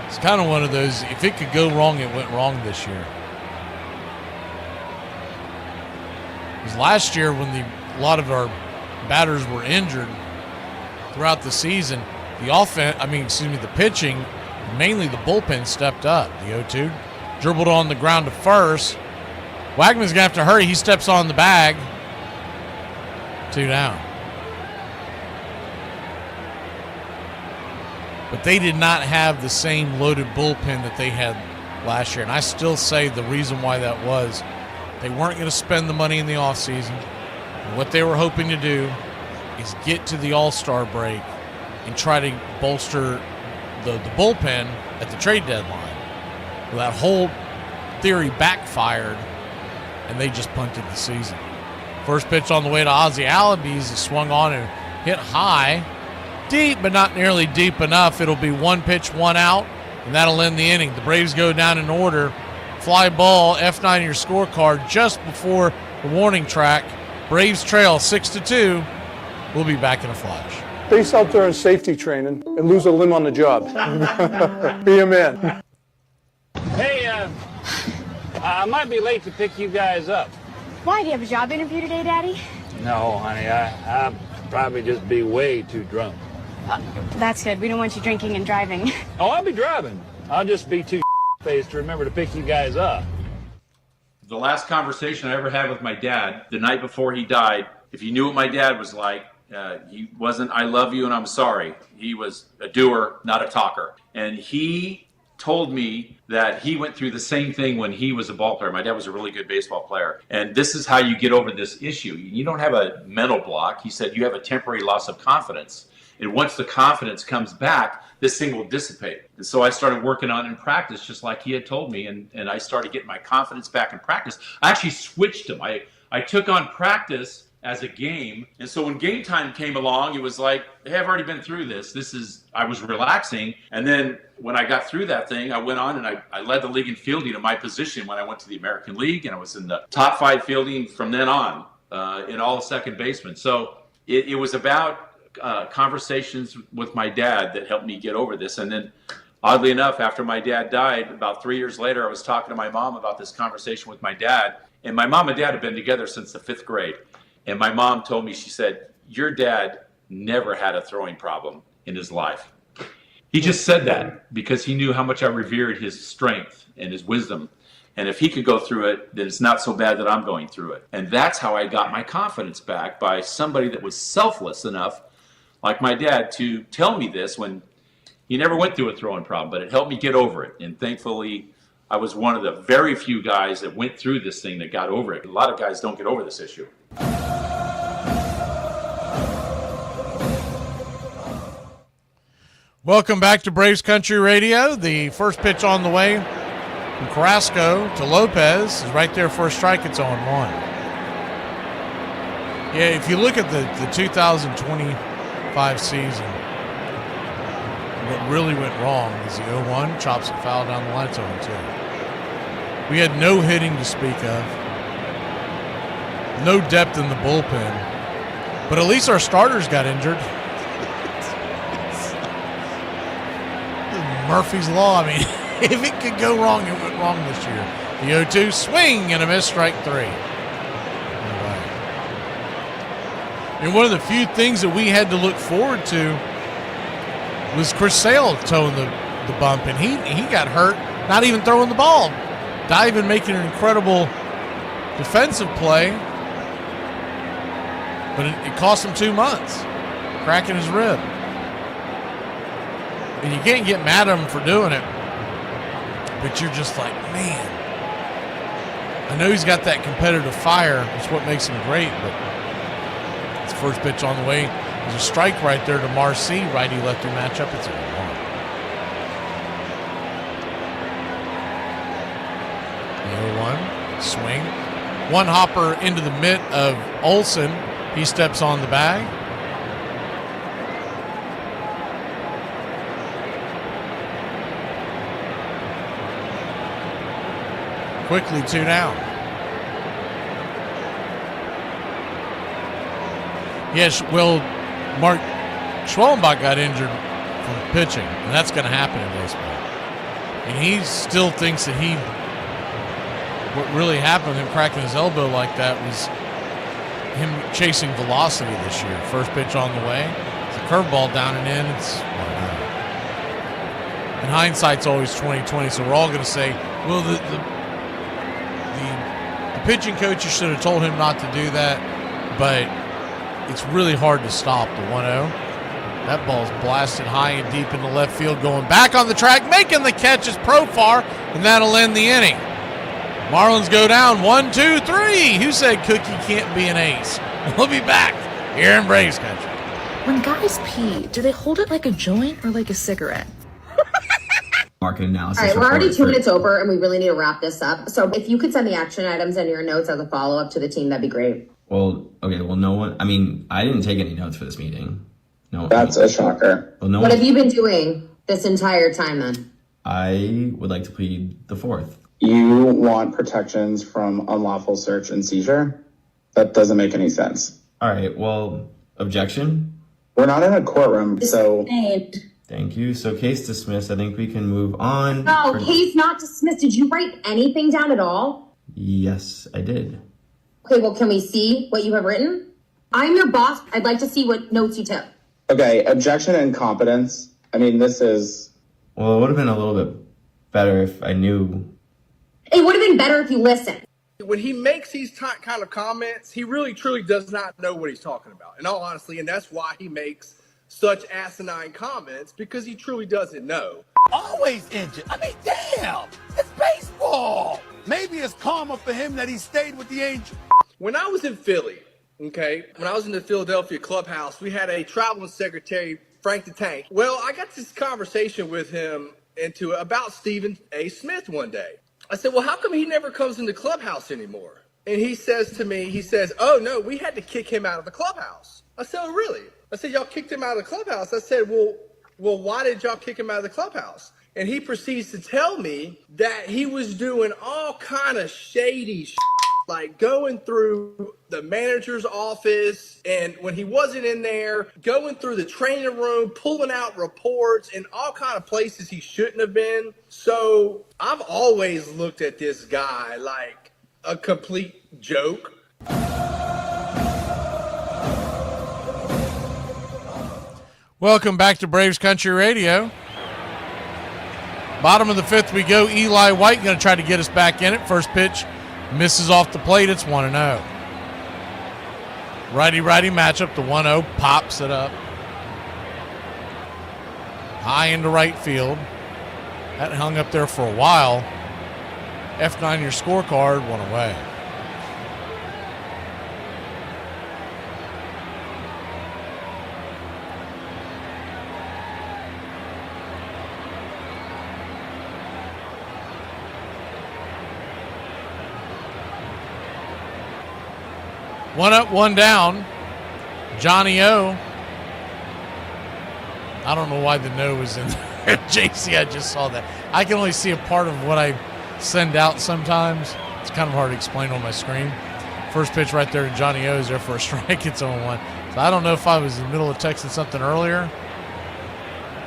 It's kind of one of those, if it could go wrong, it went wrong this year. Because last year when a lot of our batters were injured throughout the season, the pitching, mainly the bullpen stepped up. The 0-2 dribbled on the ground to first. Wagman's going to have to hurry. He steps on the bag. 2 down. But they did not have the same loaded bullpen that they had last year. And I still say the reason why that was, they weren't going to spend the money in the offseason. And what they were hoping to do is get to the All-Star break and try to bolster the bullpen at the trade deadline. Well, that whole theory backfired, and they just punted the season. First pitch on the way to Ozzie Albies is swung on and hit high. Deep, but not nearly deep enough. It'll be 1 pitch, 1 out, and that'll end the inning. The Braves go down in order. Fly ball, F9 your scorecard just before the warning track. Braves trail 6-2. We'll be back in a flash. Base out there in safety training and lose a limb on the job. Be a man. Hey, I might be late to pick you guys up. Why, do you have a job interview today, Daddy? No, honey, I'll probably just be way too drunk. That's good. We don't want you drinking and driving. Oh, I'll be driving. I'll just be too faced to remember to pick you guys up. The last conversation I ever had with my dad, the night before he died, if you knew what my dad was like, he wasn't, I love you and I'm sorry. He was a doer, not a talker. And he told me that he went through the same thing when he was a ball player. My dad was a really good baseball player. And this is how you get over this issue. You don't have a mental block. He said you have a temporary loss of confidence. And once the confidence comes back, this thing will dissipate. And so I started working on it in practice, just like he had told me. And I started getting my confidence back in practice. I actually switched him. I took on practice as a game. And so when game time came along, it was like, hey, I've already been through this. I was relaxing. And then when I got through that thing, I went on and I led the league in fielding in my position when I went to the American League. And I was in the top 5 fielding from then on in all second basemen. So it was about conversations with my dad that helped me get over this. And then oddly enough, after my dad died, about 3 years later, I was talking to my mom about this conversation with my dad. And my mom and dad have been together since the 5th grade. And my mom told me, she said, your dad never had a throwing problem in his life. He just said that because he knew how much I revered his strength and his wisdom. And if he could go through it, then it's not so bad that I'm going through it. And that's how I got my confidence back, by somebody that was selfless enough, like my dad, to tell me this when he never went through a throwing problem, but it helped me get over it. And thankfully, I was one of the very few guys that went through this thing that got over it. A lot of guys don't get over this issue. Welcome back to Braves Country Radio. The first pitch on the way from Carrasco to Lopez is right there for a strike. It's 0-1. Yeah, if you look at the 2025 season, what really went wrong is the 0-1, chops it foul down the line, it's 0-2. We had no hitting to speak of, no depth in the bullpen, but at least our starters got injured. Murphy's Law. I mean, if it could go wrong, it went wrong this year. The 0-2 swing and a miss, strike 3. And one of the few things that we had to look forward to was Chris Sale towing the the bump, and he got hurt not even throwing the ball, diving, making an incredible defensive play, but it cost him 2 months, cracking his rib. And you can't get mad at him for doing it, but you're just like, man, I know he's got that competitive fire. That's what makes him great, but it's first pitch on the way. There's a strike right there to Marcy, righty-lefty matchup. It's a 1. The 0-1, swing. One hopper into the mitt of Olsen. He steps on the bag. Quickly 2 down. Yes, well, Mark Schwellenbach got injured from pitching, and that's going to happen in baseball. And he still thinks that what really happened, him cracking his elbow like that, was him chasing velocity this year. First pitch on the way. It's a curveball down and in. And hindsight's always 20/20, so we're all going to say, well, the pitching coaches should have told him not to do that, but it's really hard to stop the 1-0. That ball's blasted high and deep into left field, going back on the track, making the catch is Profar, and that'll end the inning. Marlins go down 1, 2, 3. Who said Cookie can't be an ace? We'll be back here in Braves Country. When guys pee, do they hold it like a joint or like a cigarette? Market analysis. All right, we're already 2 minutes over, and we really need to wrap this up. So if you could send the action items and your notes as a follow-up to the team, that'd be great. Well, okay, well, no one, I mean, I didn't take any notes for this meeting. No. That's a shocker. Well, no what one, have you been doing this entire time then? I would like to plead the 4th. You want protections from unlawful search and seizure? That doesn't make any sense. All right, well, objection? We're not in a courtroom, so... Thank you. So case dismissed. I think we can move on. No, case not dismissed. Did you write anything down at all? Yes, I did. Okay, well, can we see what you have written? I'm your boss. I'd like to see what notes you took. Okay, objection and incompetence. I mean, this is... Well, it would have been a little bit better if I knew. It would have been better if you listened. When he makes these kind of comments, he really, truly does not know what he's talking about, in all honesty, and that's why he makes such asinine comments, because he truly doesn't know. Always injured. I mean, damn, it's baseball. Maybe it's karma for him that he stayed with the Angels. When I was in Philly, okay, when I was in the Philadelphia clubhouse, we had a traveling secretary, Frank the Tank. Well, I got this conversation with him about Stephen A. Smith one day. I said, well, how come he never comes in the clubhouse anymore? And he says to me, oh, no, we had to kick him out of the clubhouse. I said, oh, really? I said, y'all kicked him out of the clubhouse. I said, well, why did y'all kick him out of the clubhouse? And he proceeds to tell me that he was doing all kind of shady shit, like going through the manager's office, and when he wasn't in there, going through the training room, pulling out reports and all kind of places he shouldn't have been. So I've always looked at this guy like a complete joke. Welcome back to Braves Country Radio. Bottom of the 5th we go. Eli White going to try to get us back in it. First pitch misses off the plate. It's 1-0. Righty-righty matchup. The 1-0 pops it up. High into right field. That hung up there for a while. F9 your scorecard. 1 away. One up, one down. Johnny O. I don't know why the no was in there. JC, I just saw that. I can only see a part of what I send out sometimes. It's kind of hard to explain on my screen. First pitch right there to Johnny O is there for a strike. It's 0-1. So I don't know if I was in the middle of texting something earlier.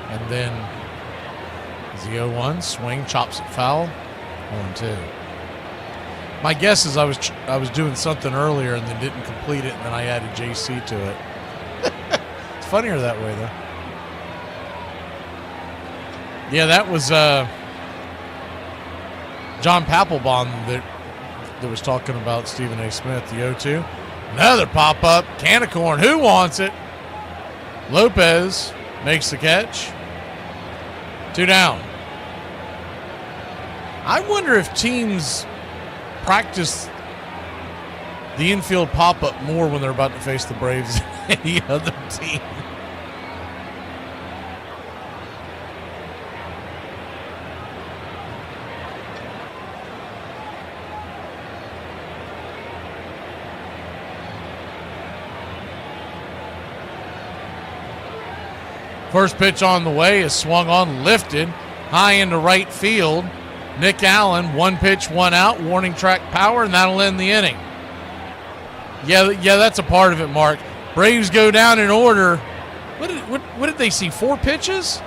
And then is the 0-1. Swing, chops it foul. 1-2. My guess is I was doing something earlier and then didn't complete it, and then I added JC to it. It's funnier that way, though. Yeah, that was John Papelbon that was talking about Stephen A. Smith, the 0-2. Another pop-up. Can of corn. Who wants it? Lopez makes the catch. 2 down. I wonder if teams practice the infield pop-up more when they're about to face the Braves than any other team. First pitch on the way is swung on, lifted, high into right field. Nick Allen, 1 pitch, 1 out, warning track power, and that'll end the inning. Yeah, that's a part of it, Mark. Braves go down in order. What did they see, 4 pitches?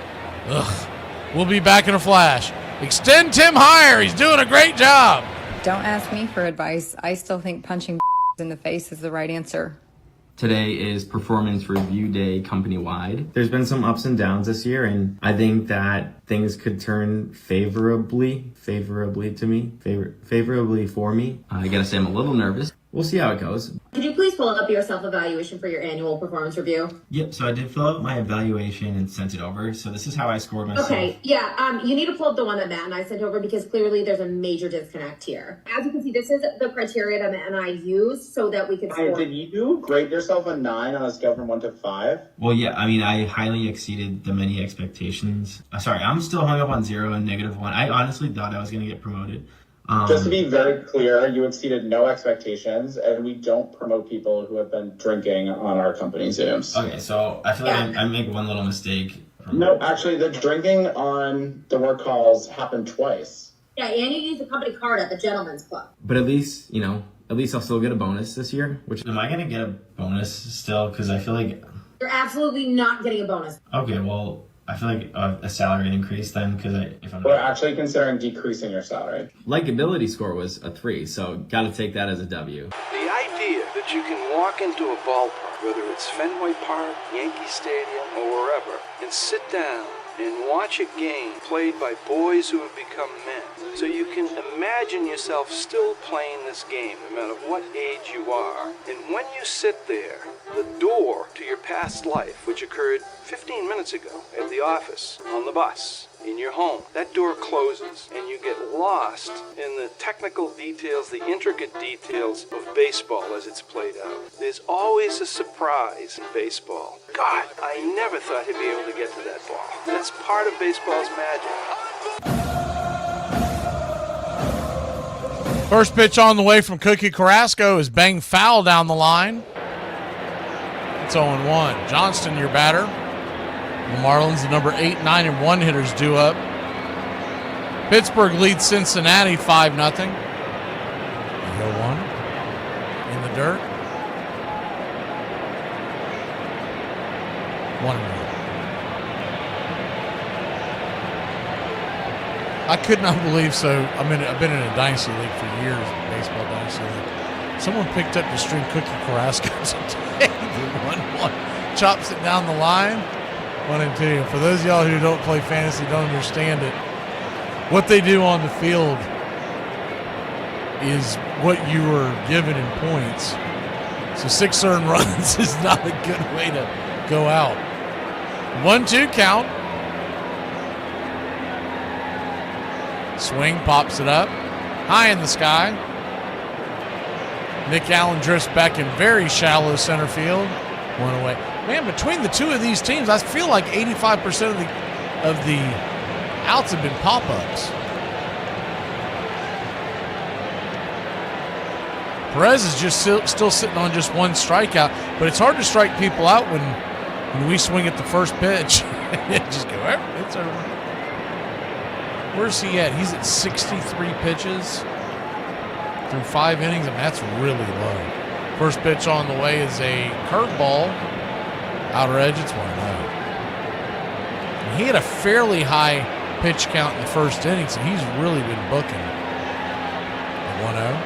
Ugh. We'll be back in a flash. Extend Tim higher. He's doing a great job. Don't ask me for advice. I still think punching in the face is the right answer. Today is performance review day company-wide. There's been some ups and downs this year, and I think that things could turn favorably for me. I gotta say I'm a little nervous. We'll see how it goes. Could you please pull up your self-evaluation for your annual performance review? Yep, so I did fill out my evaluation and sent it over. So this is how I scored myself. Okay, yeah, you need to pull up the one that Matt and I sent over because clearly there's a major disconnect here. As you can see, this is the criteria that Matt and I used so that we could score. Did you grade yourself a 9 on a scale from 1 to 5? Well, yeah, I mean, I highly exceeded the many expectations. Sorry, I'm still hung up on 0 and -1. I honestly thought I was going to get promoted. Just to be very clear, you exceeded no expectations, and we don't promote people who have been drinking on our company Zooms. Okay, so I feel like I make one little mistake. No, actually, the drinking on the work calls happened twice. Yeah, and you used a company card at the Gentleman's Club. But at least I'll still get a bonus this year. Am I going to get a bonus still? Because I feel like... You're absolutely not getting a bonus. Okay, well... I feel like a salary increase then, because we're actually considering decreasing your salary. Likability score was a 3, so got to take that as a W. The idea that you can walk into a ballpark, whether it's Fenway Park, Yankee Stadium, or wherever, and sit down and watch a game played by boys who have become men. So you can imagine yourself still playing this game, no matter what age you are. And when you sit there, the door to your past life, which occurred 15 minutes ago at the office, on the bus, in your home, that door closes and you get lost in the technical details, the intricate details of baseball as it's played out. There's always a surprise in baseball. God, I never thought he'd be able to get to that ball. That's part of baseball's magic. First pitch on the way from Cookie Carrasco is banged foul down the line. It's 0-1. Johnston, your batter. The Marlins, the number 8, 9, and 1 hitters due up. Pittsburgh leads Cincinnati 5-0. 0-1 in the dirt. 1-1. I could not believe so. I've been in a dynasty league for years, baseball dynasty league. Someone picked up the string Cookie Carrasco today. 1-1. Chops it down the line. 1-2. For those of y'all who don't play fantasy, don't understand it, what they do on the field is what you were given in points. So 6 earned runs is not a good way to go out. 1-2 count. Swing, pops it up. High in the sky. Nick Allen drifts back in very shallow center field. 1 away. Man, between the two of these teams, I feel like 85% of the outs have been pop-ups. Perez is just still sitting on just 1 strikeout, but it's hard to strike people out when we swing at the first pitch. Just go, it's over. Where's he at? He's at 63 pitches through 5 innings, and that's really low. First pitch on the way is a curveball. Outer edge, it's 1-0. And he had a fairly high pitch count in the first inning, so he's really been booking. 1-0.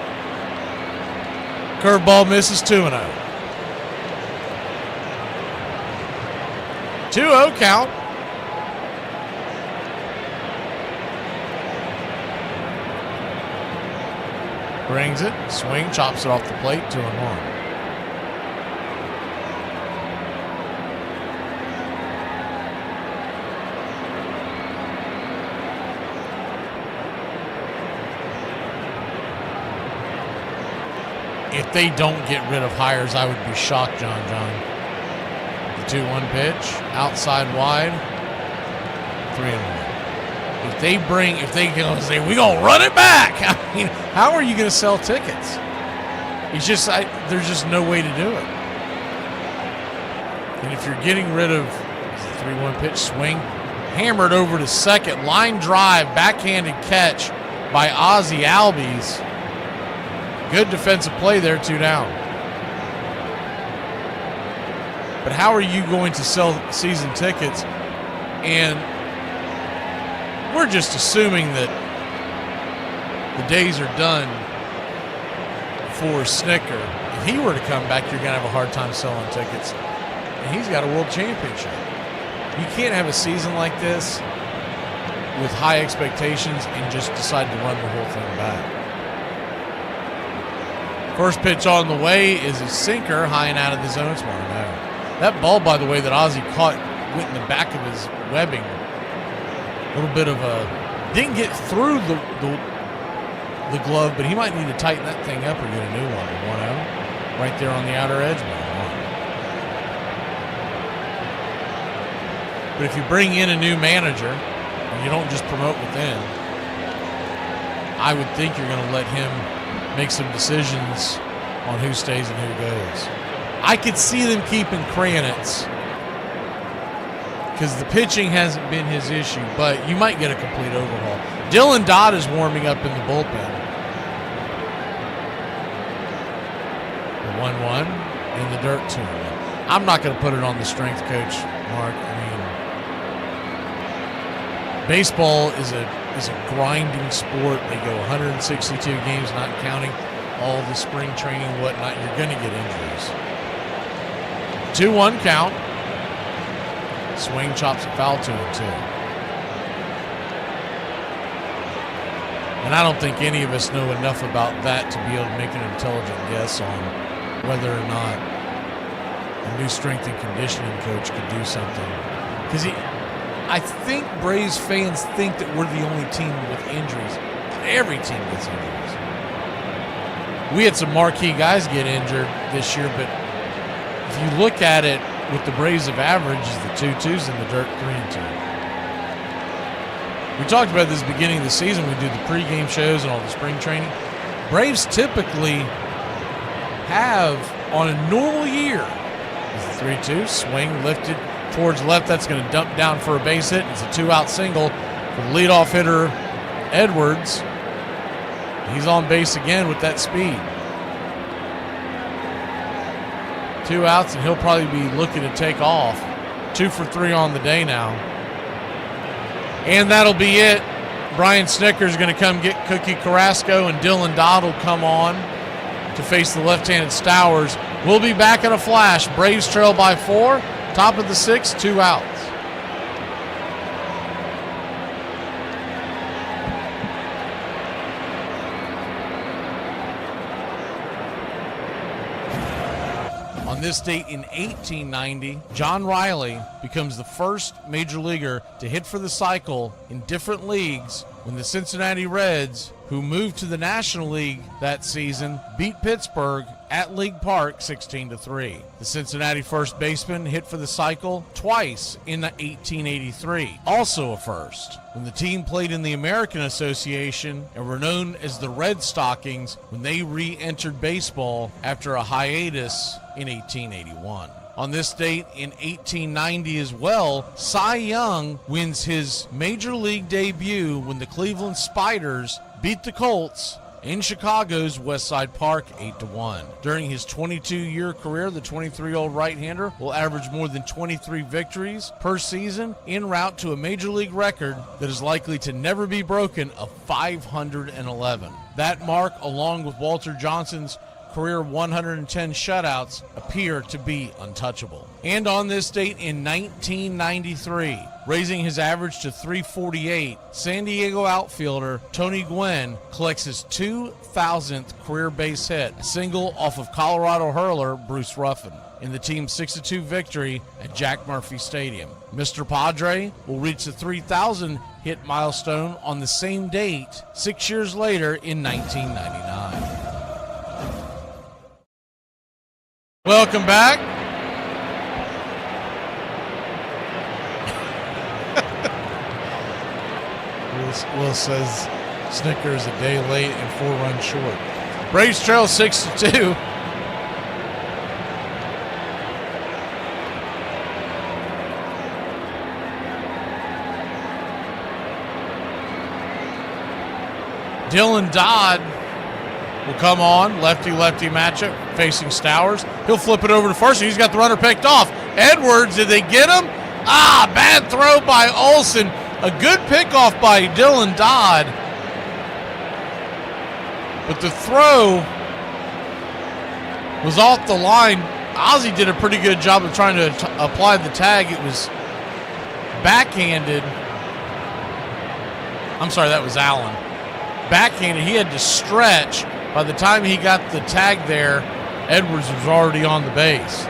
Curveball misses, 2-0. 2-0 count. Brings it, swing, chops it off the plate, 2-1. If they don't get rid of Hires, I would be shocked, John. The 2-1 pitch, outside wide, 3-1. If they go and say, we're going to run it back, I mean, how are you going to sell tickets? It's just, there's just no way to do it. And if you're getting rid of the 3-1 pitch, swing, hammered over to second, line drive, backhanded catch by Ozzie Albies. Good defensive play there, 2 down. But how are you going to sell season tickets? And we're just assuming that the days are done for Snicker. If he were to come back, you're going to have a hard time selling tickets. And he's got a world championship. You can't have a season like this with high expectations and just decide to run the whole thing back. First pitch on the way is a sinker, high and out of the zone. It's 1-0. That ball, by the way, that Ozzie caught went in the back of his webbing. A little bit of a didn't get through the glove, but he might need to tighten that thing up or get a new one. 1-0, right there on the outer edge. 1-1. But if you bring in a new manager and you don't just promote within, I would think you're going to let him make some decisions on who stays and who goes. I could see them keeping Kranitz because the pitching hasn't been his issue, but you might get a complete overhaul. Dylan Dodd is warming up in the bullpen. The 1-1 in the dirt 2-1. I'm not going to put it on the strength coach, Mark. I mean, baseball is a grinding sport. They go 162 games, not counting all the spring training and whatnot. You're going to get injuries. 2-1 count. Swing, chops it foul, 2-2. And I don't think any of us know enough about that to be able to make an intelligent guess on whether or not a new strength and conditioning coach could do something. Because I think Braves fans think that we're the only team with injuries. Every team gets injuries. We had some marquee guys get injured this year, but if you look at it, what the Braves have averaged is the 2-2s in the dirt, 3-2. We talked about this beginning of the season. We do the pregame shows and all the spring training. Braves typically have, on a normal year, is the 3-2, swing, lifted towards left. That's going to dump down for a base hit. It's a 2-out single for the leadoff hitter, Edwards. He's on base again with that speed. 2 outs, and he'll probably be looking to take off. 2 for 3 on the day now. And that'll be it. Brian Snicker's going to come get Cookie Carrasco, and Dylan Dodd will come on to face the left-handed Stowers. We'll be back in a flash. Braves trail by 4. Top of the 6th, 2 outs. On this date in 1890, John Riley becomes the first major leaguer to hit for the cycle in different leagues when the Cincinnati Reds, who moved to the National League that season, beat Pittsburgh at League Park 16-3. The Cincinnati first baseman hit for the cycle twice in 1883. Also a first, when the team played in the American Association and were known as the Red Stockings when they re-entered baseball after a hiatus in 1881. On this date in 1890 as well, Cy Young wins his major league debut when the Cleveland Spiders beat the Colts in Chicago's Westside Park 8-1. During his 22-year career, the 23-year-old right-hander will average more than 23 victories per season, en route to a major league record that is likely to never be broken of 511. That mark, along with Walter Johnson's career 110 shutouts, appear to be untouchable. And on this date in 1993, Raising his average to .348, San Diego outfielder Tony Gwynn collects his 2,000th career base hit, a single off of Colorado hurler Bruce Ruffin, in the team's 6-2 victory at Jack Murphy Stadium. Mr. Padre will reach the 3,000 hit milestone on the same date 6 years later in 1999. Welcome back. Will says Snickers a day late and 4 runs short. Braves trail 6-2. Dylan Dodd will come on, lefty-lefty matchup, facing Stowers. He'll flip it over to first, and he's got the runner picked off. Edwards, did they get him? Bad throw by Olsen. A good pickoff by Dylan Dodd. But the throw was off the line. Ozzie did a pretty good job of trying to apply the tag. It was backhanded. I'm sorry, that was Allen. Backhanded. He had to stretch. By the time he got the tag there, Edwards was already on the base.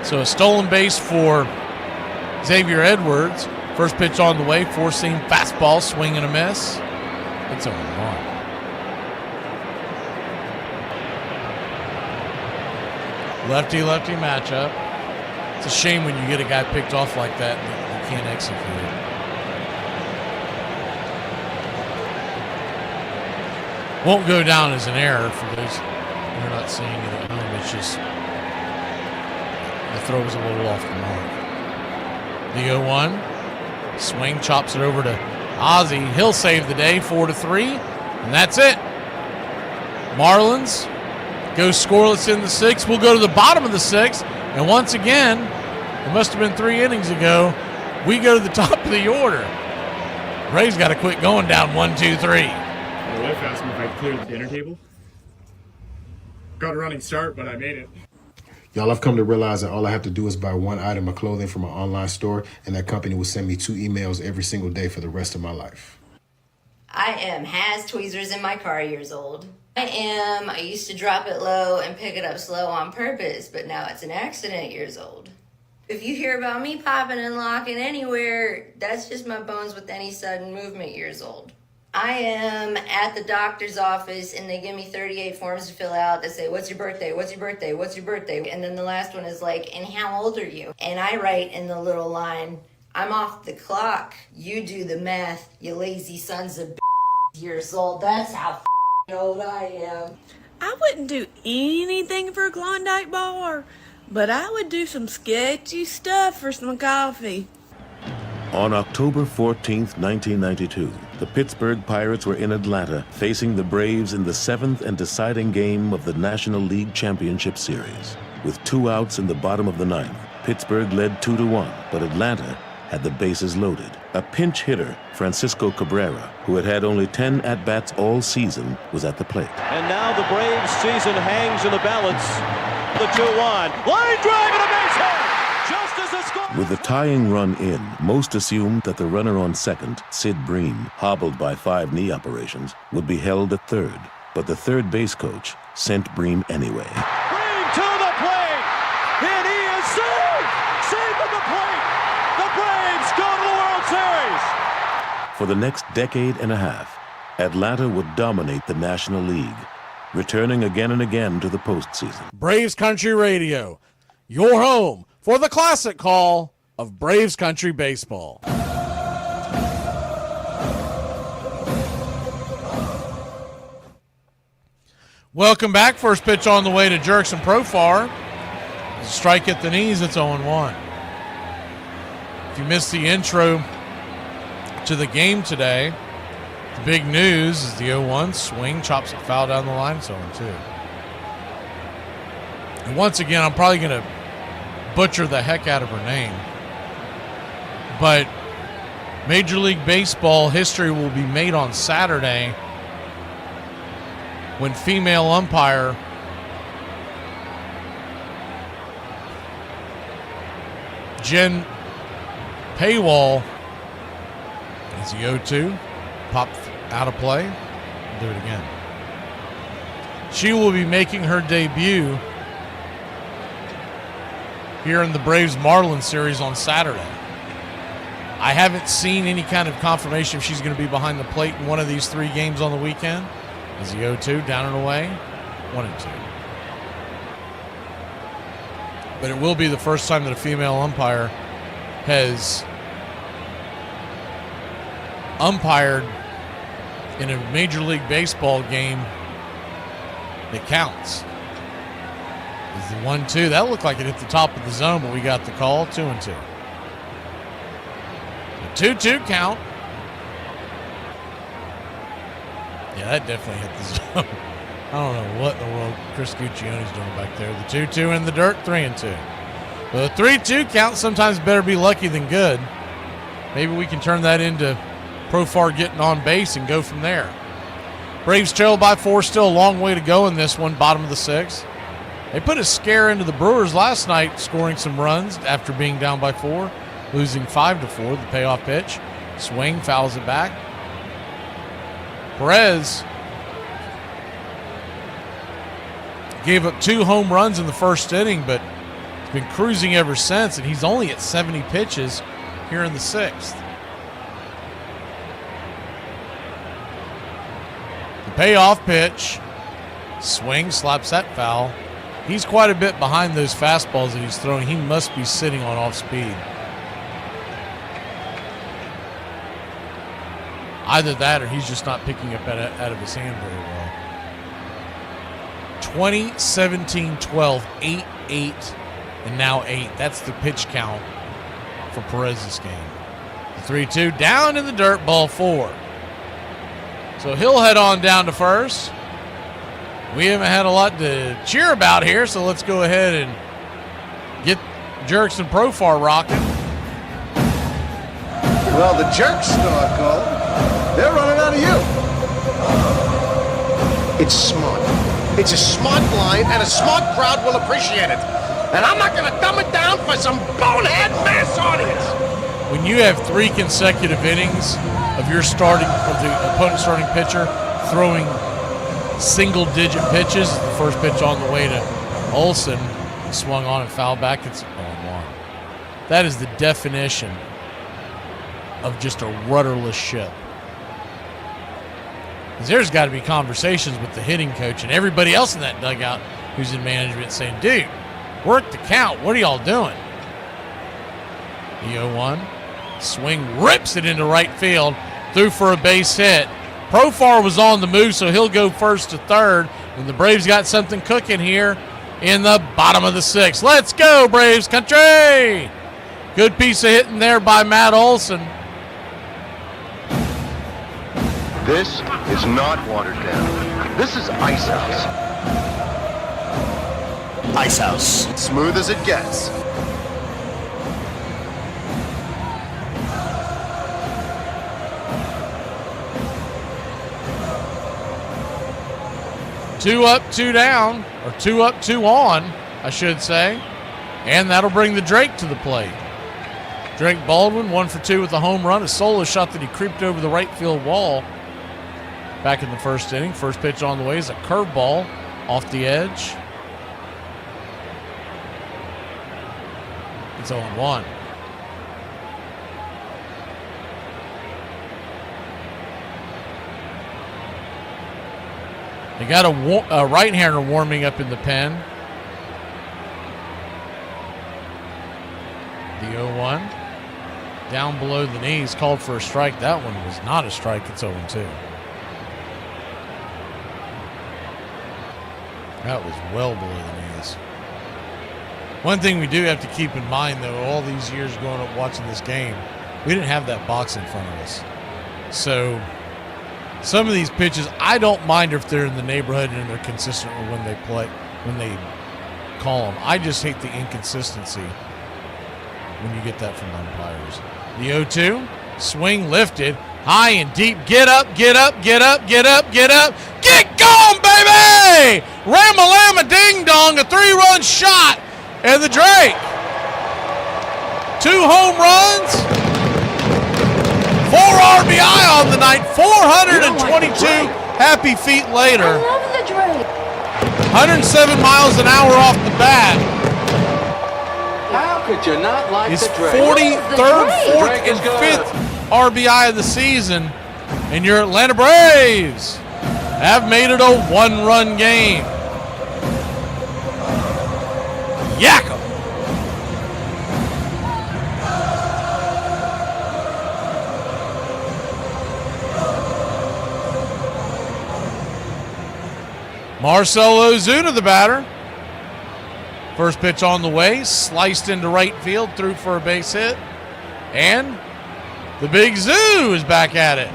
So a stolen base for Xavier Edwards. First pitch on the way, four-seam fastball, swing and a miss. It's 0-1. Lefty-lefty matchup. It's a shame when you get a guy picked off like that and you can't execute it. Won't go down as an error for those who are not seeing it at home. It's just the throw was a little off the mark. The 0-1. Swing, chops it over to Ozzie. He'll save the day, 4-3. And that's it. Marlins go scoreless in the 6th. We'll go to the bottom of the 6th. And once again, it must have been 3 innings ago, we go to the top of the order. Ray's got to quit going down 1-2-3. My wife asked me if I cleared the dinner table. Got a running start, but I made it. Y'all, I've come to realize that all I have to do is buy one item of clothing from an online store, and that company will send me 2 emails every single day for the rest of my life. I am has tweezers in my car years old. I used to drop it low and pick it up slow on purpose, but now it's an accident years old. If you hear about me popping and locking anywhere, that's just my bones with any sudden movement years old. I am at the doctor's office and they give me 38 forms to fill out that say, what's your birthday, what's your birthday, what's your birthday? And then the last one is like, and how old are you? And I write in the little line, I'm off the clock. You do the math, you lazy sons of years old. That's how old I am. I wouldn't do anything for a Klondike bar, but I would do some sketchy stuff for some coffee. On October 14th, 1992, the Pittsburgh Pirates were in Atlanta facing the Braves in the 7th and deciding game of the National League Championship Series. With 2 outs in the bottom of the 9th, Pittsburgh led 2-1, but Atlanta had the bases loaded. A pinch hitter, Francisco Cabrera, who had had only 10 at-bats all season, was at the plate. And now the Braves season hangs in the balance. The 2-1. Line drive and a base hit! Just as the score... With the tying run in, most assumed that the runner on second, Sid Bream, hobbled by 5 knee operations, would be held at third. But the third base coach sent Bream anyway. Bream to the plate! And he is saved! Saved at the plate! The Braves go to the World Series! For the next decade and a half, Atlanta would dominate the National League, returning again and again to the postseason. Braves Country Radio, your home for the classic call of Braves Country Baseball. Welcome back. First pitch on the way to Jerks and Profar. Strike at the knees, it's 0-1. If you missed the intro to the game today, the big news is the 0-1 swing, chops it foul down the line, it's 0-2. And once again, I'm probably going to butcher the heck out of her name, but Major League Baseball history will be made on Saturday when female umpire Jen Paywall is the 0-2. Popped out of play. Do it again. She will be making her debut here in the Braves Marlins series on Saturday. I haven't seen any kind of confirmation if she's going to be behind the plate in one of these 3 games on the weekend. Is the 0-2 down and away? 1-2. But it will be the first time that a female umpire has umpired in a Major League Baseball game that counts. Is the 1-2. That looked like it hit the top of the zone, but we got the call. 2-2. The 2-2 count. Yeah, that definitely hit the zone. I don't know what in the world Chris Guccione's doing back there. The 2-2 in the dirt, 3-2. But the 3-2 count sometimes better be lucky than good. Maybe we can turn that into Profar getting on base and go from there. Braves trail by 4, still a long way to go in this one, bottom of the 6th. They put a scare into the Brewers last night, scoring some runs after being down by 4, losing 5-4, the payoff pitch. Swing, fouls it back. Perez gave up 2 home runs in the first inning, but he's been cruising ever since, and he's only at 70 pitches here in the 6th. The payoff pitch, swing, slaps that foul. He's quite a bit behind those fastballs that he's throwing. He must be sitting on off speed. Either that or he's just not picking up out of his hand very well. 20, 17, 12, 8, 8, and now 8. That's the pitch count for Perez's game. The 3-2 down in the dirt, ball 4. So he'll head on down to first. We haven't had a lot to cheer about here, so let's go ahead and get Jerks and Profar rocking. Well, the Jerks star, Cole. They're running out of you. It's smart. It's a smart line, and a smart crowd will appreciate it. And I'm not going to dumb it down for some bonehead mass audience. When you have 3 consecutive innings of your the opponent's starting pitcher throwing single-digit pitches, the first pitch on the way to Olsen, swung on and fouled back, it's 0-1. That is the definition of just a rudderless ship. There's got to be conversations with the hitting coach and everybody else in that dugout who's in management saying, dude, work the count. What are y'all doing? The 0-1. Swing rips it into right field. Threw for a base hit. Profar was on the move, so he'll go first to third. And the Braves got something cooking here in the bottom of the 6th. Let's go, Braves country! Good piece of hitting there by Matt Olson. This is not watered down. This is Ice House. Ice House. Smooth as it gets. Two up, 2 down, or 2 up, 2 on, I should say. And that'll bring the Drake to the plate. Drake Baldwin, 1 for 2 with a home run, a solo shot that he creeped over the right field wall back in the first inning. First pitch on the way is a curveball off the edge. It's 0-1. They got a right-hander warming up in the pen. The 0-1. Down below the knees, called for a strike. That one was not a strike. It's 0-2. That was well below the knees. One thing we do have to keep in mind, though, all these years growing up watching this game, we didn't have that box in front of us. So some of these pitches, I don't mind if they're in the neighborhood and they're consistent with when they play, when they call them. I just hate the inconsistency when you get that from umpires. The 0-2, swing lifted, high and deep. Get up, get up, get up, get up, get up. Get going, baby! Ram-a-lam-a-ding-dong, a 3-run shot, and the Drake 2 home runs, 4 RBI on the night, 422 happy feet later. I love the Drake. 107 miles an hour off the bat. How could you not like His the Drake? 43rd, 4th, and 5th RBI of the season. And your Atlanta Braves have made it a 1-run game. Yak 'em. Marcell Ozuna, the batter. First pitch on the way, sliced into right field, threw for a base hit. And the Big Zoo is back at it.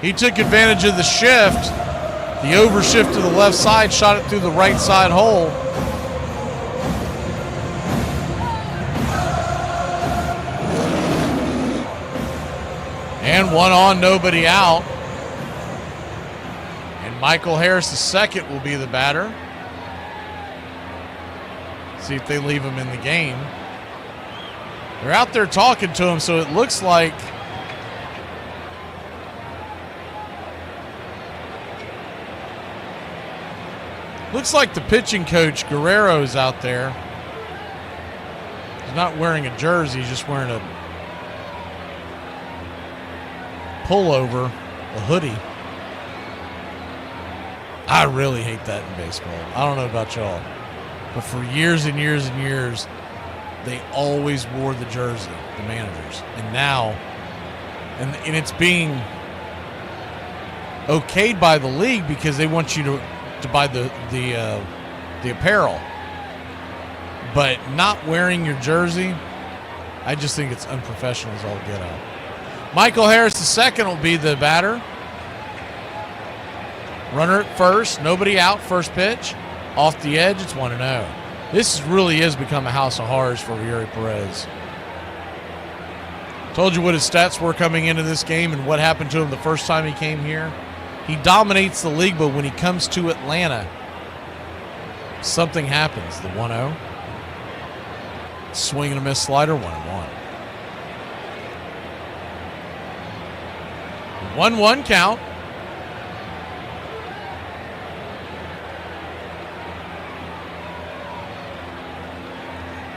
He took advantage of the shift. The overshift to the left side, shot it through the right side hole. And 1 on, nobody out. And Michael Harris II will be the batter. See if they leave him in the game. They're out there talking to him, so it looks like the pitching coach, Guerrero's out there. He's not wearing a jersey, he's just wearing a pullover, a hoodie. I really hate that in baseball. I don't know about y'all, but for years and years and years, they always wore the jersey, the managers. And now, and it's being okayed by the league because they want you to buy the apparel. But not wearing your jersey, I just think it's unprofessional as all get out. Michael Harris II will be the batter. Runner at first, nobody out, first pitch. Off the edge, it's 1-0. This really has become a house of horrors for Yuri Perez. Told you what his stats were coming into this game and what happened to him the first time he came here. He dominates the league, but when he comes to Atlanta, something happens. The 1-0. Swing and a miss slider, 1-1. 1-1 count.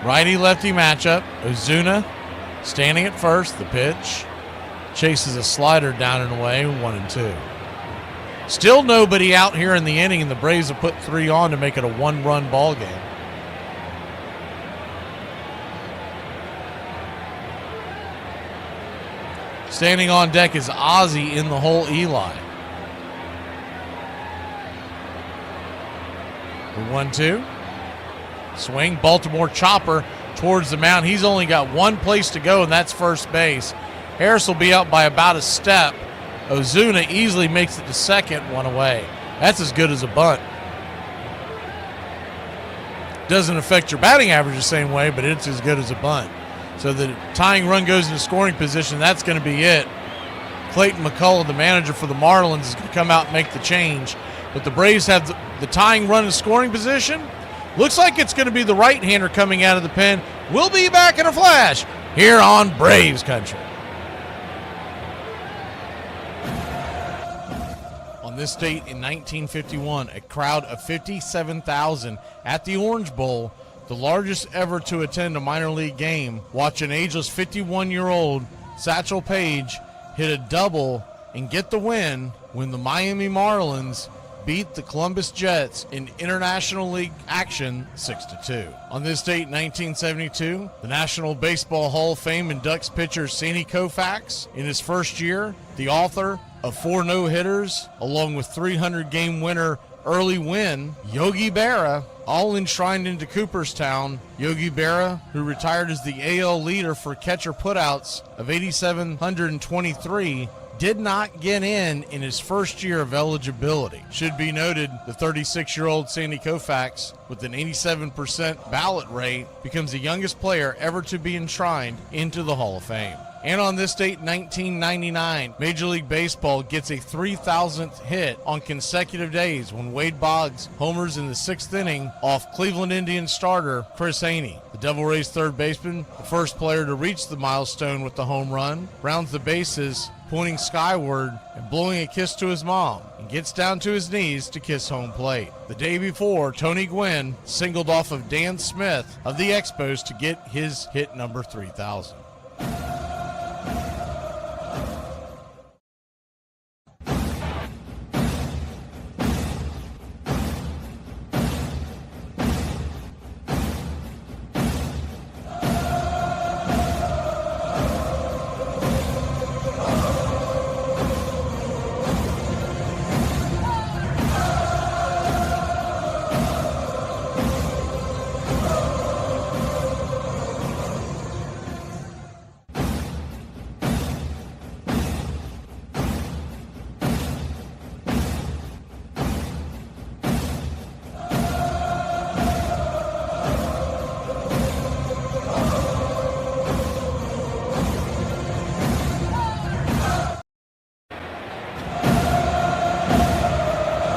Righty-lefty matchup. Ozuna standing at first. The pitch. Chases a slider down and away. 1-2. Still nobody out here in the inning, and the Braves have put 3 on to make it a 1-run ball game. Standing on deck is Ozzie, in the hole Eli. The 1-2. Swing, Baltimore chopper towards the mound. He's only got one place to go, and that's first base. Harris will be out by about a step. Ozuna easily makes it to second, 1 away. That's as good as a bunt. Doesn't affect your batting average the same way, but it's as good as a bunt. So the tying run goes into scoring position. That's going to be it. Clayton McCullough, the manager for the Marlins, is going to come out and make the change. But the Braves have the tying run in scoring position. Looks like it's going to be the right-hander coming out of the pen. We'll be back in a flash here on Braves Country. On this date in 1951, a crowd of 57,000 at the Orange Bowl, the largest ever to attend a minor league game, watch an ageless 51-year-old Satchel Paige hit a double and get the win when the Miami Marlins beat the Columbus Jets in International League action 6-2. On this date, 1972, the National Baseball Hall of Fame inducts pitcher Sandy Koufax. In his first year, the author of 4 no-hitters, along with 300-game winner Early Win, Yogi Berra, all enshrined into Cooperstown. Yogi Berra, who retired as the AL leader for catcher putouts of 8,723, did not get in his first year of eligibility. Should be noted, the 36-year-old Sandy Koufax, with an 87% ballot rate, becomes the youngest player ever to be enshrined into the Hall of Fame. And on this date, 1999, Major League Baseball gets a 3,000th hit on consecutive days when Wade Boggs homers in the 6th inning off Cleveland Indians starter Chris Haney. The Devil Rays third baseman, the first player to reach the milestone with the home run, rounds the bases, pointing skyward and blowing a kiss to his mom, and gets down to his knees to kiss home plate. The day before, Tony Gwynn singled off of Dan Smith of the Expos to get his hit number 3,000.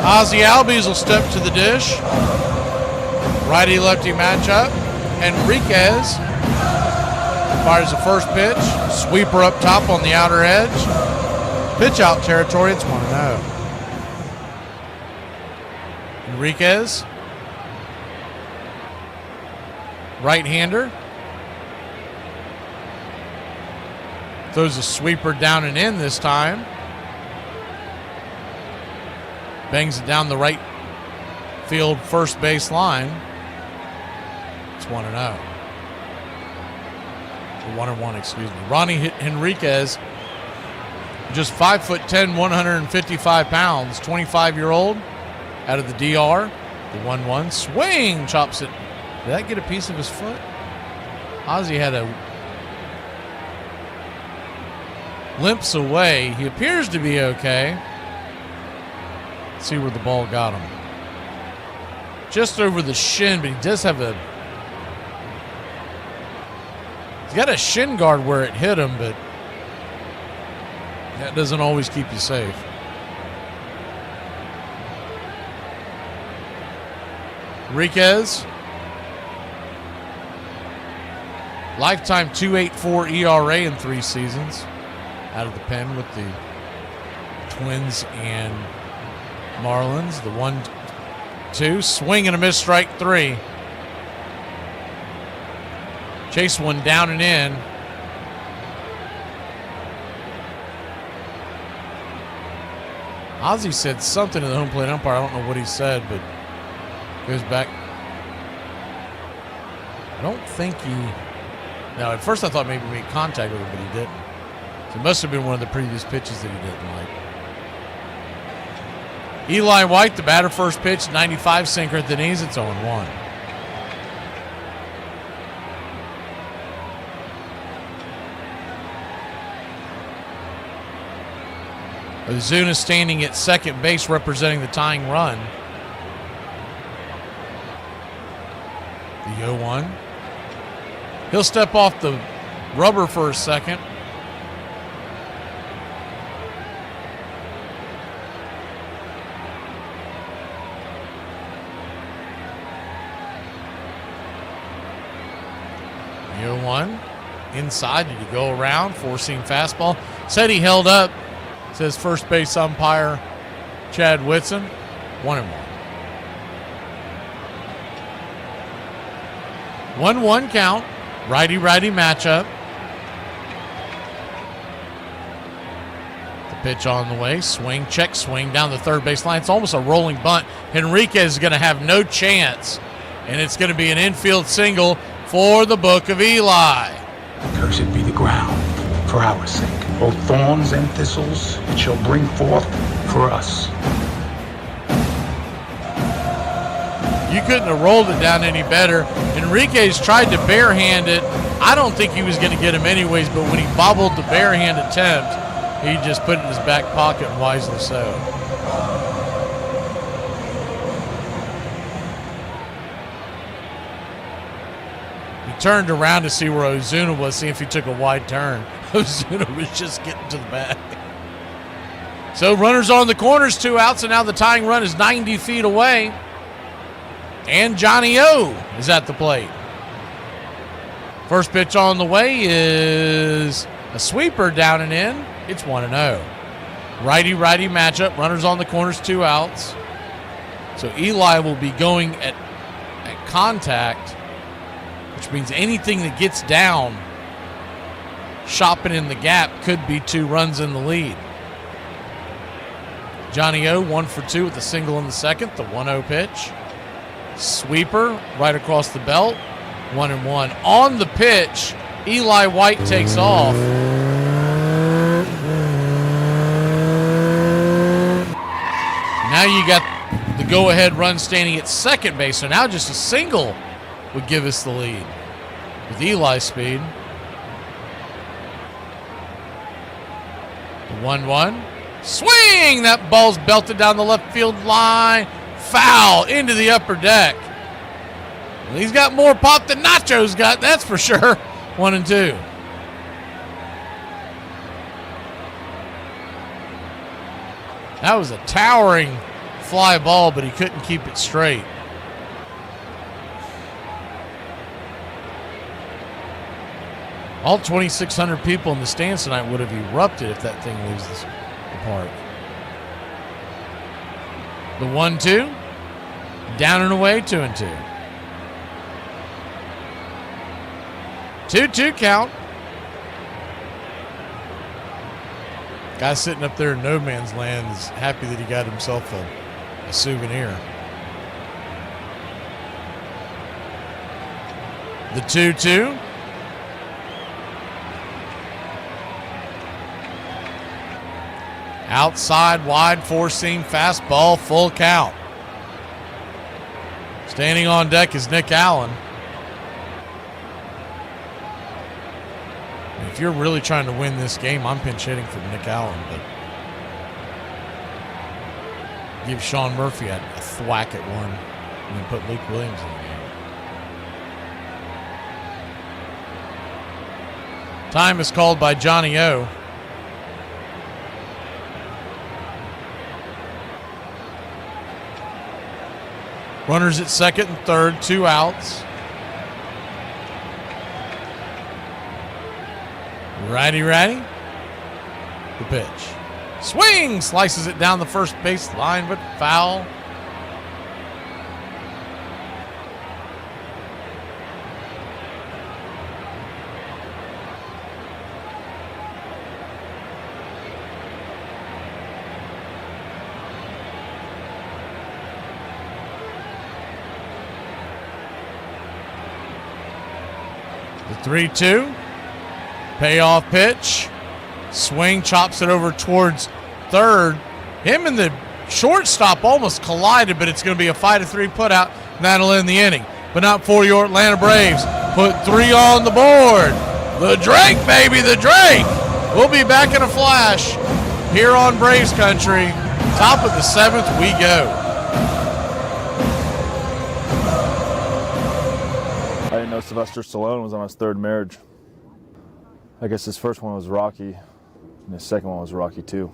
Ozzie Albies will step to the dish. Righty-lefty matchup. Enriquez fires the first pitch. Sweeper up top on the outer edge. Pitch out territory. It's 1-0. Enriquez. Right-hander. Throws a sweeper down and in this time. Bangs it down the right field first base line. It's 1-0. 1-1, excuse me. Ronnie Henriquez, just 5'10", 155 pounds, 25-year-old out of the DR. The 1-1 swing, chops it. Did that get a piece of his foot? Ozzie had a limps away. He appears to be okay. See where the ball got him. Just over the shin, but he does have a... He's got a shin guard where it hit him, but that doesn't always keep you safe. Enriquez. Lifetime 2.84 ERA in 3 seasons. Out of the pen with the Twins and Marlins. The 1-2. Swing and a miss, strike 3. Chase one down and in. Ozzie said something to the home plate umpire. I don't know what he said, but goes back. I don't think he... Now, at first I thought maybe he made contact with him, but he didn't. So it must have been one of the previous pitches that he didn't like. Eli White, the batter, first pitch, 95 sinker at the knees. It's 0-1. Ozuna standing at second base representing the tying run. The 0-1. He'll step off the rubber for a second. The 0-1. Inside, did he go around? Four-seam fastball. Said he held up. Says first base umpire Chad Whitson. 1-1. 1-1 count. Righty-righty matchup. The pitch on the way. Swing, check swing down the third base line. It's almost a rolling bunt. Henriquez is going to have no chance. And it's going to be an infield single for the Book of Eli. Cursed be the ground for our sake. Both thorns and thistles it shall bring forth for us. You couldn't have rolled it down any better. Enriquez tried to barehand it. I don't think he was going to get him anyways, but when he bobbled the barehand attempt, he just put it in his back pocket, and wisely so. He turned around to see where Ozuna was, see if he took a wide turn. Ozuna was just getting to the bag. So runners on the corners, 2 outs, and now the tying run is 90 feet away. And Johnny O is at the plate. First pitch on the way is a sweeper down and in. It's 1-0. Righty-righty matchup. Runners on the corners, 2 outs. So Eli will be going at contact, which means anything that gets down, shopping in the gap, could be 2 runs in the lead. Johnny O 1 for 2 with a single in the second. The 1-0 pitch. Sweeper right across the belt. 1-1. On the pitch, Eli White takes off. Now you got the go-ahead run standing at second base. So now just a single would give us the lead with Eli's speed. The 1-1. Swing! That ball's belted down the left field line. Foul into the upper deck. Well, he's got more pop than Nacho's got, that's for sure. 1-2. That was a towering fly ball, but he couldn't keep it straight. All 2,600 people in the stands tonight would have erupted if that thing leaves the park. The 1-2. Down and away, 2-2. 2-2 count. Guy sitting up there in no man's land is happy that he got himself a souvenir. The 2-2. Outside, wide, four-seam fastball, full count. Standing on deck is Nick Allen. If you're really trying to win this game, I'm pinch hitting for Nick Allen, but give Sean Murphy a thwack at one and then put Luke Williams in the game. Time is called by Johnny O. Runners at second and third, 2 outs. Righty. The pitch. Swing! Slices it down the first base line, but foul. The 3-2. Payoff pitch. Swing, chops it over towards third. Him and the shortstop almost collided, but it's going to be a 5-3 putout, and that'll end the inning. But not for your Atlanta Braves. Put 3 on the board. The Drake, baby, the Drake. We'll be back in a flash here on Braves Country. Top of the 7th we go. I didn't know Sylvester Stallone was on his 3rd marriage. I guess his first one was Rocky, and his second one was Rocky 2.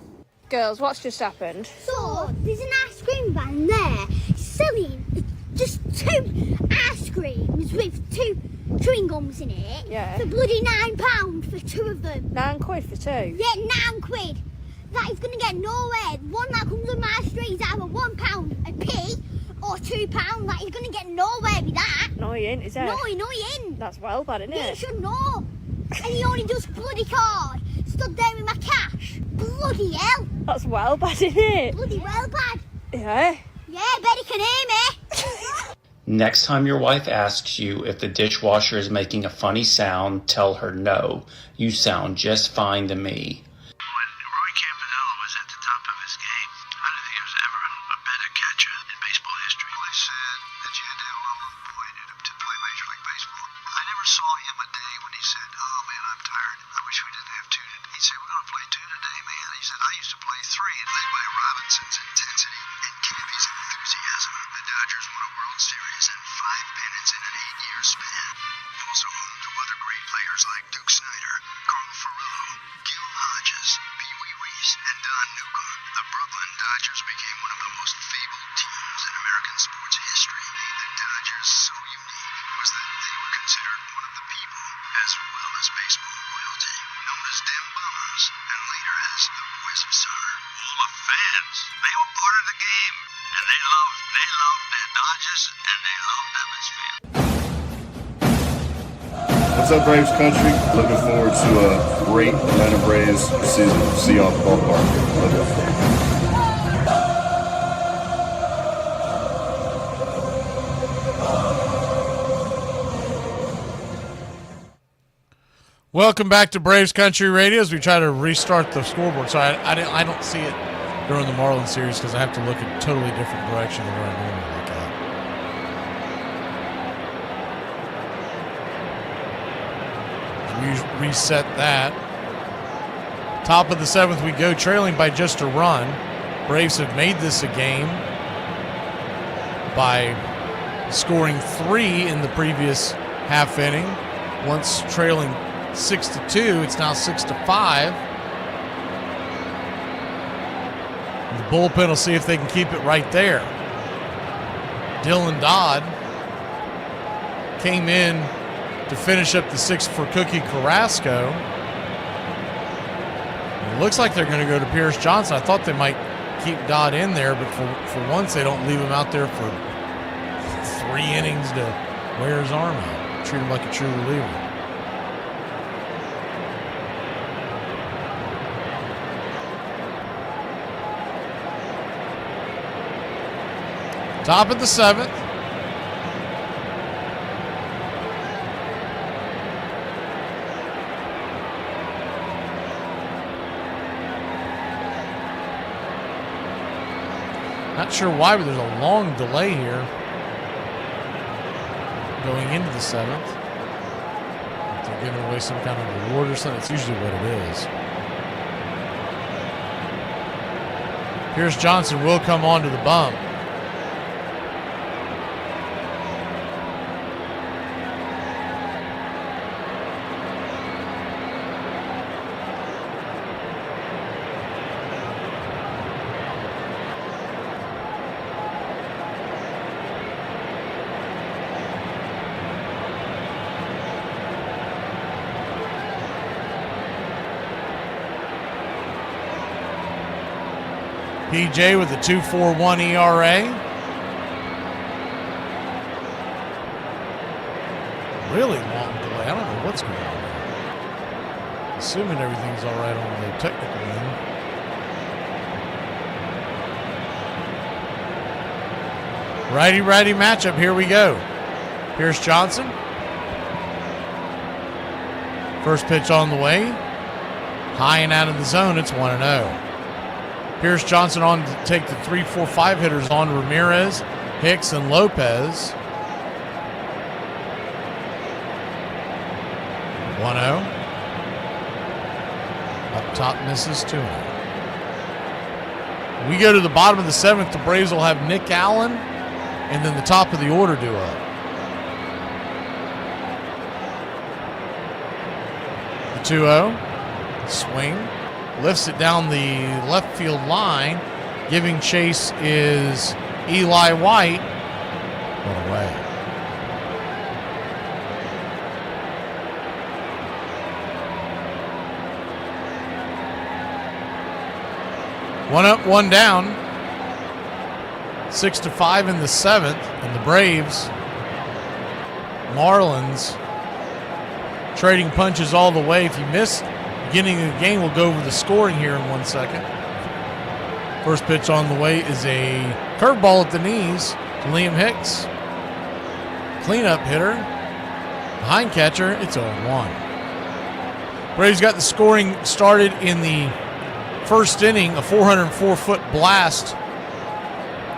Girls, what's just happened? So, there's an ice cream van there selling just 2 ice creams with 2 chewing gums in it. Yeah. For bloody £9 for 2 of them. £9 for 2? Yeah, £9. That is going to get nowhere. The one that comes on my street is either £1 a p or £2. That is going to get nowhere with that. No, he ain't, is it? No, he ain't. That's well bad, isn't it? Yeah, you should know. And he only does bloody card. Stood there with my cash. Bloody hell. That's well bad, isn't it? Bloody well bad. Yeah. Yeah, bet he can hear me. Next time your wife asks you if the dishwasher is making a funny sound, tell her no. You sound just fine to me. Also home to other great players like Duke Snyder, Carl Ferrello, were part of the game, and they loved the Dodgers, and they loved them as fans. What's up, Braves country? Looking forward to a great Atlanta Braves season. See y'all at the ballpark. Love y'all. Welcome back to Braves Country Radio as we try to restart the scoreboard. So I don't see it during the Marlins series because I have to look in a totally different direction than where I normally look at. We reset that. Top of the 7th we go, trailing by just a run. Braves have made this a game by scoring 3 in the previous half inning. Once trailing 6-2, it's now 6-5. The bullpen will see if they can keep it right there. Dylan Dodd came in to finish up the 6th for Cookie Carrasco. It looks like they're going to go to Pierce Johnson. I thought they might keep Dodd in there, but for once they don't leave him out there for 3 innings to wear his arm out. Treat him like a true reliever. Top of the 7th. Not sure why, but there's a long delay here going into the 7th. If they're giving away some kind of reward or something, it's usually what it is. Pierce Johnson will come onto the bump. PJ with a 2.41 ERA. Really long delay. I don't know what's going on. Assuming everything's all right on the technical end. Righty-righty matchup. Here we go. Pierce Johnson. First pitch on the way. High and out of the zone. It's 1-0. Pierce Johnson on to take the 3-4-5 hitters on Ramirez, Hicks, and Lopez. 1-0. Up top misses 2-0. We go to the bottom of the 7th. The Braves will have Nick Allen and then the top of the order due up. The 2-0. Swing. Lifts it down the left field line. Giving chase is Eli White. What away. One up, one down. 6-5 in the 7th. And the Braves, Marlins, trading punches all the way. If you missed beginning of the game, we'll go over the scoring here in 1 second. First pitch on the way is a curveball at the knees to Liam Hicks. Cleanup hitter. Behind catcher, it's 0-1. Braves got the scoring started in the first inning, a 404-foot blast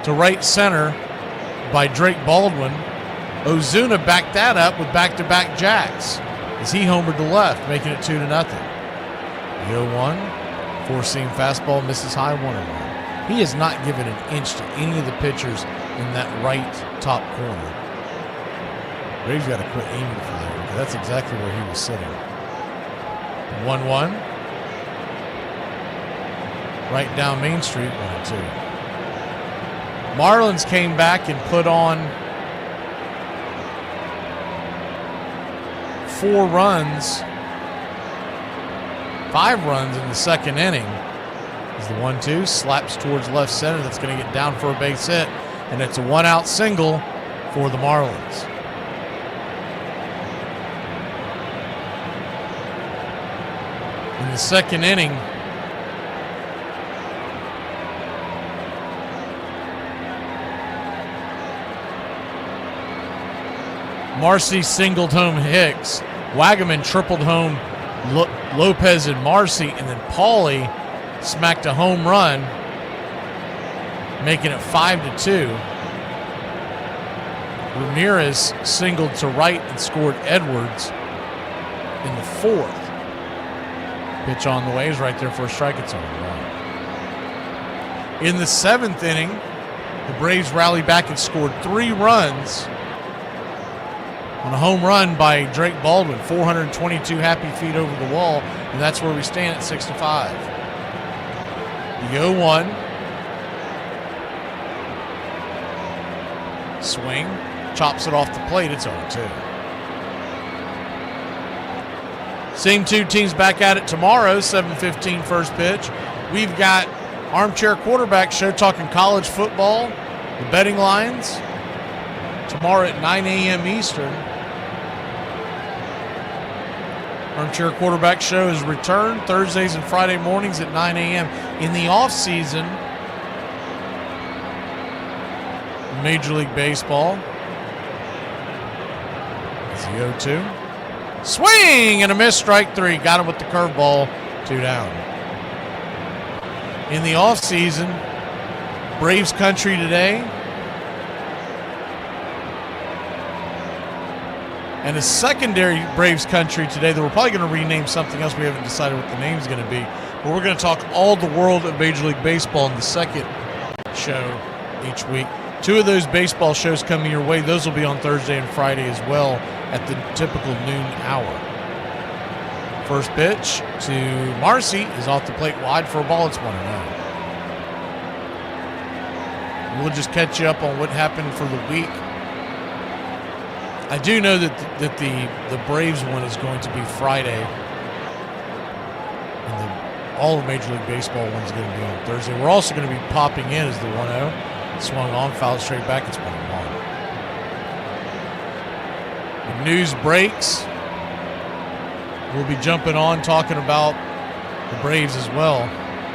to right center by Drake Baldwin. Ozuna backed that up with back-to-back jacks as he homered to left, making it 2-0. The 0-1, four-seam fastball misses high, 1-1. He has not given an inch to any of the pitchers in that right top corner. Braves got to quit aiming for there because that's exactly where he was sitting. 1-1. Right down Main Street, 1-2. Marlins came back and put on 4 runs, 5 runs in the second inning Is the 1-2, slaps towards left center. That's going to get down for a base hit, and it's a 1-out single for the Marlins. In the second inning, Marcy singled home Hicks. Wagaman tripled home Lopez and Marcy, and then Pauly smacked a home run, making it 5-2. Ramirez singled to right and scored Edwards in the fourth. Pitch on the way is right there for a strike. It's on the run. In the seventh inning, the Braves rallied back and scored 3 runs on a home run by Drake Baldwin, 422 happy feet over the wall, and that's where we stand at 6-5. The 0-1. Swing, chops it off the plate, it's 0-2. Same two teams back at it tomorrow, 7:15 first pitch. We've got Armchair Quarterback Show talking college football, the betting lines, tomorrow at 9 a.m. Eastern. Armchair Quarterback Show is returned Thursdays and Friday mornings at 9 a.m. In the off-season, Major League Baseball. It's the 0-2. Swing and a miss, strike 3. Got him with the curveball, 2 down. In the off-season, Braves country today. And a secondary Braves country today that we're probably going to rename something else. We haven't decided what the name's going to be. But we're going to talk all the world of Major League Baseball in the second show each week. 2 of those baseball shows coming your way. Those will be on Thursday and Friday as well at the typical noon hour. First pitch to Marcy is off the plate wide for a ball. It's 1-0. We'll just catch you up on what happened for the week. I do know that the Braves one is going to be Friday, and all of Major League Baseball one's going to be on Thursday. We're also going to be popping in as the 1-0. Swung on, fouled straight back. It's 1-1. The news breaks. We'll be jumping on talking about the Braves as well.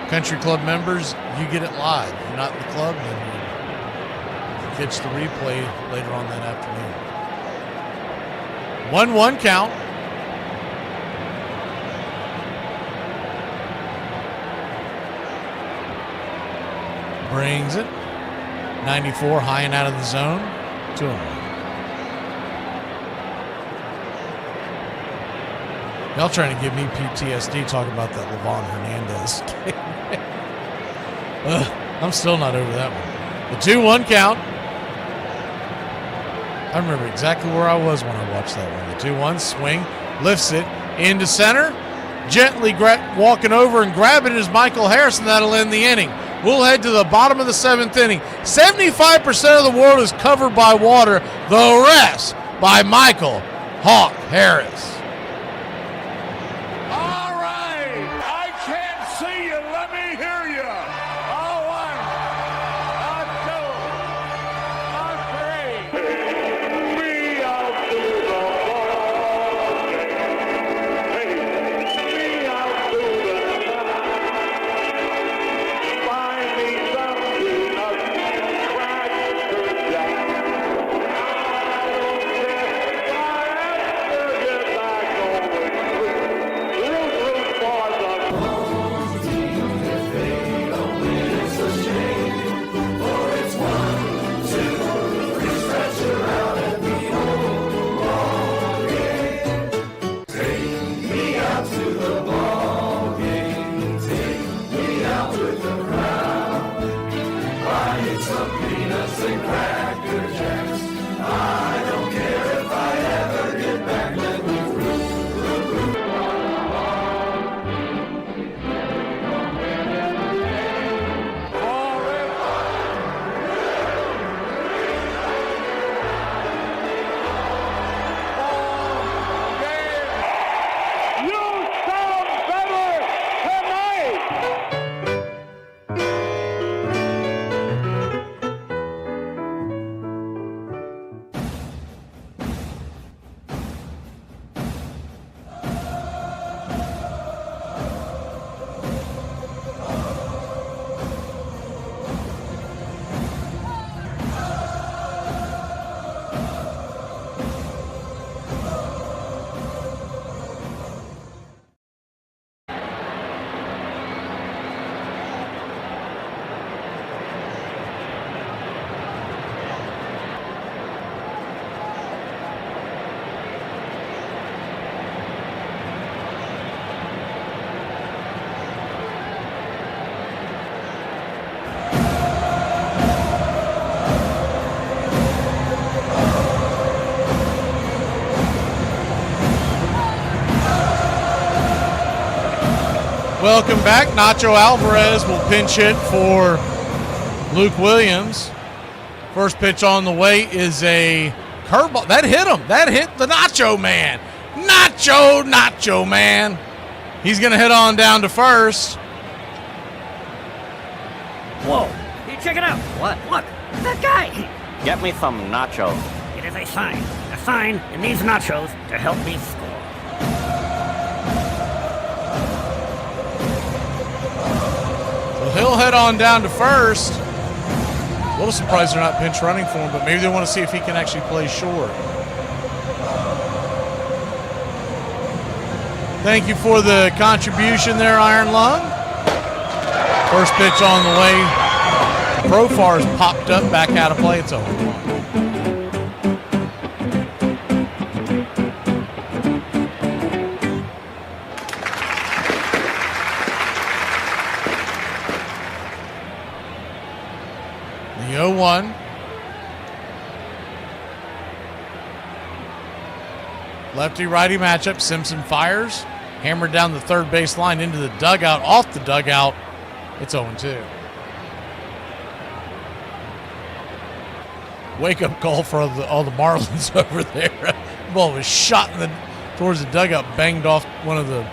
Country Club members, you get it live. If you're not in the club, then you catch the replay later on that afternoon. 1-1 count. Brings it. 94 high and out of the zone. 2-1. Y'all trying to give me PTSD talking about that Levon Hernandez. I'm still not over that one. The 2-1 count. I remember exactly where I was when I watched that one. The 2-1 swing, lifts it into center, gently walking over and grabbing it is Michael Harris, and that'll end the inning. We'll head to the bottom of the 7th inning. 75% of the world is covered by water, the rest by Michael Hawk Harris. All right, I can't see you. Let me hear you. A 1, a 2, a 3. Me out to the ball game. Me out to the night. Find me something up Cracker Jack. I don't care if I have to get back on the street. Root for the If they don't win, it's a shame. For it's 1, 2, 3, stretch her out and be home all game. Take me out to the ball game. Take me out with the crowd. Buy me some peanuts and Cracker Jacks. I don't care if I ever get back. Let me root. You sound better tonight. Welcome back. Nacho Alvarez will pinch hit for Luke Williams. First pitch on the way is a curveball. That hit him. That hit the Nacho man. Nacho man. He's going to hit on down to first. Whoa, you check it out. What? Look, that guy. Get me some nachos. It is a sign. A sign in these nachos to help me score. So he'll head on down to first. A little surprised they're not pinch running for him, but maybe they want to see if he can actually play short. Thank you for the contribution there, Iron Lung. First pitch on the way. Profar's popped up, back out of play. It's over. The 0-1. Lefty-righty matchup. Simpson fires. Hammered down the third base line into the dugout. Off the dugout. It's 0-2. Wake-up call for all the Marlins over there. The ball was shot towards the dugout, banged off one of the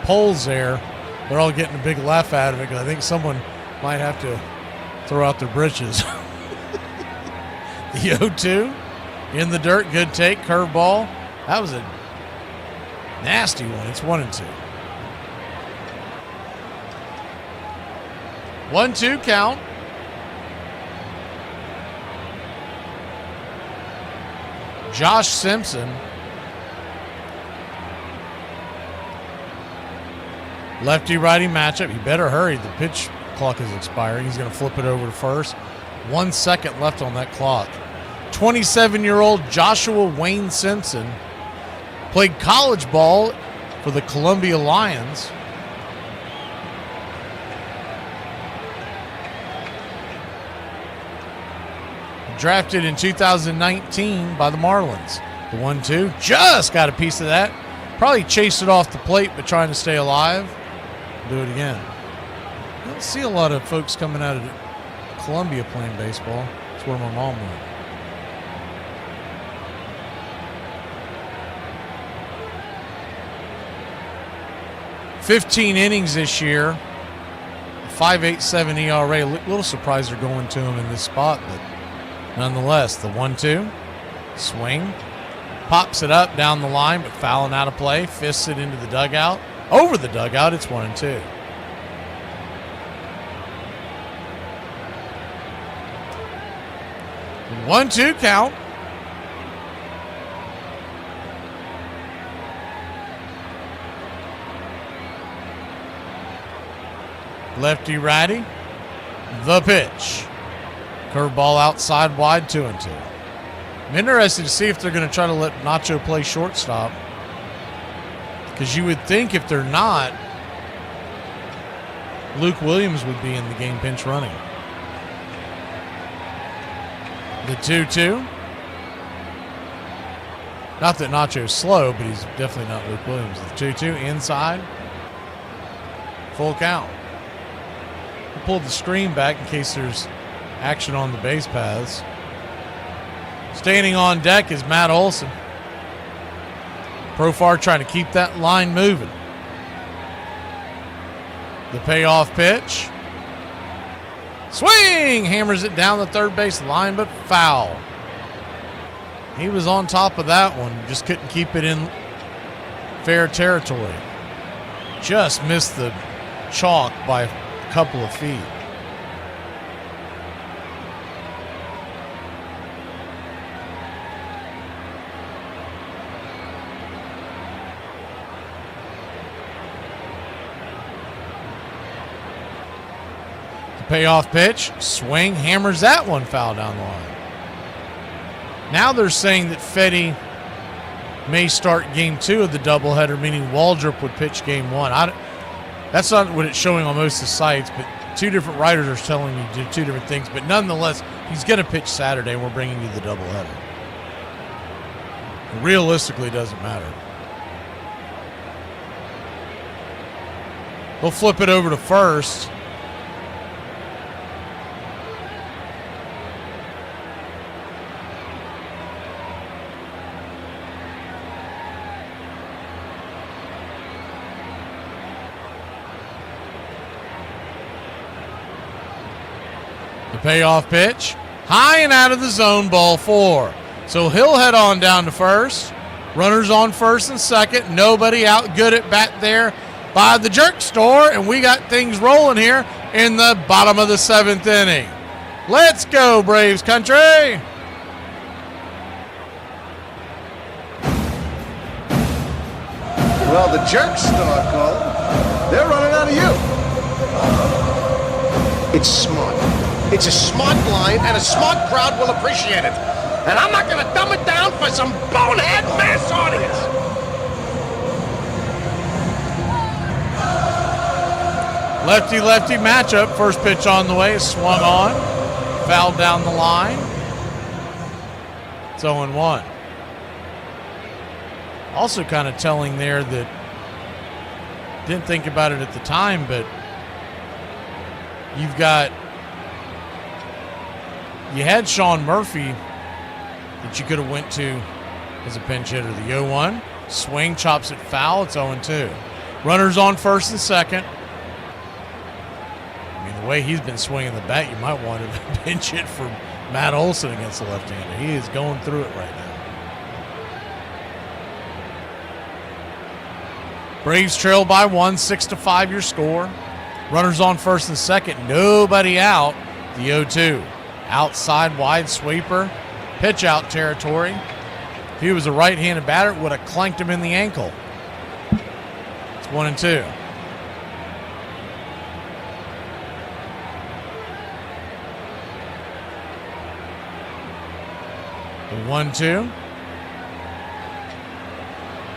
poles there. They're all getting a big laugh out of it because I think someone might have to throw out their britches. The 0-2 in the dirt. Good take. Curveball. That was a nasty one. It's 1-2. 1-2 count. Josh Simpson. Lefty-righty matchup. He better hurry. The pitch clock is expiring. He's going to flip it over to first. 1 second left on that clock. 27-year-old Joshua Wayne Simpson played college ball for the Columbia Lions. Drafted in 2019 by the Marlins. The 1-2 just got a piece of that. Probably chased it off the plate, but trying to stay alive. Do it again. I don't see a lot of folks coming out of Columbia playing baseball. That's where my mom went. $15 innings this year. 5.87 ERA. A little surprised they're going to him in this spot, but nonetheless, the 1-2 swing, pops it up down the line, but fouling out of play, fists it into the dugout. Over the dugout, it's 1-2. One-two count. Lefty-righty. The pitch. Curveball outside wide, 2-2. I'm interested to see if they're going to try to let Nacho play shortstop. Because you would think if they're not, Luke Williams would be in the game pinch running. The 2-2. Not that Nacho's slow, but he's definitely not Luke Williams. The 2-2 inside. Full count. We'll pull the screen back in case there's action on the base paths. Standing on deck is Matt Olson. Profar trying to keep that line moving. The payoff pitch. Swing! Hammers it down the third base line, but foul. He was on top of that one. Just couldn't keep it in fair territory. Just missed the chalk by a couple of feet. Payoff pitch, swing, hammers that one foul down the line. Now they're saying that Fetty may start game 2 of the doubleheader, meaning Waldrop would pitch game 1. That's not what it's showing on most of the sites, but two different writers are telling me to do two different things. But nonetheless, he's going to pitch Saturday, and we're bringing you the doubleheader. Realistically, it doesn't matter. He'll flip it over to first. The payoff pitch, high and out of the zone, ball 4. So he'll head on down to first. Runners on first and second. Nobody out. Good at bat there by the Jerk Store. And we got things rolling here in the bottom of the 7th inning. Let's go, Braves country. Well, the Jerk Store called. They're running out of you. It's smart. It's a smart line, and a smart crowd will appreciate it. And I'm not going to dumb it down for some bonehead mass audience. Lefty-lefty matchup. First pitch on the way is swung on. Fouled down the line. It's 0-1. Also kind of telling there that didn't think about it at the time, but you had Sean Murphy that you could have went to as a pinch hitter. The 0-1. Swing, chops it foul. It's 0-2. Runners on first and second. I mean, the way he's been swinging the bat, you might want to pinch hit for Matt Olson against the left-hander. He is going through it right now. Braves trail by 1, 6-5 your score. Runners on first and second. Nobody out. The 0-2. Outside wide sweeper. Pitch out territory. If he was a right-handed batter, it would have clanked him in the ankle. It's 1-2. The 1-2.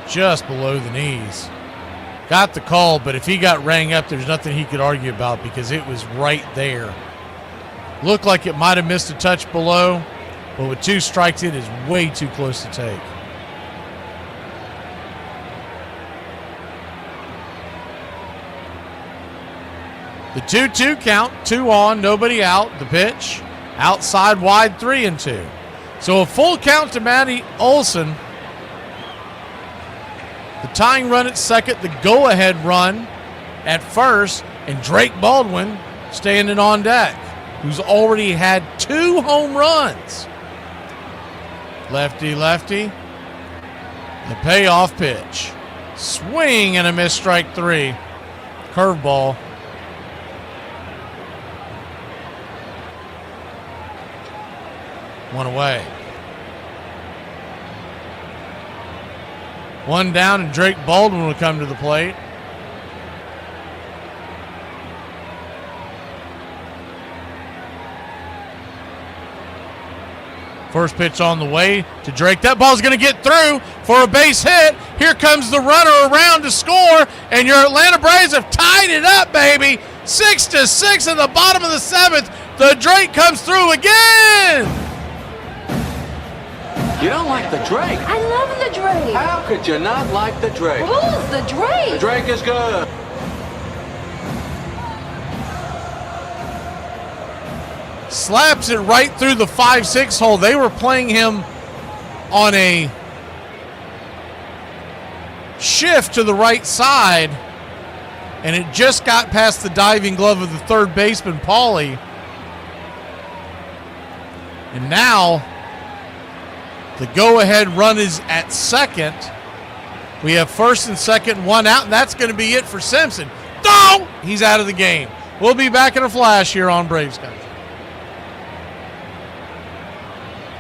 Just below the knees. Got the call, but if he got rang up, there's nothing he could argue about because it was right there. Looked like it might have missed a touch below, but with 2 strikes, it is way too close to take. The 2-2 count, 2 on, nobody out. The pitch, outside wide, 3-2. So a full count to Matty Olson. The tying run at second, the go-ahead run at first, and Drake Baldwin standing on deck, who's already had 2 home runs. Lefty-lefty. The payoff pitch. Swing and a miss, strike 3. Curveball. One away. One down, and Drake Baldwin will come to the plate. First pitch on the way to Drake. That ball's going to get through for a base hit. Here comes the runner around to score, and your Atlanta Braves have tied it up, baby. 6-6 in the bottom of the 7th. The Drake comes through again. You don't like the Drake? I love the Drake. How could you not like the Drake? Who's the Drake? The Drake is good. Slaps it right through the 5-6 hole. They were playing him on a shift to the right side, and it just got past the diving glove of the third baseman, Paulie. And now the go-ahead run is at second. We have first and second, 1 out, and that's going to be it for Simpson. No! He's out of the game. We'll be back in a flash here on Braves Country.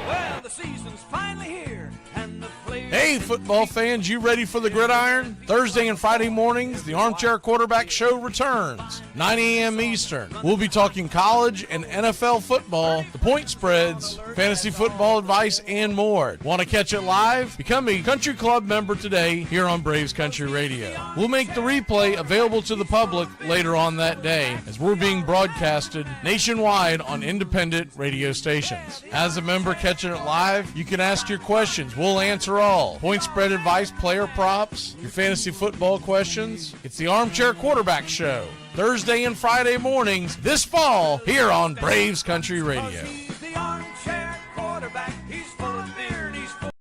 Well, the season's finally here, and the players... Hey, football fans, you ready for the gridiron? Thursday and Friday mornings, the Armchair Quarterback Show returns, 9 a.m. Eastern. We'll be talking college and NFL football, the point spreads, fantasy football advice, and more. Want to catch it live? Become a Country Club member today here on Braves Country Radio. We'll make the replay available to the public later on that day as we're being broadcasted nationwide on independent radio stations. As a member, catching it live live. You can ask your questions. We'll answer all. Point spread advice, player props, your fantasy football questions. It's the Armchair Quarterback Show. Thursday and Friday mornings this fall here on Braves Country Radio. The armchair quarterback, he's full of beer and he's full.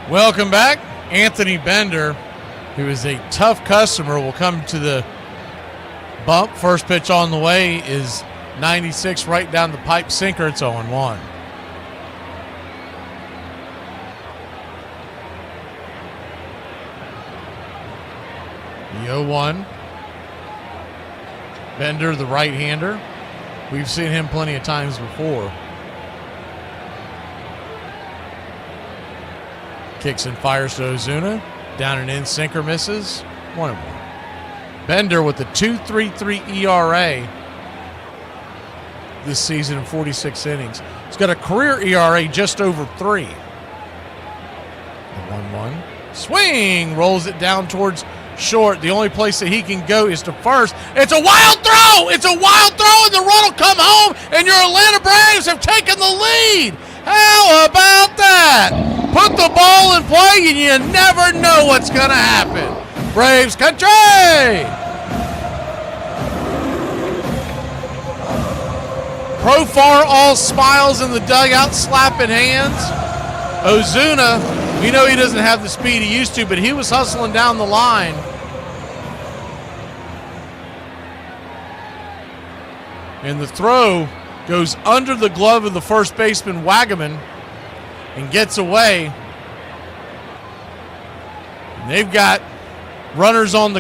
Welcome back. Anthony Bender, who is a tough customer, will come to the bump. First pitch on the way is 96 right down the pipe sinker. It's 0-1. The 0-1. Bender, the right-hander. We've seen him plenty of times before. Kicks and fires to Ozuna. Down and in, sinker misses. 1-1. Bender with the 2.33 ERA this season in 46 innings. He's got a career ERA just over 3. The 1-1. Swing! Rolls it down towards short. The only place that he can go is to first. It's a wild throw! It's a wild throw, and the run will come home, and your Atlanta Braves have taken the lead! How about that? Put the ball in play, and you never know what's going to happen. Braves Country! Profar all smiles in the dugout, slapping hands. Ozuna, you know he doesn't have the speed he used to, but he was hustling down the line. And the throw goes under the glove of the first baseman, Wagaman, and gets away. And they've got runners on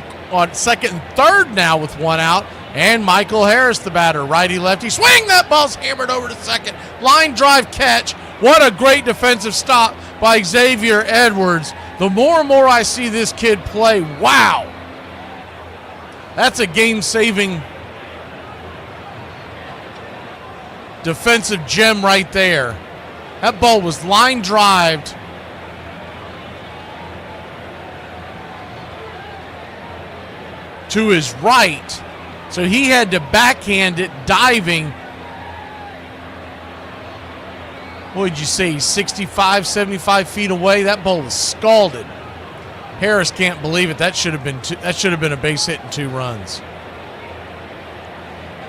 second and third now with one out. And Michael Harris, the batter, righty-lefty. Swing! That ball's hammered over to second. Line drive catch. What a great defensive stop by Xavier Edwards. The more and more I see this kid play, wow. That's a game-saving defensive gem right there. That ball was line drived to his right. So he had to backhand it, diving. What did you say, 65, 75 feet away? That ball was scalded. Harris can't believe it. That should have been a base hit and 2 runs.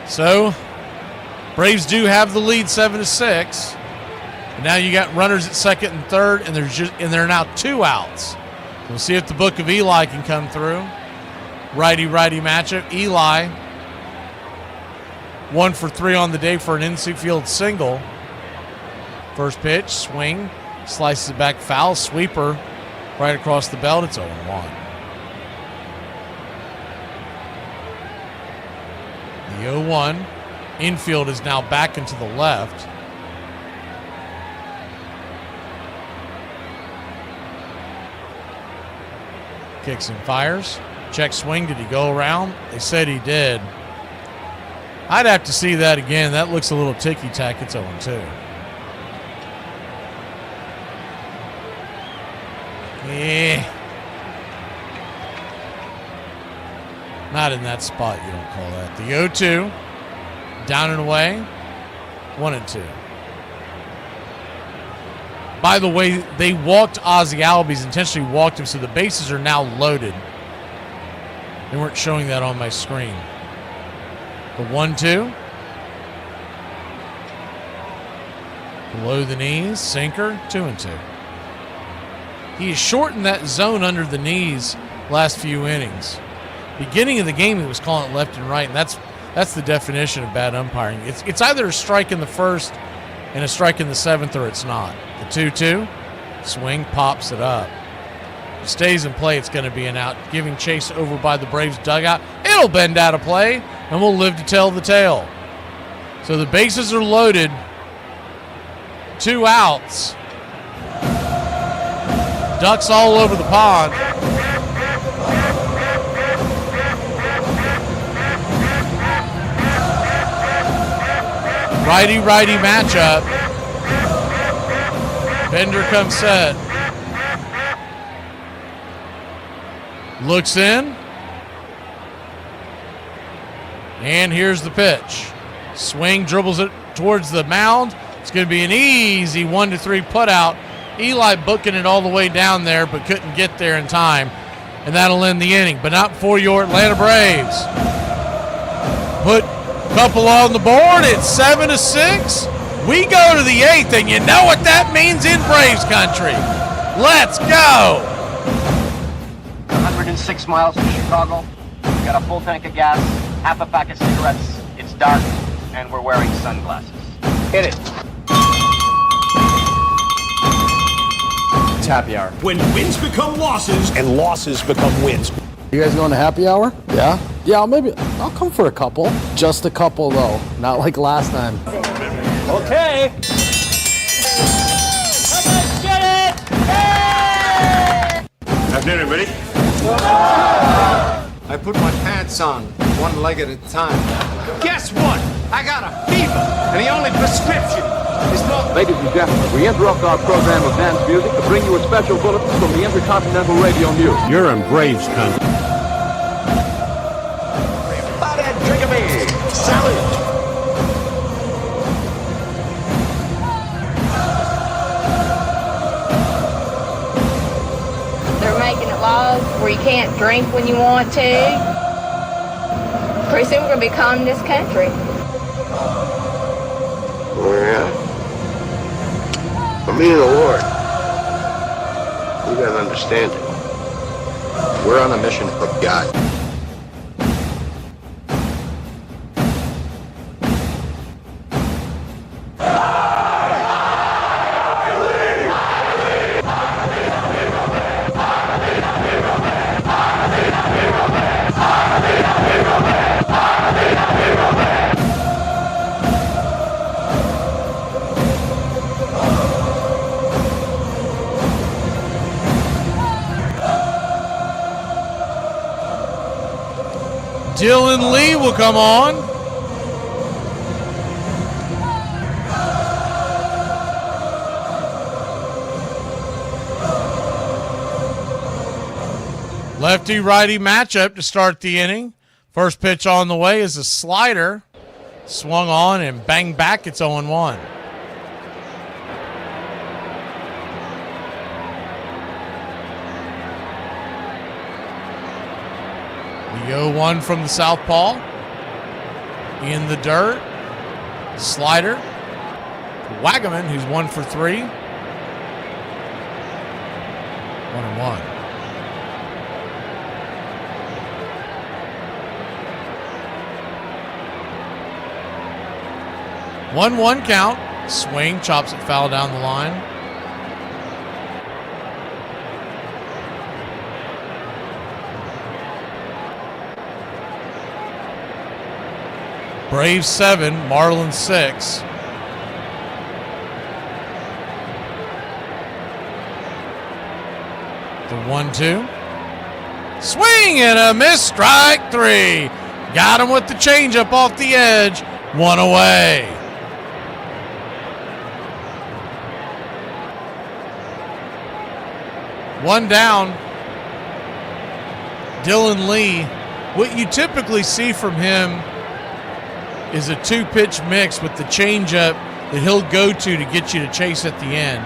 So Braves do have the lead 7-6. And now you got runners at second and third, and there are now 2 outs. We'll see if the Book of Eli can come through. Righty-righty matchup. Eli 1 for 3 on the day for an infield single. First pitch, swing, slices it back foul, sweeper right across the belt. It's 0-1. The 0-1. Infield is now back into the left. Kicks and fires. Check swing. Did he go around? They said he did. I'd have to see that again. That looks a little ticky-tack. It's 0-2. Yeah. Not in that spot, you don't call that. The 0-2. Down and away. 1-2. By the way, they walked Ozzie Albies, intentionally walked him, so the bases are now loaded They weren't showing that on my screen. The 1-2. Below the knees, sinker, 2-2. He has shortened that zone under the knees last few innings. Beginning of the game, he was calling it left and right, and that's the definition of bad umpiring. It's either a strike in the first and a strike in the seventh, or it's not. The 2-2, swing, pops it up. If it stays in play, it's going to be an out. Giving chase over by the Braves dugout. It'll bend out of play, and we'll live to tell the tale. So the bases are loaded. 2 outs. Ducks all over the pond. Righty-righty matchup. Bender comes set. Looks in. And here's the pitch. Swing, dribbles it towards the mound. It's going to be an easy 1-3 put out. Eli booking it all the way down there, but couldn't get there in time. And that'll end the inning, but not for your Atlanta Braves. Put a couple on the board. It's 7-6. We go to the 8th, and you know what that means in Braves country. Let's go. 106 miles to Chicago. We got a full tank of gas, half a pack of cigarettes. It's dark, and we're wearing sunglasses. Hit it. It's happy hour. When wins become losses and losses become wins. You guys going to happy hour? Yeah? Yeah, I'll come for a couple. Just a couple, though. Not like last time. Okay. Get it! Have dinner, buddy. I put my pants on, one leg at a time. Guess what? I got a fever, and the only prescription is not... Ladies and gentlemen, we interrupt our program of dance music to bring you a special bulletin from the Intercontinental Radio News. You're in Braves country. Ups Pregame. Salute. They're making it laws where you can't drink when you want to. Pretty soon we're going to be calling this country. Oh, yeah. For me and the Lord, you gotta understand it. We're on a mission from God. Dylan Lee will come on. Lefty-righty matchup to start the inning. First pitch on the way is a slider. Swung on and bang back. It's 0-1. The 0-1 from the southpaw. In the dirt. Slider. Wagaman, who's 1 for 3. 1-1. One count. Swing, chops it foul down the line. Braves 7, Marlins 6. The 1-2. Swing and a miss. Strike 3. Got him with the changeup off the edge. 1 away. One down. Dylan Lee. What you typically see from him is a 2-pitch mix with the changeup that he'll go to get you to chase at the end.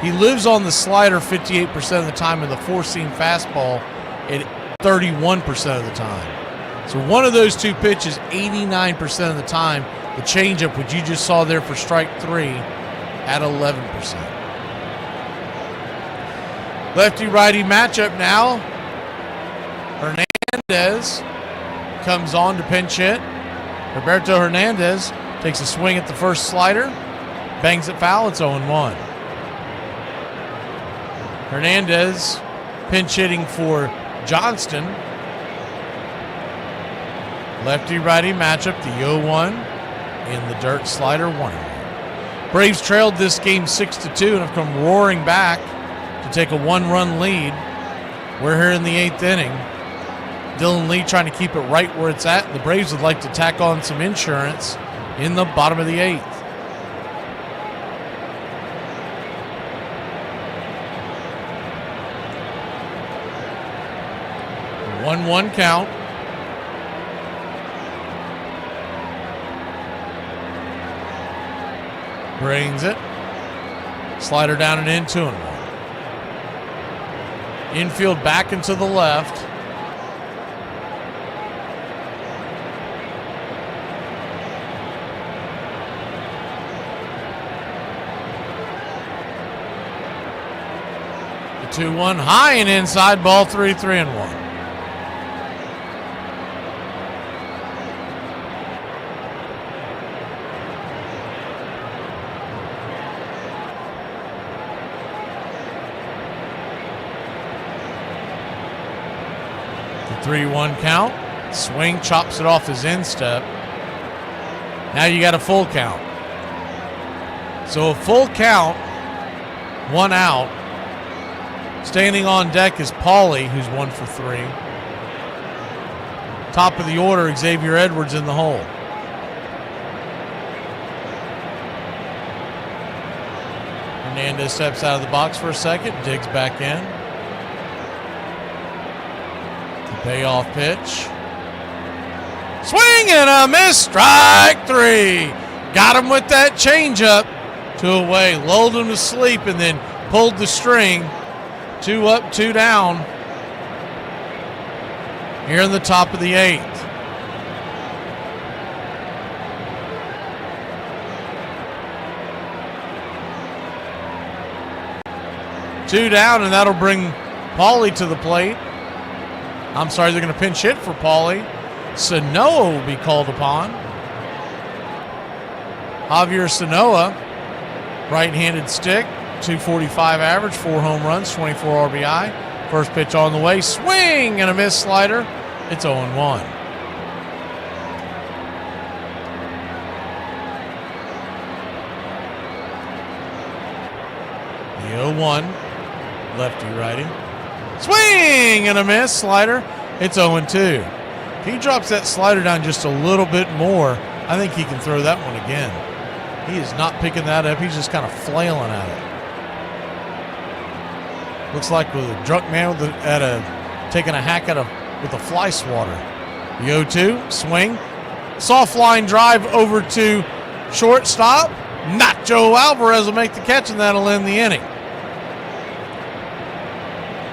He lives on the slider 58% of the time and the four-seam fastball at 31% of the time. So one of those two pitches, 89% of the time, the changeup, which you just saw there for strike 3, at 11%. Lefty-righty matchup now. Hernandez comes on to pinch hit. Roberto Hernandez takes a swing at the first slider, bangs it foul. It's 0-1. Hernandez pinch hitting for Johnston. Lefty-righty matchup, the 0-1 in the dirt slider, 1-1. Braves trailed this game 6-2 and have come roaring back to take a 1-run lead. We're here in the 8th inning. Dylan Lee trying to keep it right where it's at. The Braves would like to tack on some insurance in the bottom of the 8th. A 1-1 count. Brings it. Slider down and in, 2-1. Infield back and to the left. The 2-1 high and inside, ball 3, 3-1. The 3-1 count. Swing, chops it off his instep. Now you got a full count. So a full count, 1 out. Standing on deck is Paulie, who's 1 for 3. Top of the order, Xavier Edwards in the hole. Hernandez steps out of the box for a second, digs back in. The payoff pitch. Swing and a miss, strike 3. Got him with that changeup. 2 away, lulled him to sleep, and then pulled the string. 2 up, 2 down. Here in the top of the 8th. Two down, and that'll bring Paulie to the plate. I'm sorry, they're going to pinch hit for Paulie. Sanoa will be called upon. Javier Sanoa, right-handed stick. 245 average, 4 home runs, 24 RBI. First pitch on the way, swing and a miss slider. It's 0-1. The 0-1, lefty-righty. Swing and a miss slider. It's 0-2. If he drops that slider down just a little bit more, I think he can throw that one again. He is not picking that up. He's just kind of flailing at it. Looks like with a drunk man taking a hack with a fly swatter. The 0-2, swing. Soft line drive over to shortstop. Nacho Alvarez will make the catch, and that'll end the inning.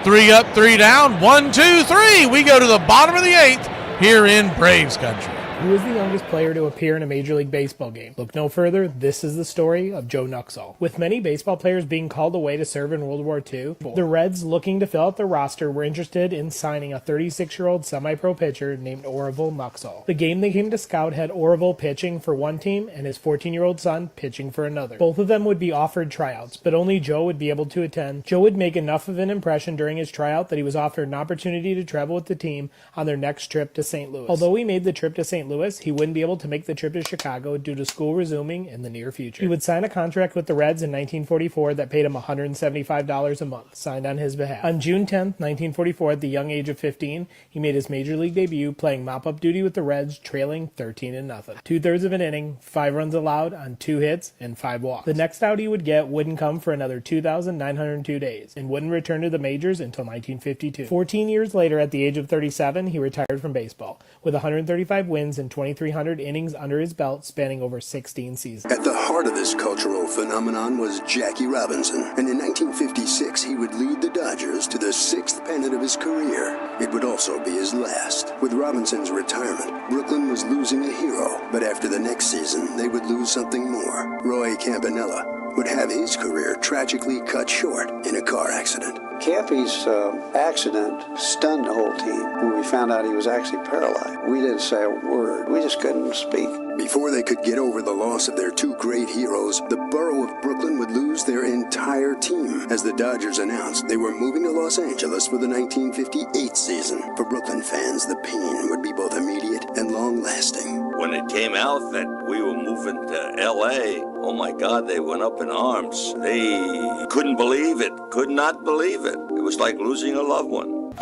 3 up, 3 down. 1, 2, 3. We go to the bottom of the 8th here in Braves country. Who is the youngest player to appear in a Major League Baseball game? Look no further, this is the story of Joe Nuxhall. With many baseball players being called away to serve in World War II, the Reds, looking to fill out their roster, were interested in signing a 36-year-old semi-pro pitcher named Orville Nuxhall. The game they came to scout had Orville pitching for one team and his 14-year-old son pitching for another. Both of them would be offered tryouts, but only Joe would be able to attend. Joe would make enough of an impression during his tryout that he was offered an opportunity to travel with the team on their next trip to St. Louis. Although he made the trip to St. Louis, he wouldn't be able to make the trip to Chicago due to school resuming in the near future. He would sign a contract with the Reds in 1944 that paid him $175 a month, signed on his behalf. On June 10, 1944, at the young age of 15, he made his Major League debut playing mop-up duty with the Reds, trailing 13-0. 2/3 of an inning, 5 runs allowed on 2 hits, and 5 walks. The next out he would get wouldn't come for another 2,902 days, and wouldn't return to the majors until 1952. 14 years later, at the age of 37, he retired from baseball. With 135 wins, wins and 2,300 innings under his belt, spanning over 16 seasons. At the heart of this cultural phenomenon was Jackie Robinson, and in 1956 he would lead the Dodgers to the 6th pennant of his career. It would also be his last. With Robinson's retirement, Brooklyn was losing a hero, but after the next season they would lose something more. Roy Campanella would have his career tragically cut short in a car accident. Campy's accident stunned the whole team. When we found out he was actually paralyzed, we didn't say a word. We just couldn't speak. Before they could get over the loss of their two great heroes, the borough of Brooklyn would lose their entire team. As the Dodgers announced they were moving to Los Angeles for the 1958 season. For Brooklyn fans, the pain would be both immediate and long-lasting. When it came out that we were moving to L.A., oh my God, they went up in arms. They couldn't believe it, could not believe it. It was like losing a loved one.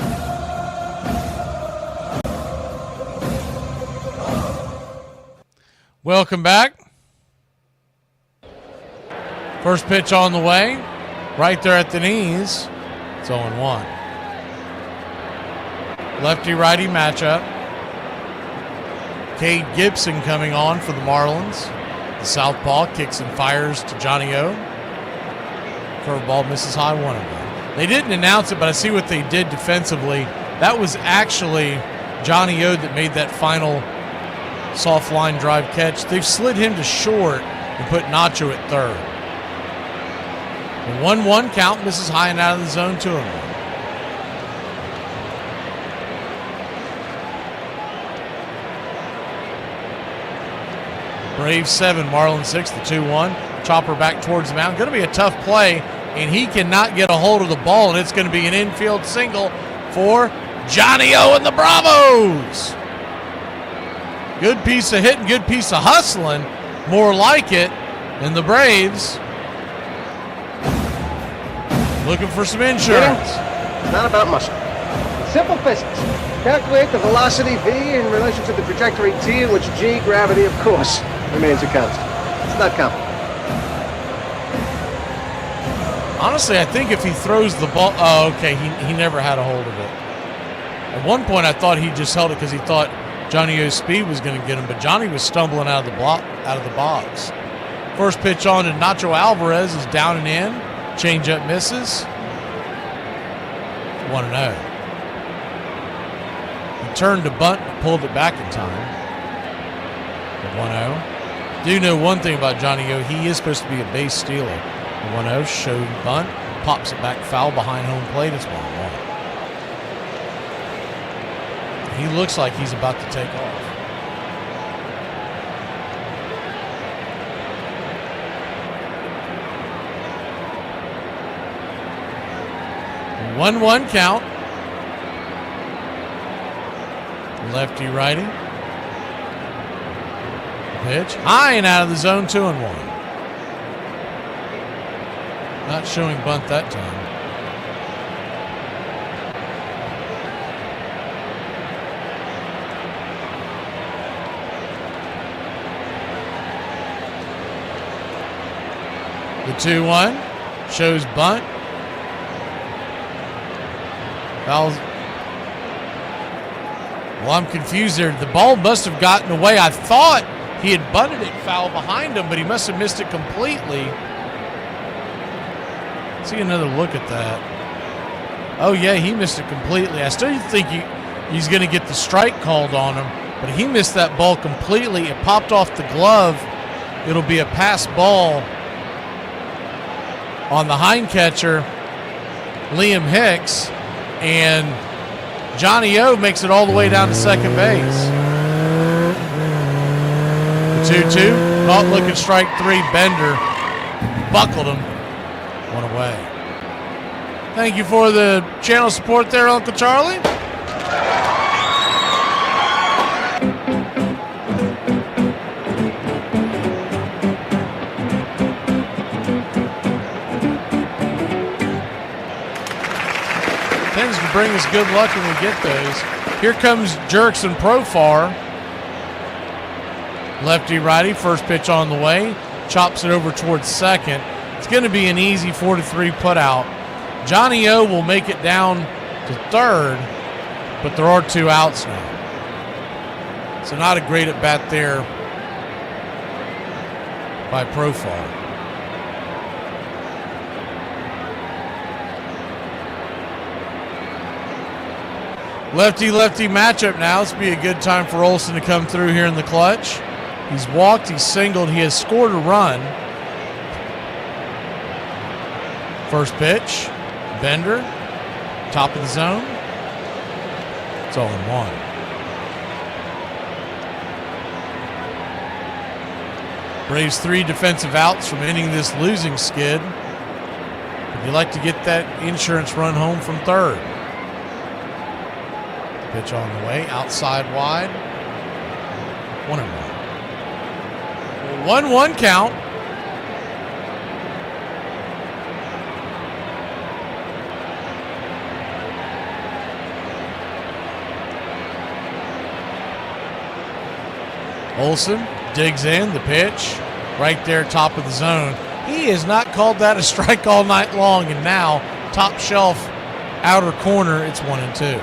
Welcome back. First pitch on the way. Right there at the knees. It's 0-1. Lefty-righty matchup. Cade Gibson coming on for the Marlins. The southpaw kicks and fires to Johnny O. Curveball misses high, 1-0. They didn't announce it, but I see what they did defensively. That was actually Johnny O that made that final soft line drive catch. They've slid him to short and put Nacho at third. The 1-1 count, misses high and out of the zone, 2-1. Braves 7, Marlins 6, the 2-1. Chopper back towards the mound. Going to be a tough play, and he cannot get a hold of the ball, and it's going to be an infield single for Johnny O and the Bravos. Good piece of hitting, good piece of hustling. More like it. And the Braves looking for some insurance. It's not about muscle. Simple physics. Calculate the velocity V in relation to the trajectory T, in which G, gravity, of course, remains a constant. It's not complicated. Honestly, I think if he throws the ball... Oh, okay, he never had a hold of it. At one point, I thought he just held it because he thought Johnny O's speed was going to get him, but Johnny was stumbling out of the box. First pitch on to Nacho Alvarez is down and in. Changeup misses. 1-0. He turned to bunt and pulled it back in time. 1-0. Do know one thing about Johnny O. He is supposed to be a base stealer. 1-0, showed bunt, pops it back foul behind home plate. It's 1-1. He looks like he's about to take off. A 1-1 count. Lefty righty. Pitch high and out of the zone, 2-1. Not showing bunt that time. The 2-1 shows bunt. Fouls. Well, I'm confused there. The ball must have gotten away. I thought he had bunted it foul behind him, but he must have missed it completely. Let's see another look at that. Oh, yeah, he missed it completely. I still think he's going to get the strike called on him, but he missed that ball completely. It popped off the glove. It'll be a pass ball on the hind catcher, Liam Hicks, and Johnny O makes it all the way down to second base. The 2-2, not looking strike three. Bender buckled him. One away. Thank you for the channel support there, Uncle Charlie. Tends to bring us good luck when we get those. Here comes Jerks and Profar. Lefty righty, first pitch on the way. Chops it over towards second. It's going to be an easy 4-3 put out. Johnny O will make it down to third, but there are two outs now. So not a great at bat there by Profar. Lefty-lefty matchup now. This would be a good time for Olsen to come through here in the clutch. He's walked, he's singled, he has scored a run. First pitch, Bender, top of the zone. It's all in one. Braves 3 defensive outs from ending this losing skid. Would you like to get that insurance run home from third? Pitch on the way, outside wide. 1-1. 1-1 count. Olsen digs in, the pitch, right there, top of the zone. He has not called that a strike all night long, and now, top shelf, outer corner, it's 1-2.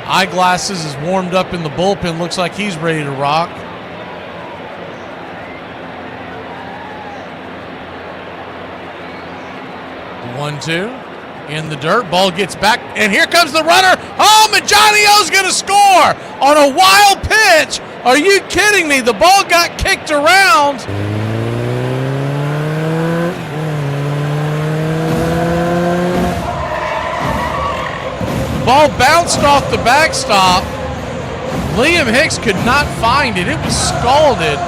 Eyeglasses is warmed up in the bullpen, looks like he's ready to rock. The 1-2 in the dirt, ball gets back, and here comes the runner home, and Johnny O's going to score on a wild pitch. Are you kidding me? The ball got kicked around. The ball bounced off the backstop. Liam Hicks could not find it. It was scalded.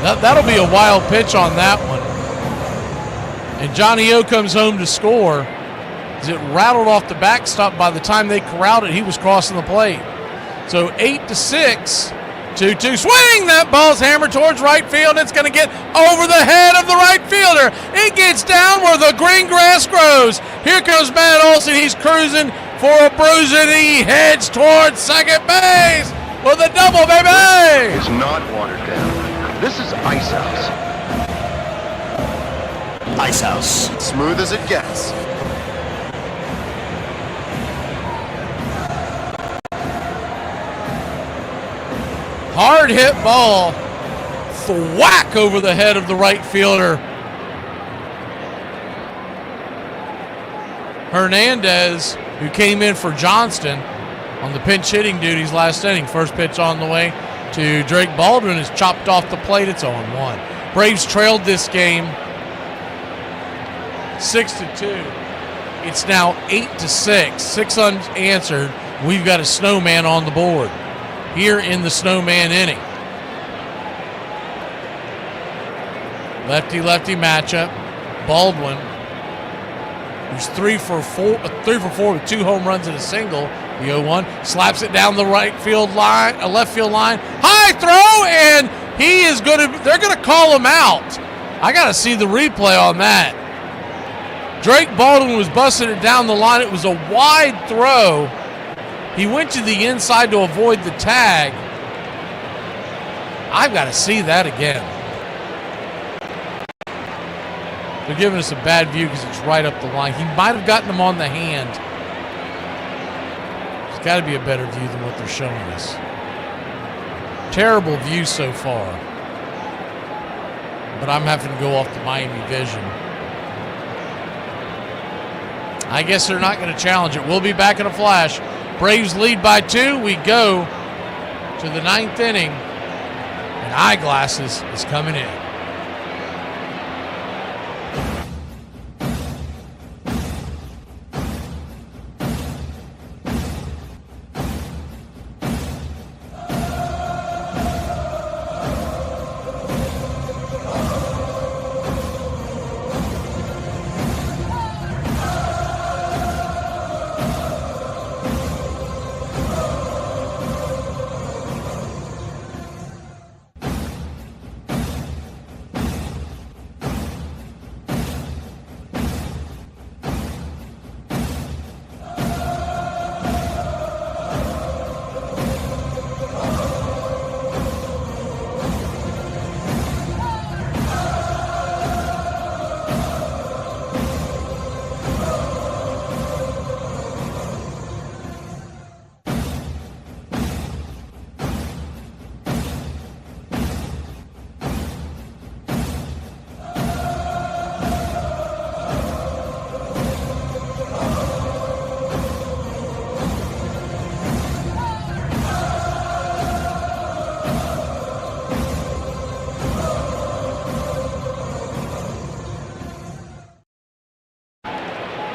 That'll be a wild pitch on that one. And Johnny O comes home to score. As it rattled off the backstop, by the time they corralled it, he was crossing the plate. So 8-6, 2-2. Swing! That ball's hammered towards right field. It's going to get over the head of the right fielder. It gets down where the green grass grows. Here comes Matt Olsen. He's cruising for a bruise, and he heads towards second base with a double, baby! It's not watered down. This is Ice House. Ice House. Smooth as it gets. Hard hit ball, thwack over the head of the right fielder. Hernandez, who came in for Johnston on the pinch hitting duties last inning. First pitch on the way to Drake Baldwin is chopped off the plate. It's 0-1. Braves trailed this game 6-2. It's now 8-6. 6 unanswered. We've got a snowman on the board here in the snowman inning. Lefty-lefty matchup. Baldwin, who's 3 for 4 with 2 home runs and a single. The 0-1 slaps it down the right field line, a left field line. High throw, and they're gonna call him out. I gotta see the replay on that. Drake Baldwin was busting it down the line. It was a wide throw. He went to the inside to avoid the tag. I've got to see that again. They're giving us a bad view because it's right up the line. He might have gotten him on the hand. There's got to be a better view than what they're showing us. Terrible view so far. But I'm having to go off the Miami vision. I guess they're not going to challenge it. We'll be back in a flash. Braves lead by 2. We go to the 9th inning, and Eyeglasses is coming in.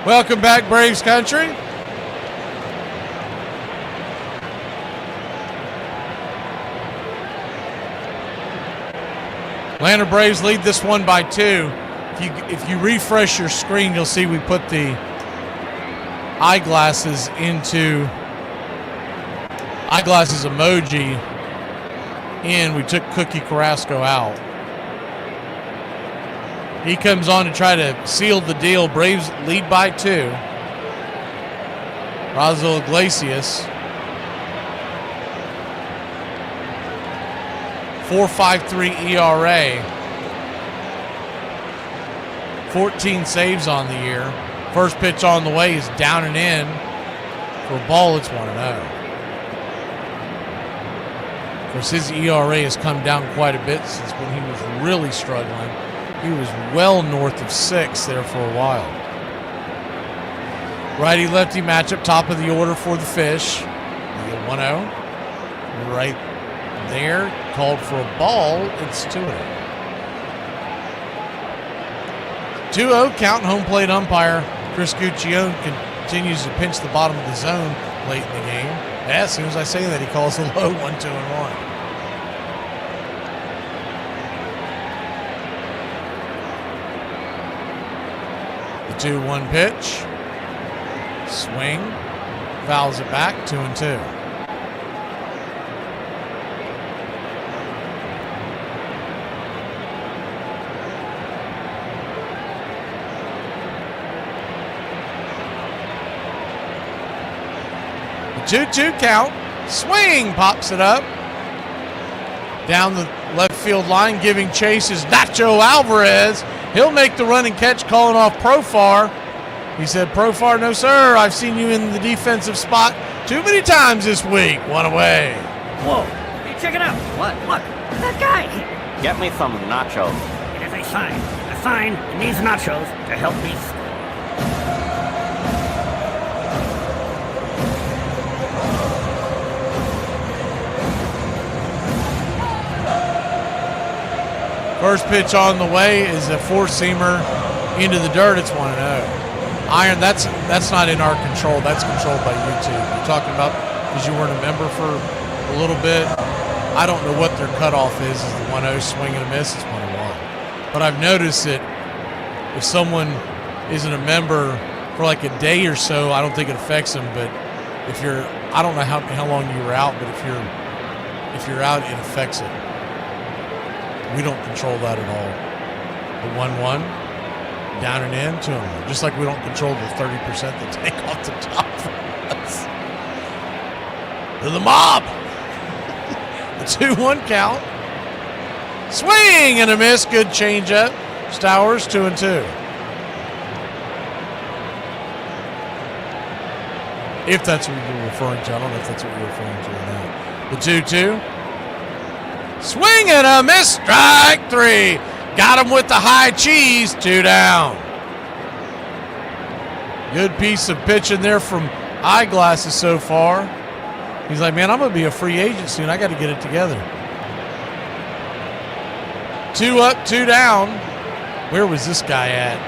Welcome back, Braves country. Atlanta Braves lead this one by 2. If you refresh your screen, you'll see we put the eyeglasses emoji in. We took Cookie Carrasco out. He comes on to try to seal the deal. Braves lead by 2. Raisel Iglesias. 4.53 ERA. 14 saves on the year. First pitch on the way is down and in. For a ball, it's 1-0. Of course, his ERA has come down quite a bit since when he was really struggling. He was well north of 6 there for a while. Righty-lefty matchup, top of the order for the Fish. The 1-0. Right there, called for a ball. It's 2-0. 2-0 count, home plate umpire Chris Guccione continues to pinch the bottom of the zone late in the game. Yeah, as soon as I say that, he calls a low 1-2-1. The 2-1 pitch. Swing. Fouls it back, 2-2. The 2-2 count. Swing, pops it up. Down the left field line, giving chase is Nacho Alvarez. He'll make the running catch, calling off Profar. He said, Profar, no sir, I've seen you in the defensive spot too many times this week. One away. Whoa, hey, check it out. What? Look, that guy. Get me some nachos. It is a sign. A sign that needs nachos to help me score. First pitch on the way is a four-seamer into the dirt. It's 1-0. Iron, that's not in our control. That's controlled by YouTube. You're talking about because you weren't a member for a little bit. I don't know what their cutoff is the 1-0 swing and a miss. It's 1-1. But I've noticed that if someone isn't a member for like a day or so, I don't think it affects them. But if you're, I don't know how long you were out, but if you're out, it affects it. We don't control that at all. The 1-1, down and in, 2-1. Just like we don't control the 30% that take off the top for us. To the mob. The 2-1 count. Swing and a miss. Good changeup. Stowers, 2-2. If that's what you're referring to. I don't know if that's what you're referring to or not. The 2-2. Swing and a miss. Strike 3. Got him with the high cheese. 2 down. Good piece of pitching there from Eyeglasses so far. He's like, man, I'm going to be a free agent soon. I got to get it together. 2 up, 2 down. Where was this guy at?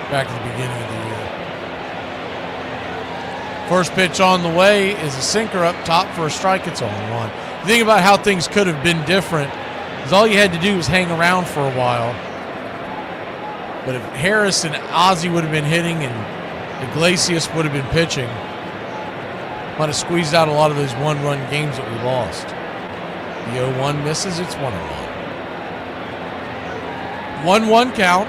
Back at the beginning of the year. First pitch on the way is a sinker up top for a strike. It's 0-1. The thing about how things could have been different is all you had to do was hang around for a while. But if Harris and Ozzie would have been hitting and Iglesias would have been pitching, might have squeezed out a lot of those one-run games that we lost. The 0-1 misses. It's 1-1. 1-1 count.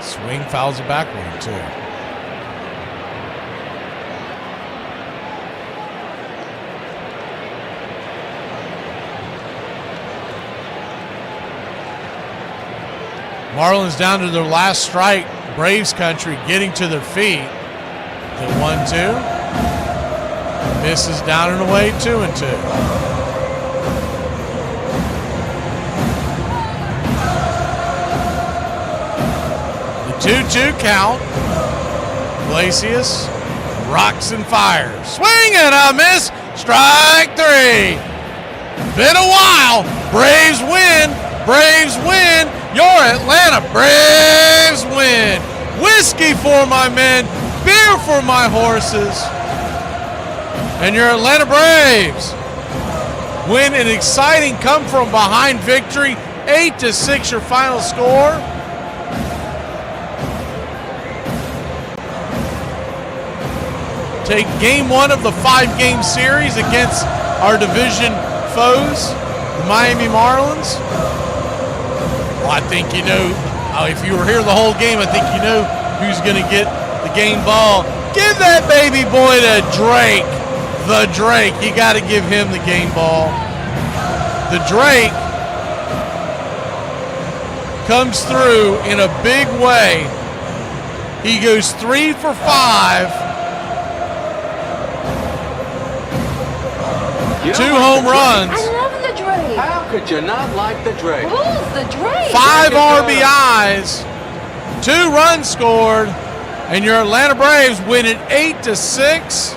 Swing, fouls it back 1-2. Marlins down to their last strike. Braves country getting to their feet. The 1-2. Misses down and away, 2-2. The 2-2 count. Iglesias rocks and fires. Swing and a miss. Strike 3. Been a while. Braves win. Braves win. Your Atlanta Braves win. Whiskey for my men, beer for my horses. And your Atlanta Braves win an exciting come-from-behind victory, 8-6 your final score. Take game 1 of the 5-game series against our division foes, the Miami Marlins. Well, I think you know, if you were here the whole game, I think you know who's going to get the game ball. Give that baby boy to Drake. The Drake. You got to give him the game ball. The Drake comes through in a big way. He goes 3 for 5. 2 home runs. I love the Drake. How could you not like the Drake? Who's the Drake? 5 RBIs. 2 runs scored. And your Atlanta Braves win it 8-6.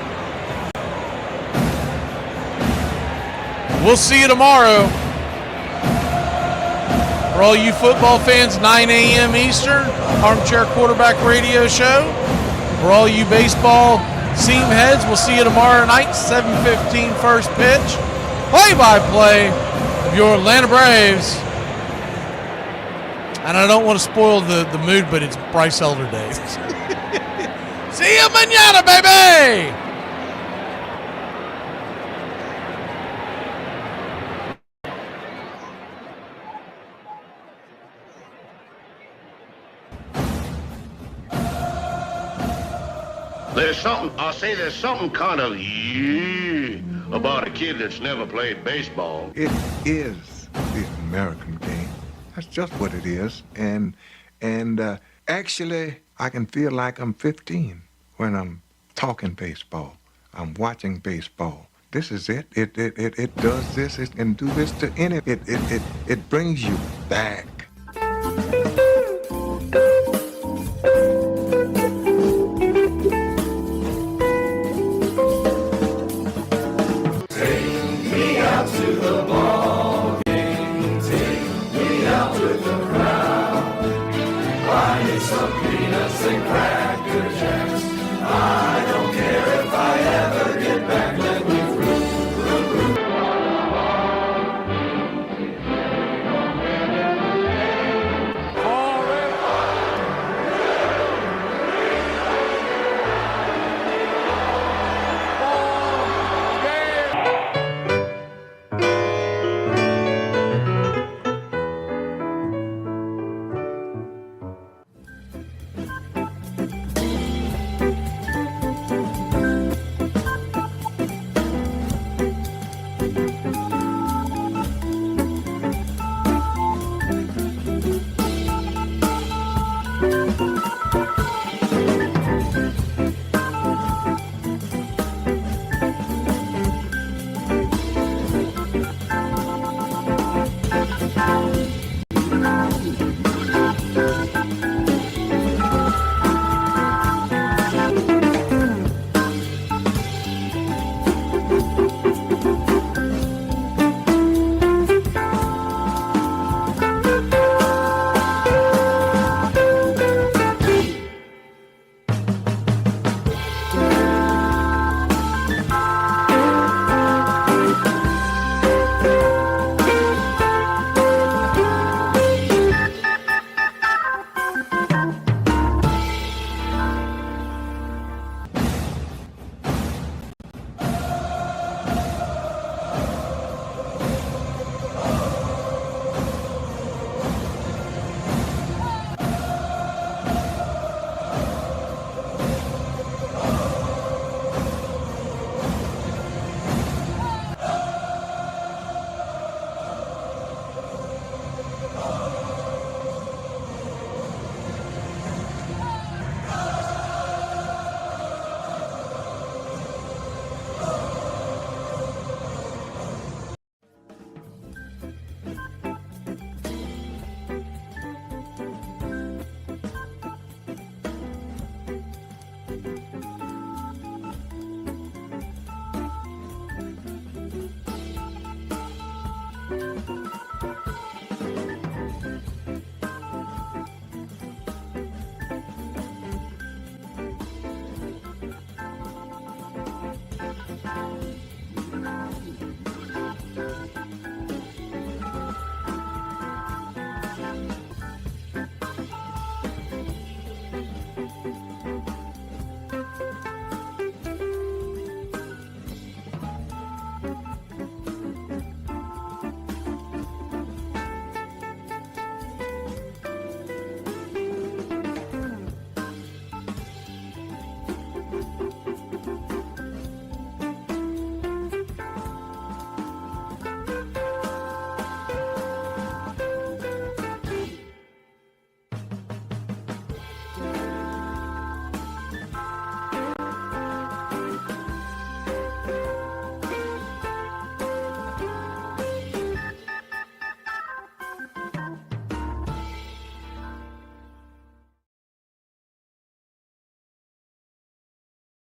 We'll see you tomorrow. For all you football fans, 9 a.m. Eastern, Armchair Quarterback Radio Show. For all you baseball seam heads, we'll see you tomorrow night, 7:15 first pitch. Play-by-play of your Atlanta Braves. And I don't want to spoil the mood, but it's Bryce Elder Day. See you mañana, baby! There's something kind of about a kid that's never played baseball. It is the American game. That's just what it is. And actually, I can feel like I'm 15 when I'm talking baseball. I'm watching baseball. This is it. It does this. It can do this to any. It brings you back. To the ball game, take me out with the crowd. Buy me some peanuts and cracker jacks. I don't care if I ever get back. Let me